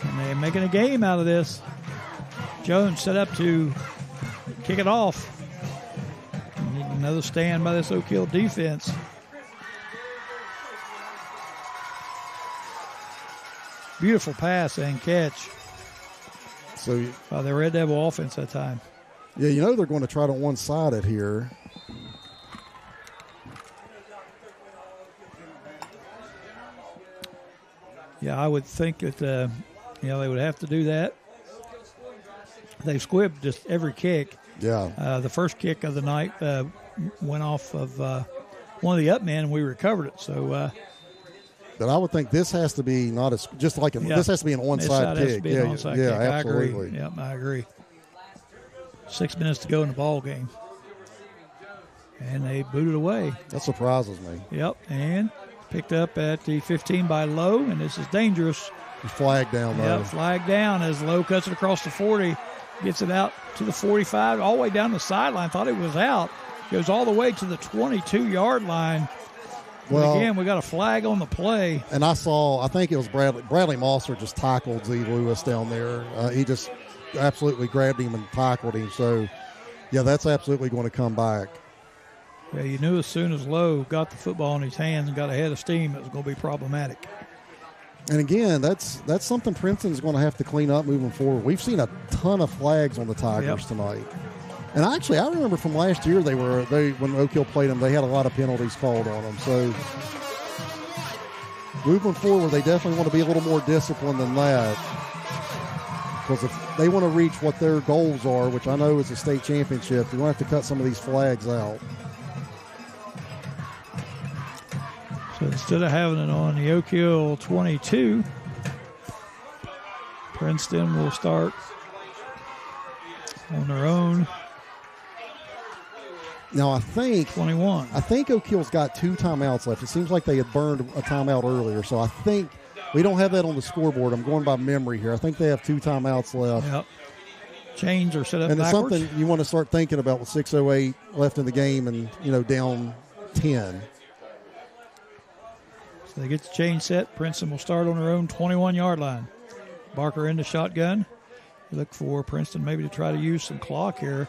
and they're making a game out of this. Jones set up to kick it off. Another stand by this Oak Hill defense. Beautiful pass and catch. So by the Red Devil offense that time. Yeah, you know they're going to try to one-side it here. Yeah, I would think that they would have to do that. They've squibbed just every kick. Yeah. The first kick of the night went off of one of the up men, and we recovered it. So, but I would think this has to be not as just like this has to be an onside kick. Yeah, onside kick. Absolutely. I agree. Yep, I agree. 6 minutes to go in the ball game, and they booted away. That surprises me. Yep, and picked up at the 15 by Lowe, and this is dangerous. Flag down low. Yep, flag down as Lowe cuts it across the 40, gets it out to the 45, all the way down the sideline. Thought it was out. Goes all the way to the 22-yard line. Well, again, we got a flag on the play. And I think it was Bradley Mosser just tackled Z. Lewis down there. He just absolutely grabbed him and tackled him. So, yeah, that's absolutely going to come back. Yeah, you knew as soon as Lowe got the football in his hands and got ahead of steam, it was going to be problematic. And again, that's something Princeton's going to have to clean up moving forward. We've seen a ton of flags on the Tigers tonight. And actually, I remember from last year when Oak Hill played them, they had a lot of penalties called on them. So moving forward, they definitely want to be a little more disciplined than that. Because if they want to reach what their goals are, which I know is a state championship, they're going to have to cut some of these flags out. So instead of having it on the Oak Hill 22, Princeton will start on their own. Now, I think 21. I think Oak Hill's got 2 timeouts left. It seems like they had burned a timeout earlier, so I think we don't have that on the scoreboard. I'm going by memory here. I think they have 2 timeouts left. Yep. Change or set up and backwards. It's something you want to start thinking about with 6:08 left in the game and, down 10. So they get the change set. Princeton will start on their own 21-yard line. Barker in the shotgun. You look for Princeton maybe to try to use some clock here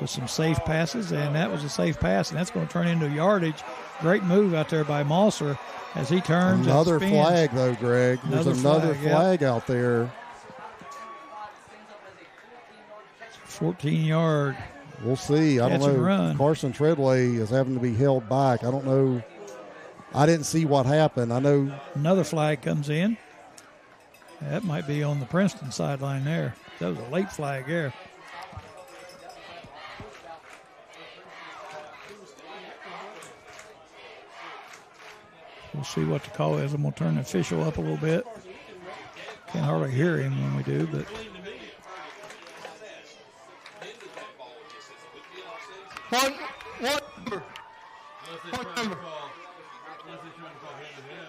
with some safe passes, and that was a safe pass, and that's going to turn into yardage. Great move out there by Malser as he turns. Another flag, though, Greg. There's another flag out there. 14-yard. We'll see. I don't know. Run. Carson Treadway is having to be held back. I don't know. I didn't see what happened. I know. Another flag comes in. That might be on the Princeton sideline there. That was a late flag there. We'll see what the call is. I'm going to turn the official up a little bit. Can't hardly hear him when we do, but. What number?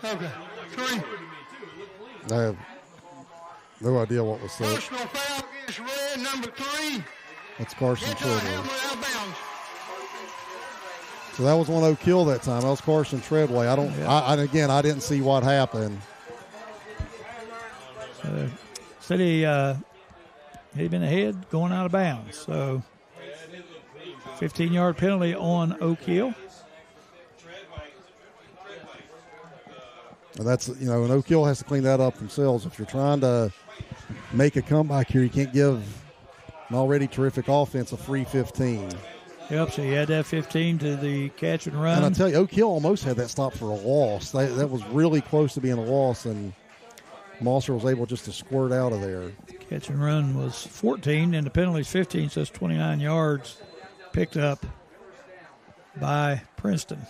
Okay, 3. I have no idea what was said. Personal foul against red, number 3. That's Carson Treadway. Out of bounds. So that was one Oak Hill that time. That was Carson Treadway. I didn't see what happened. Said he'd been ahead going out of bounds. So 15-yard penalty on Oak Hill. And that's, and Oak Hill has to clean that up themselves. If you're trying to make a comeback here, you can't give an already terrific offense a free 15. Yep, so you had that 15 to the catch and run. And I tell you, Oak Hill almost had that stop for a loss. That was really close to being a loss, and Mosser was able just to squirt out of there. Catch and run was 14, and the penalty's 15, so it's 29 yards picked up by Princeton.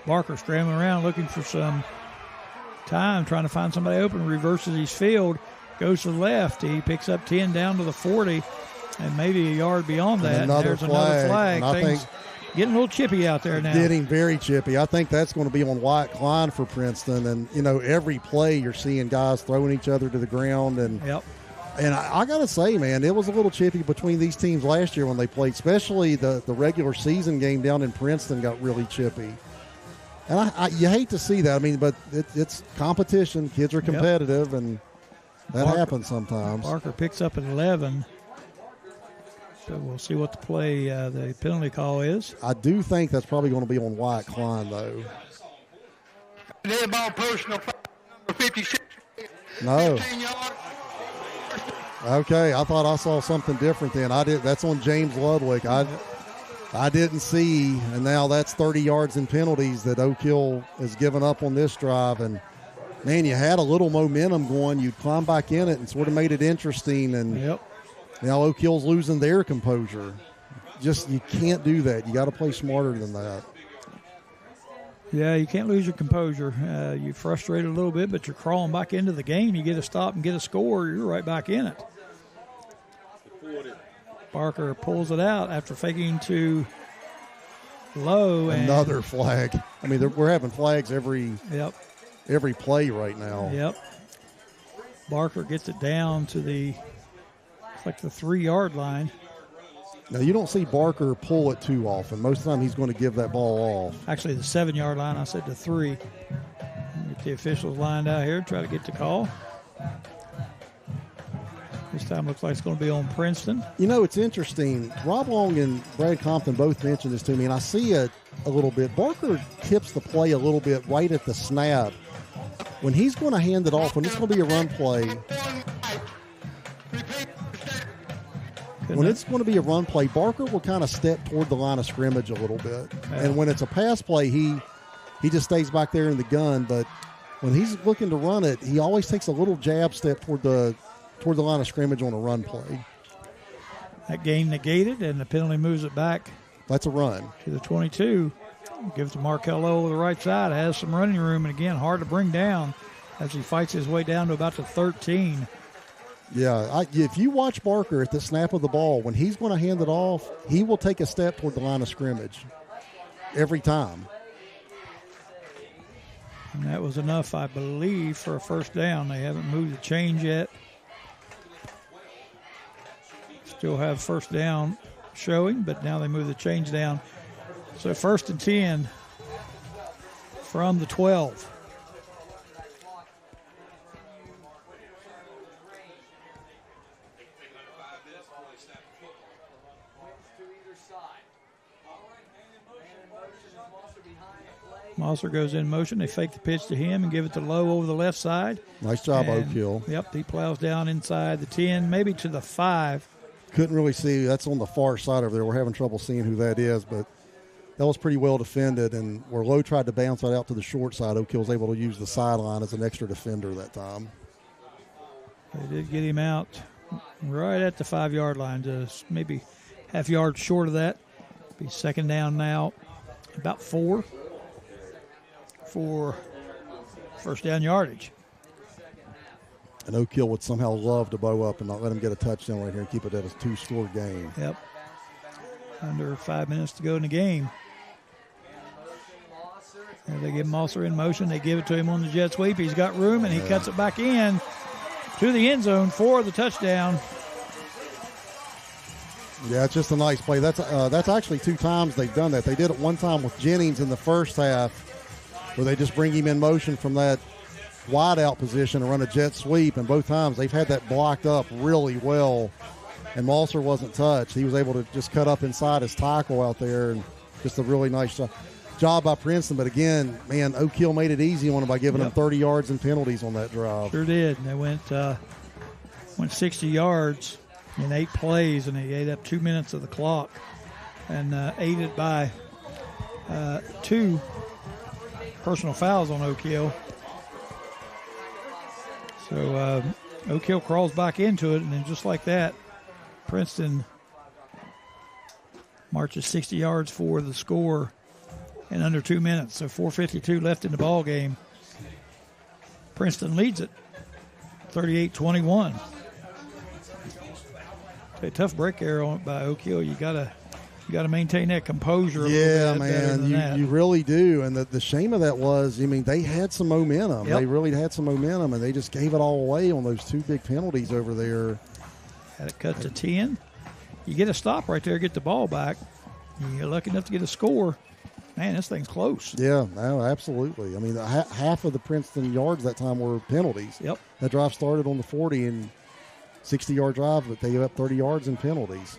Barker scrambling around looking for some time, trying to find somebody open, reverses his field, goes to the left. He picks up 10 down to the 40, and maybe a yard beyond that. There's another flag. I think getting a little chippy out there now. Getting very chippy. I think that's going to be on White Klein for Princeton. And, every play you're seeing guys throwing each other to the ground. And yep. And I got to say, man, it was a little chippy between these teams last year when they played, especially the regular season game down in Princeton got really chippy. And you hate to see that. I mean, but it's competition. Kids are competitive, and That happens sometimes. Barker picks up at 11. So we'll see what the penalty call is. I do think that's probably going to be on Wyatt Klein, though. Dead ball personal foul, number 56. No. 15 yards. Okay, I thought I saw something different then. I did. That's on James Ludwig. I didn't see, and now that's 30 yards in penalties that Oak Hill has given up on this drive. And, man, you had a little momentum going. You'd climb back in it and sort of made it interesting. And now Oak Hill's losing their composure. Just, you can't do that. You got to play smarter than that. Yeah, you can't lose your composure. You're frustrated a little bit, but you're crawling back into the game. You get a stop and get a score, you're right back in it. Barker pulls it out after faking to low. Another flag. I mean, we're having flags every play right now. Yep. Barker gets it down to the 3-yard line. Now, you don't see Barker pull it too often. Most of the time he's going to give that ball off. Actually, the 7-yard line, I said to 3. Get the officials lined out here, try to get the call. This time looks like it's going to be on Princeton. You know, it's interesting. Rob Long and Brad Compton both mentioned this to me, and I see it a little bit. Barker tips the play a little bit right at the snap. When he's going to hand it off, when it's going to be a run play, when it's going to be a run play, Barker will kind of step toward the line of scrimmage a little bit. Yeah. And when it's a pass play, he just stays back there in the gun. But when he's looking to run it, he always takes a little jab step toward the line of scrimmage on a run play. That gain negated, and the penalty moves it back. That's a run. To the 22. Gives to Markel over the right side. Has some running room, and again, hard to bring down as he fights his way down to about the 13. Yeah, if you watch Barker at the snap of the ball, when he's going to hand it off, he will take a step toward the line of scrimmage every time. And that was enough, I believe, for a first down. They haven't moved the change yet. Still have first down showing, but now they move the change down. So 1st and 10 from the 12. Mosser goes in motion. They fake the pitch to him and give it to Lowe over the left side. Nice job, Oak Hill. Yep, he plows down inside the 10, maybe to the 5. Couldn't really see. That's on the far side over there. We're having trouble seeing who that is, but that was pretty well defended. And where Lowe tried to bounce that out to the short side, Oak Hill was able to use the sideline as an extra defender that time. They did get him out right at the 5-yard line, just maybe half yard short of that. Be second down now, about 4 for first down yardage. And Oak Hill would somehow love to bow up and not let him get a touchdown right here and keep it at a 2-score game. Yep. Under 5 minutes to go in the game. And they get Mosser in motion. They give it to him on the jet sweep. He's got room, and he cuts it back in to the end zone for the touchdown. Yeah, it's just a nice play. That's actually 2 times they've done that. They did it one time with Jennings in the first half, where they just bring him in motion from that wide out position and run a jet sweep, and both times they've had that blocked up really well, and Mosser wasn't touched. He was able to just cut up inside his tackle out there, and just a really nice job by Princeton. But again, man, Oak Hill made it easy on him by giving him 30 yards and penalties on that drive. Sure did. They went 60 yards in 8 plays, and they ate up 2 minutes of the clock, and aided by 2 personal fouls on Oak Hill. So Oak Hill crawls back into it, and then just like that, Princeton marches 60 yards for the score in under 2 minutes. So 4:52 left in the ball game. Princeton leads it 38-21. A tough break error by Oak Hill. You gotta maintain that composure. Yeah, man, you really do. And the shame of that was, I mean, they had some momentum. Yep. They really had some momentum, and they just gave it all away on those 2 big penalties over there. Had it cut to 10. You get a stop right there, get the ball back. You're lucky enough to get a score. man, this thing's close. Yeah, no, absolutely. I mean, half of the Princeton yards that time were penalties. Yep. That drive started on the 40 and 60-yard drive, but they gave up 30 yards in penalties.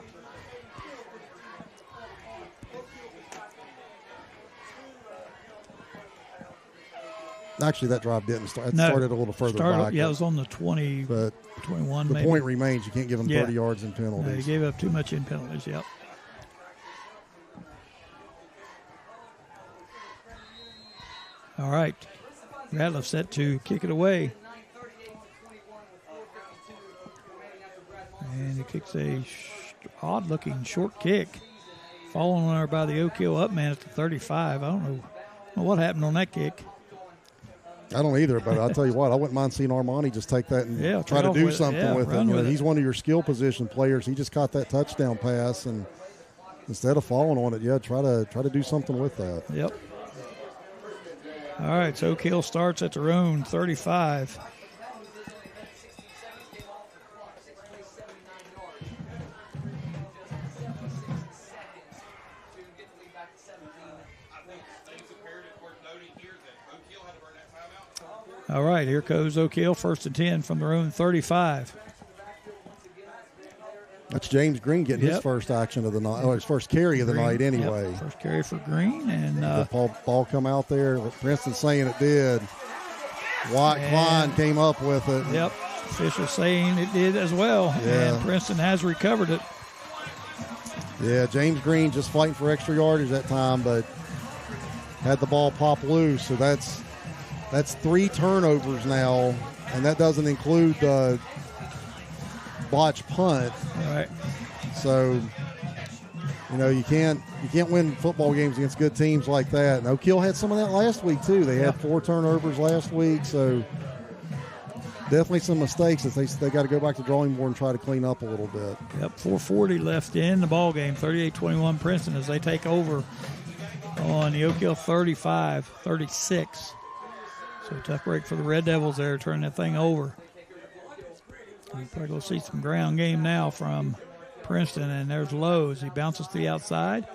Actually, that drive didn't start. It started a little further back. Yeah, it was on the 20, but 21 the maybe. point remains you can't give them 30 yards in penalties. No, he gave up too much in penalties, yep. All right. Ratliff set to kick it away. And he kicks a odd-looking short kick. Falling on there by the Oak Hill up man at the 35. I don't know what happened on that kick. I don't either, but I'll tell you what, I wouldn't mind seeing Armani just take that and try to do something with it. He's one of your skill position players. He just caught that touchdown pass, and instead of falling on it, try to do something with that. Yep. All right, so Oak Hill starts at their own 35. All right, here goes Oak Hill, 1st and 10 from their own 35. That's James Green getting his first action of the night, his first carry of the night anyway. First carry for Green. And the ball come out there. Princeton saying it did. White Klein came up with it. Yep, official saying it did as well. Yeah. And Princeton has recovered it. Yeah, James Green just fighting for extra yardage that time, but had the ball pop loose. So that's 3 turnovers now, and that doesn't include the botched punt. All right. So, you can't win football games against good teams like that. And Oak Hill had some of that last week too. They had 4 turnovers last week, so definitely some mistakes that they got to go back to the drawing board and try to clean up a little bit. Yep, 4:40 left in the ball game. 38-21 Princeton as they take over on the Oak Hill 35-36. So tough break for the Red Devils there, turning that thing over. You're probably going to see some ground game now from Princeton, and there's Lowe as he bounces to the outside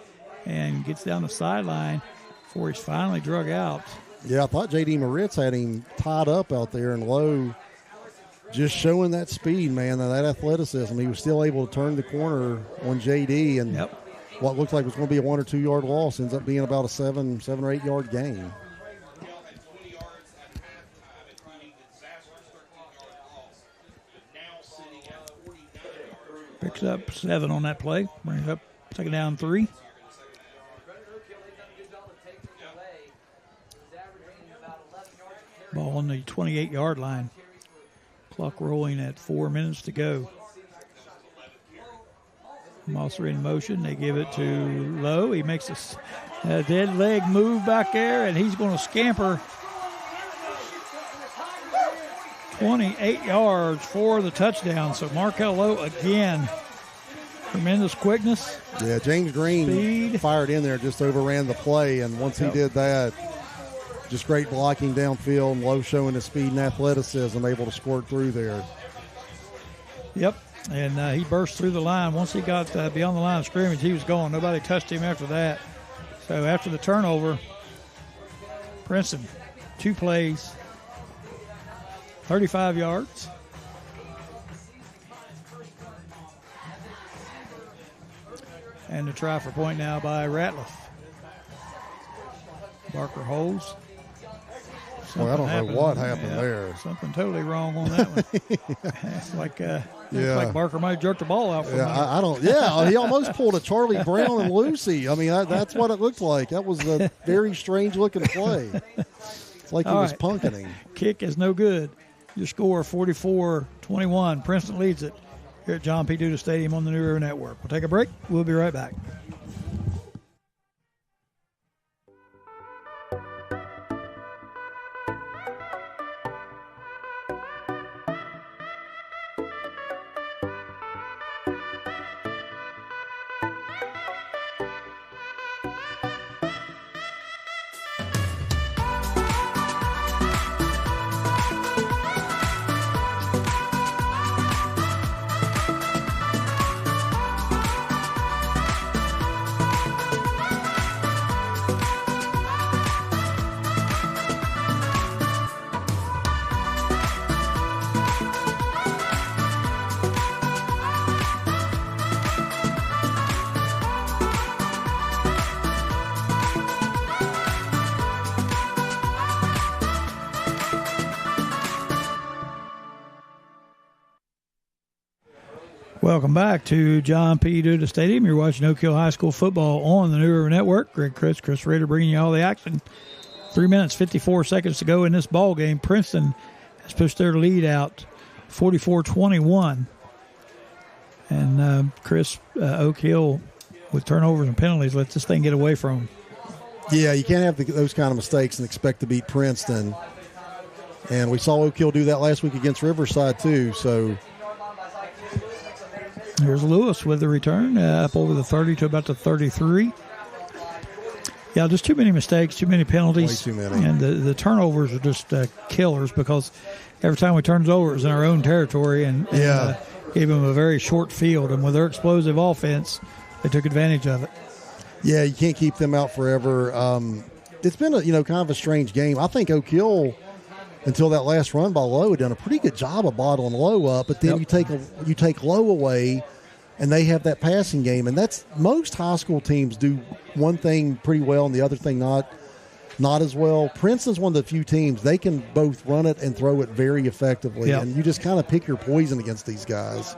and gets down the sideline before he's finally drug out. Yeah, I thought J.D. Moritz had him tied up out there, and Lowe just showing that speed, man, that athleticism. He was still able to turn the corner on J.D., and what looked like was going to be a 1 or 2 yard loss ends up being about a 7 or 8 yard gain. Picks up 7 on that play. Brings up 2nd down 3. Ball on the 28-yard line. Clock rolling at 4 minutes to go. Mosser in motion. They give it to Lowe. He makes a dead leg move back there, and he's going to scamper 28 yards for the touchdown. So Markel Lowe again, tremendous quickness. Yeah, James Green fired in there, just overran the play, and once he did that, just great blocking downfield, and Lowe showing his speed and athleticism, able to squirt through there. Yep, and he burst through the line. Once he got beyond the line of scrimmage, he was going. Nobody touched him after that. So after the turnover, Princeton, 2 plays, 35 yards. And the try for point now by Ratliff. Barker holds. Well, I don't know what happened there. Something totally wrong on that one. It's like like Barker might have jerked the ball out for I don't. Yeah, he almost pulled a Charlie Brown and Lucy. I mean, that's what it looked like. That was a very strange looking play. It's like he was punking him. Kick is no good. Your score 44-21. Princeton leads it here at John P. Duda Stadium on the New River Network. We'll take a break. We'll be right back. Welcome back to John P. Duda Stadium. You're watching Oak Hill High School football on the New River Network. Chris Rader bringing you all the action. 3 minutes, 54 seconds to go in this ball game. Princeton has pushed their lead out 44-21. And Chris, Oak Hill, with turnovers and penalties, lets this thing get away from them. Yeah, you can't have those kind of mistakes and expect to beat Princeton. And we saw Oak Hill do that last week against Riverside, too. So here's Lewis with the return, up over the 30 to about the 33. Yeah, just too many mistakes, too many penalties. Way too many. And the turnovers are just killers because every time we turn it over, it's in our own territory and gave them a very short field. And with their explosive offense, they took advantage of it. Yeah, you can't keep them out forever. It's been kind of a strange game. I think Oak Hill, until that last run by Lowe, had done a pretty good job of bottling Lowe up. But then you take Lowe away, and they have that passing game. And that's most high school teams do one thing pretty well and the other thing not as well. Princeton's one of the few teams, they can both run it and throw it very effectively. Yep. And you just kind of pick your poison against these guys.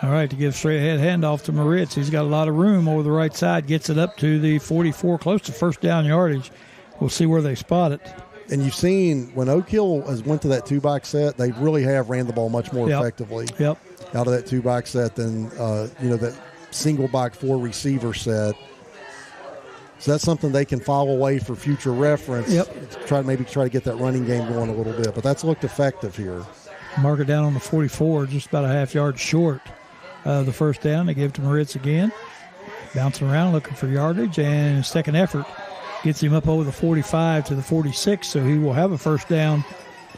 All right, to give straight ahead handoff to Moritz. He's got a lot of room over the right side, gets it up to the 44, close to first down yardage. We'll see where they spot it. And you've seen when Oak Hill has went to that two-back set, they really have ran the ball much more effectively out of that two-back set than, that single-back four-receiver set. So that's something they can file away for future reference. Try to get that running game going a little bit. But that's looked effective here. Mark it down on the 44, just about a half yard short of the first down. They give it to Moritz again. Bouncing around, looking for yardage. And second effort gets him up over the 45 to the 46, so he will have a first down.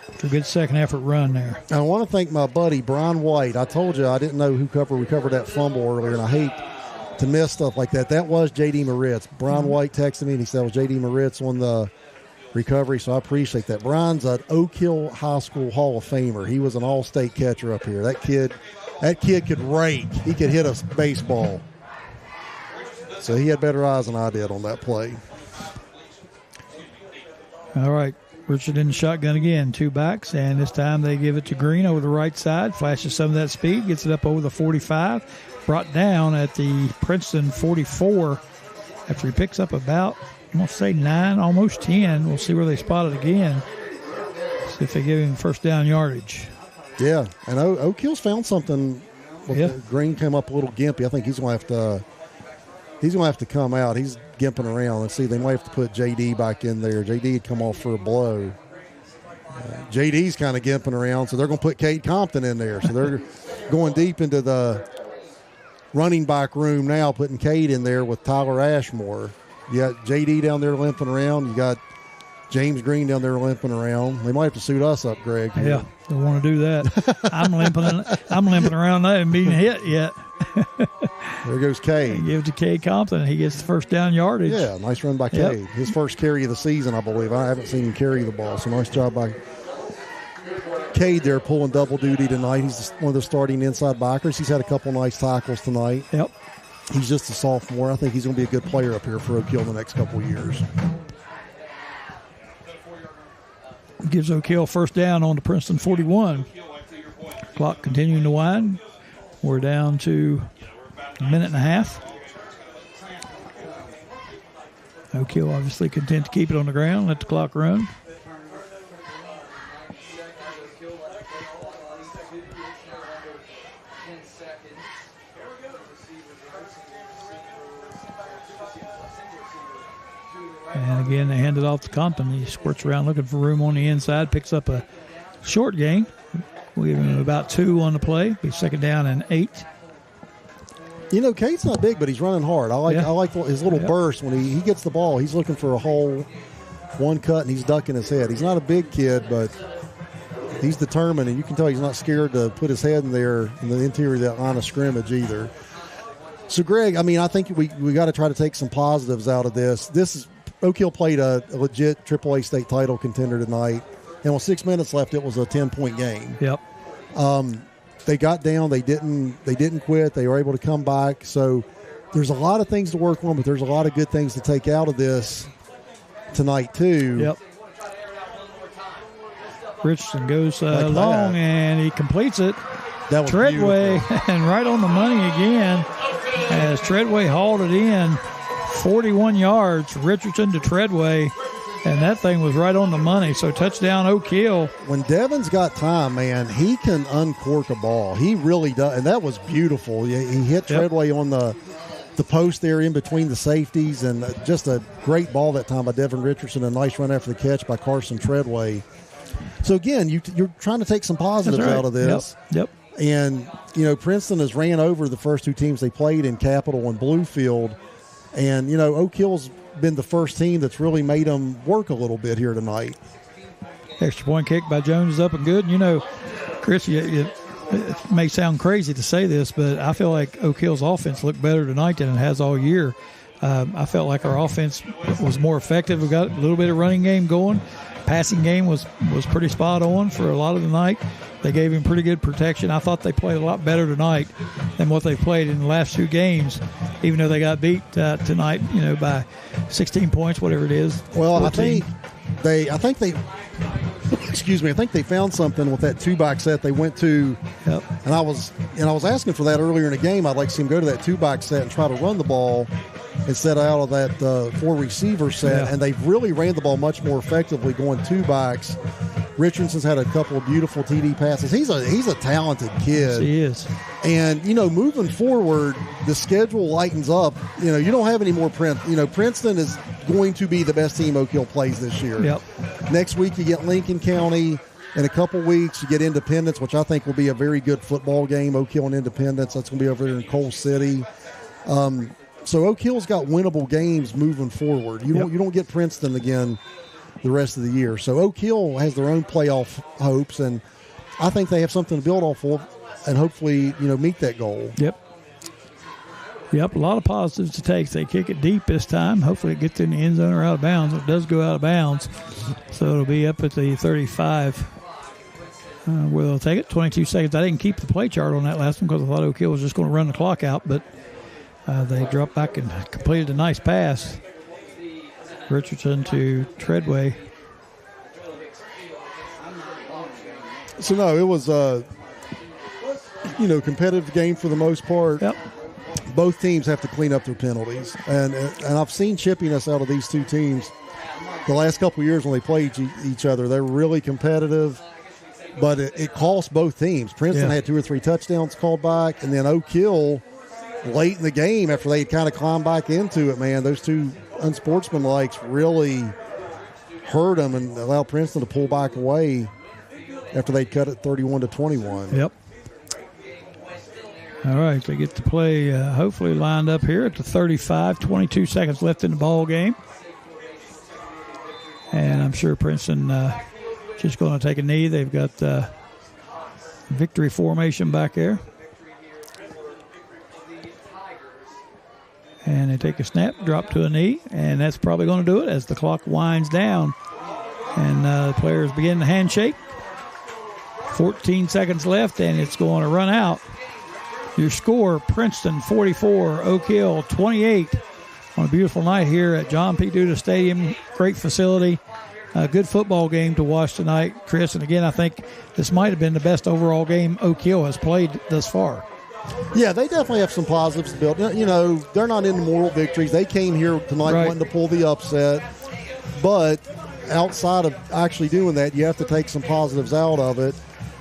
It's a good second effort run there. I want to thank my buddy, Brian White. I told you I didn't know we covered that fumble earlier, and I hate to miss stuff like that. That was J.D. Moritz. Brian White texted me, and he said it was J.D. Moritz on the recovery, so I appreciate that. Brian's an Oak Hill High School Hall of Famer. He was an all-state catcher up here. That kid could rake. He could hit a baseball. So he had better eyes than I did on that play. All right, Richard in the shotgun again, two backs, and this time they give it to Green over the right side, flashes some of that speed, gets it up over the 45, brought down at the Princeton 44 after he picks up about, I'm going to say 9, almost 10. We'll see where they spot it again. See if they give him first down yardage. Yeah, and Oak Hill's found something. Green came up a little gimpy. I think he's going to have to come out. He's gimping around. Let's see, they might have to put J.D. back in there. J.D. had come off for a blow. J.D.'s kind of gimping around, so they're going to put Cade Compton in there. So they're going deep into the running back room now, putting Cade in there with Tyler Ashmore. You got J.D. down there limping around. You got James Green down there limping around. They might have to suit us up, Greg. Yeah, they want to do that. I'm limping around. I haven't been hit yet. There goes Cade. Give it to Cade Compton. He gets the first down yardage. Yeah, nice run by Cade. His first carry of the season, I believe. I haven't seen him carry the ball, so nice job by Cade there pulling double duty tonight. He's one of the starting inside backers. He's had a couple nice tackles tonight. Yep. He's just a sophomore. I think he's going to be a good player up here for Oak Hill the next couple of years. Gives Oak Hill first down on the Princeton 41. Clock continuing to wind. We're down to a minute and a half. Oak Hill obviously content to keep it on the ground, let the clock run. And again, they hand it off to Compton. He squirts around looking for room on the inside, picks up a short gain. We'll give him about 2 on the play. Be second down and 8. You know, Cade's not big, but he's running hard. I like his little burst when he gets the ball. He's looking for a hole, one cut, and he's ducking his head. He's not a big kid, but he's determined, and you can tell he's not scared to put his head in there in the interior of that line of scrimmage either. So, Greg, I mean, I think we got to try to take some positives out of this. This is Oak Hill played a legit AAA state title contender tonight, and with 6 minutes left, it was a 10-point game. Yep. They got down. They didn't quit. They were able to come back. So there's a lot of things to work on, but there's a lot of good things to take out of this tonight too. Yep. Richardson goes long, and he completes it. That was Treadway, beautiful. and right on the money again as Treadway hauled it in. 41 yards, Richardson to Treadway, and that thing was right on the money. So touchdown Oak Hill. When Devin's got time, man, he can uncork a ball. He really does, and that was beautiful. He hit Treadway on the post there in between the safeties, and just a great ball that time by Devin Richardson. A nice run after the catch by Carson Treadway. So again, you're trying to take some positives out of this. Yep. And Princeton has ran over the first two teams they played in Capitol and Bluefield. And, Oak Hill's been the first team that's really made them work a little bit here tonight. Extra point kick by Jones is up and good. And, Chris, it may sound crazy to say this, but I feel like Oak Hill's offense looked better tonight than it has all year. I felt like our offense was more effective. We got a little bit of running game going. Passing game was pretty spot on for a lot of the night. They gave him pretty good protection. I thought they played a lot better tonight than what they played in the last two games, even though they got beat tonight, by 16 points, whatever it is. Well, 14. I think they found something with that two-back set they went to. Yep. And I was asking for that earlier in the game. I'd like to see them go to that two-back set and try to run the ball instead of out of that four-receiver set. Yeah. And they've really ran the ball much more effectively going two backs. Richardson's had a couple of beautiful TD passes. He's a talented kid. Yes, he is. And, moving forward, the schedule lightens up. You don't have any more Princeton is going to be the best team Oak Hill plays this year. Yep. Next week you get Lincoln County. In a couple weeks you get Independence, which I think will be a very good football game, Oak Hill and Independence. That's going to be over there in Coal City. So Oak Hill's got winnable games moving forward. You don't get Princeton again the rest of the year. So Oak Hill has their own playoff hopes, and I think they have something to build off of and hopefully, meet that goal. Yep, a lot of positives to take. They kick it deep this time. Hopefully it gets in the end zone or out of bounds. It does go out of bounds, so it'll be up at the 35 where they'll take it. 22 seconds. I didn't keep the play chart on that last one because I thought Oak Hill was just going to run the clock out, but they dropped back and completed a nice pass. Richardson to Treadway. So, no, it was a competitive game for the most part. Yep. Both teams have to clean up their penalties. And I've seen chippiness out of these two teams the last couple of years when they played each other. They're really competitive, but it cost both teams. Princeton had 2 or 3 touchdowns called back, and then Oak Hill late in the game after they kind of climbed back into it, man, those two unsportsmanlikes really hurt them and allowed Princeton to pull back away after they cut it 31-21. Yep. All right, they get to play hopefully lined up here at the 35, 22 seconds left in the ball game. And I'm sure Princeton just going to take a knee. They've got victory formation back there. And they take a snap, drop to a knee, and that's probably going to do it as the clock winds down. And the players begin the handshake. 14 seconds left, and it's going to run out. Your score, Princeton 44, Oak Hill 28. On a beautiful night here at John P. Duda Stadium. Great facility. A good football game to watch tonight, Chris. And again, I think this might have been the best overall game Oak Hill has played thus far. Yeah, they definitely have some positives to build. They're not into moral victories. They came here tonight wanting to pull the upset. But outside of actually doing that, you have to take some positives out of it.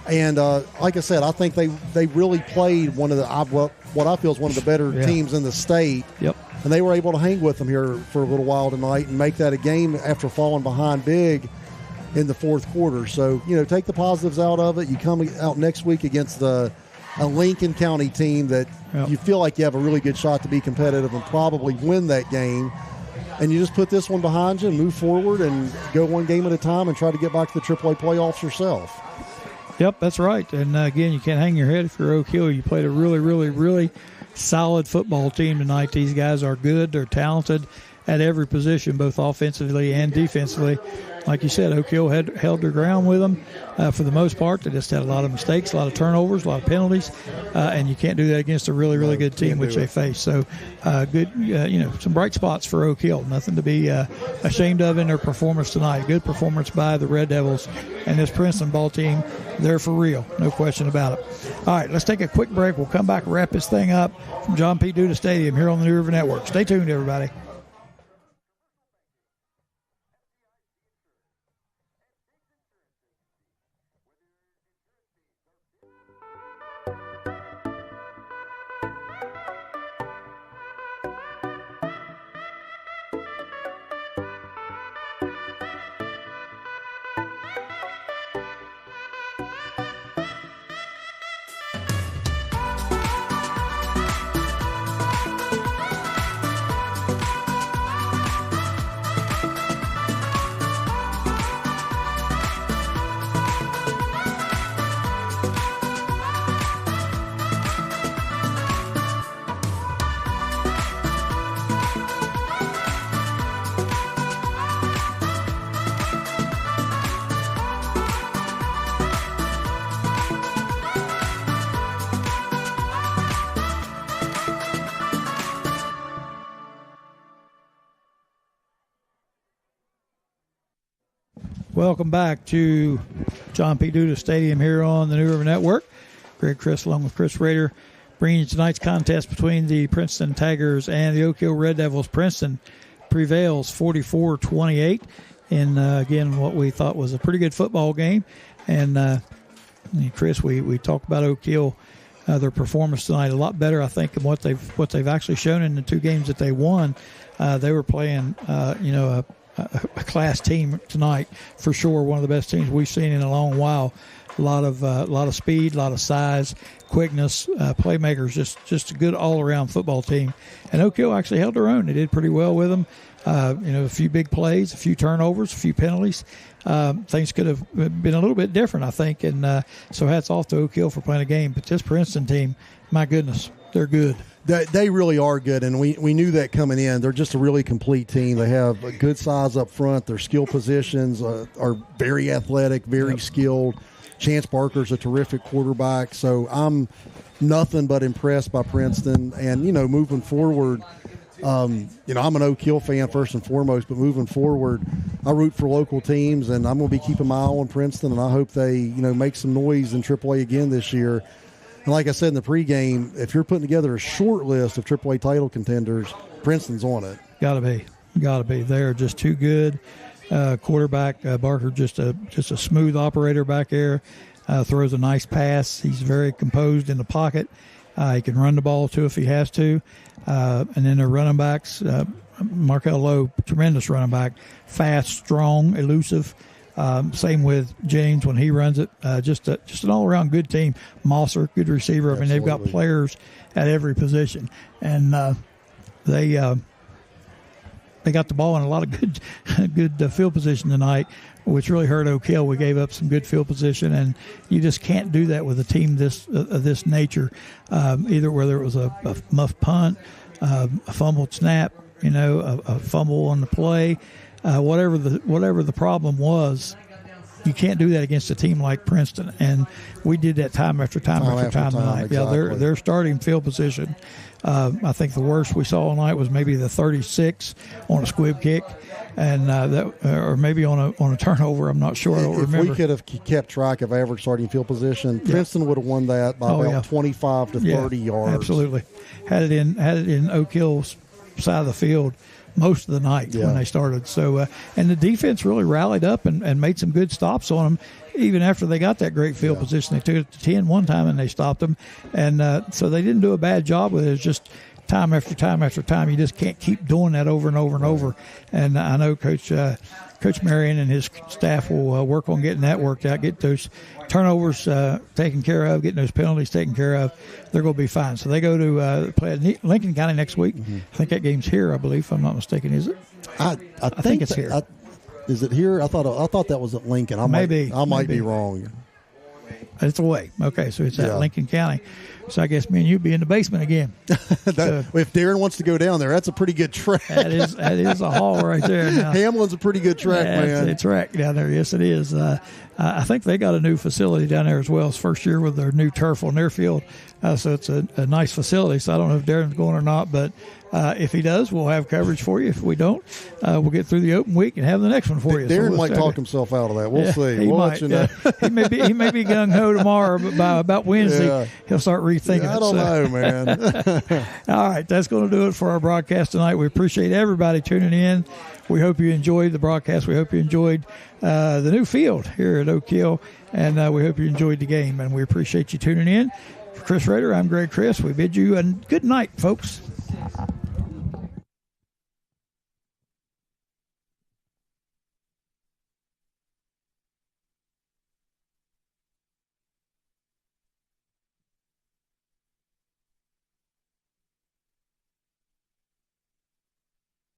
And like I said, I think they really played one of the what I feel is one of the better teams in the state. Yep. And they were able to hang with them here for a little while tonight and make that a game after falling behind big in the fourth quarter. So, take the positives out of it. You come out next week against a Lincoln County team that you feel like you have a really good shot to be competitive and probably win that game. And you just put this one behind you and move forward and go one game at a time and try to get back to the AAA playoffs yourself. Yep, that's right. And again, you can't hang your head if you're Oak Hill. You played a really, really, really solid football team tonight. These guys are good. They're talented. at every position, both offensively and defensively. Like you said, Oak Hill held their ground with them for the most part. They just had a lot of mistakes, a lot of turnovers, a lot of penalties, and you can't do that against a really, really good team, which they face. So good, some bright spots for Oak Hill. Nothing to be ashamed of in their performance tonight. Good performance by the Red Devils and this Princeton ball team. They're for real, no question about it. All right, let's take a quick break. We'll come back and wrap this thing up from John P. Duda Stadium here on the New River Network. Stay tuned, everybody. Welcome back to John P. Duda Stadium here on the New River Network. Greg Chris along with Chris Rader bringing you tonight's contest between the Princeton Tigers and the Oak Hill Red Devils. Princeton prevails 44-28 in, again, what we thought was a pretty good football game. And, Chris, we talked about Oak Hill, their performance tonight a lot better, I think, than what they've actually shown in the two games that they won. They were playing, a class team tonight for sure. One of the best teams we've seen in a long while. A lot of speed, a lot of size, quickness, playmakers. Just a good all around football team. And Oak Hill actually held their own. They did pretty well with them. A few big plays, a few turnovers, a few penalties. Things could have been a little bit different, I think. And so hats off to Oak Hill for playing a game. But this Princeton team, my goodness, they're good. They really are good, and we knew that coming in. They're just a really complete team. They have a good size up front. Their skill positions are very athletic, very skilled. Chance Barker's a terrific quarterback. So I'm nothing but impressed by Princeton. And, moving forward, I'm an Oak Hill fan first and foremost, but moving forward, I root for local teams, and I'm going to be keeping my eye on Princeton, and I hope they, make some noise in AAA again this year. And like I said in the pregame, if you're putting together a short list of AAA title contenders, Princeton's on it. Got to be. They're just too good. Quarterback Barker, just a smooth operator back there. Throws a nice pass. He's very composed in the pocket. He can run the ball too if he has to. And then their running backs, Markel Lowe, tremendous running back, fast, strong, elusive. Same with James when he runs it. Just an all-around good team. Mosser, good receiver. I mean, they've got players at every position. And they got the ball in a lot of good field position tonight, which really hurt Oak Hill. We gave up some good field position, and you just can't do that with a team of this nature. Either whether it was a muff punt, a fumbled snap, a fumble on the play. Whatever the problem was, you can't do that against a team like Princeton, and we did that time after time tonight. Exactly. Yeah, their starting field position. I think the worst we saw tonight was maybe the 36 on a squib kick, and or maybe on a turnover. I'm not sure. I don't remember. If we could have kept track of average starting field position, Princeton would have won that by about 25 to 30 yards. Absolutely, had it in Oak Hill's side of the field most of the night when they started. So, and the defense really rallied up and made some good stops on them. Even after they got that great field position, they took it to 10 one time and they stopped them. And so they didn't do a bad job with it. It's just time after time after time. You just can't keep doing that over and over and over. And I know Coach Marion and his staff will work on getting that worked out, get those turnovers taken care of, getting those penalties taken care of. They're going to be fine. So they go to play at Lincoln County next week. Mm-hmm. I think that game's here, I believe, if I'm not mistaken. Is it? I think it's here. Is it here? I thought that was at Lincoln. I might be wrong. It's away. Okay, so it's at Yeah. Lincoln County. So I guess me and you be in the basement again. If Darren wants to go down there, that's a pretty good track. That is a haul right there. Now, Hamlin's a pretty good track, man. It's a track down there. Yes, it is. I think they got a new facility down there as well. It's first year with their new turf on their field. So it's a nice facility. So I don't know if Darren's going or not, but if he does, we'll have coverage for you. If we don't, we'll get through the open week and have the next one for you. Darren So might talk himself out of that. We'll see. He We'll might. let you know. He may be gung ho tomorrow, but by about Wednesday, he'll start rethinking it. I don't know, man. All right, that's going to do it for our broadcast tonight. We appreciate everybody tuning in. We hope you enjoyed the broadcast. We hope you enjoyed the new field here at Oak Hill, and we hope you enjoyed the game. And we appreciate you tuning in. For Chris Rader, I'm Greg Chris. We bid you a good night, folks.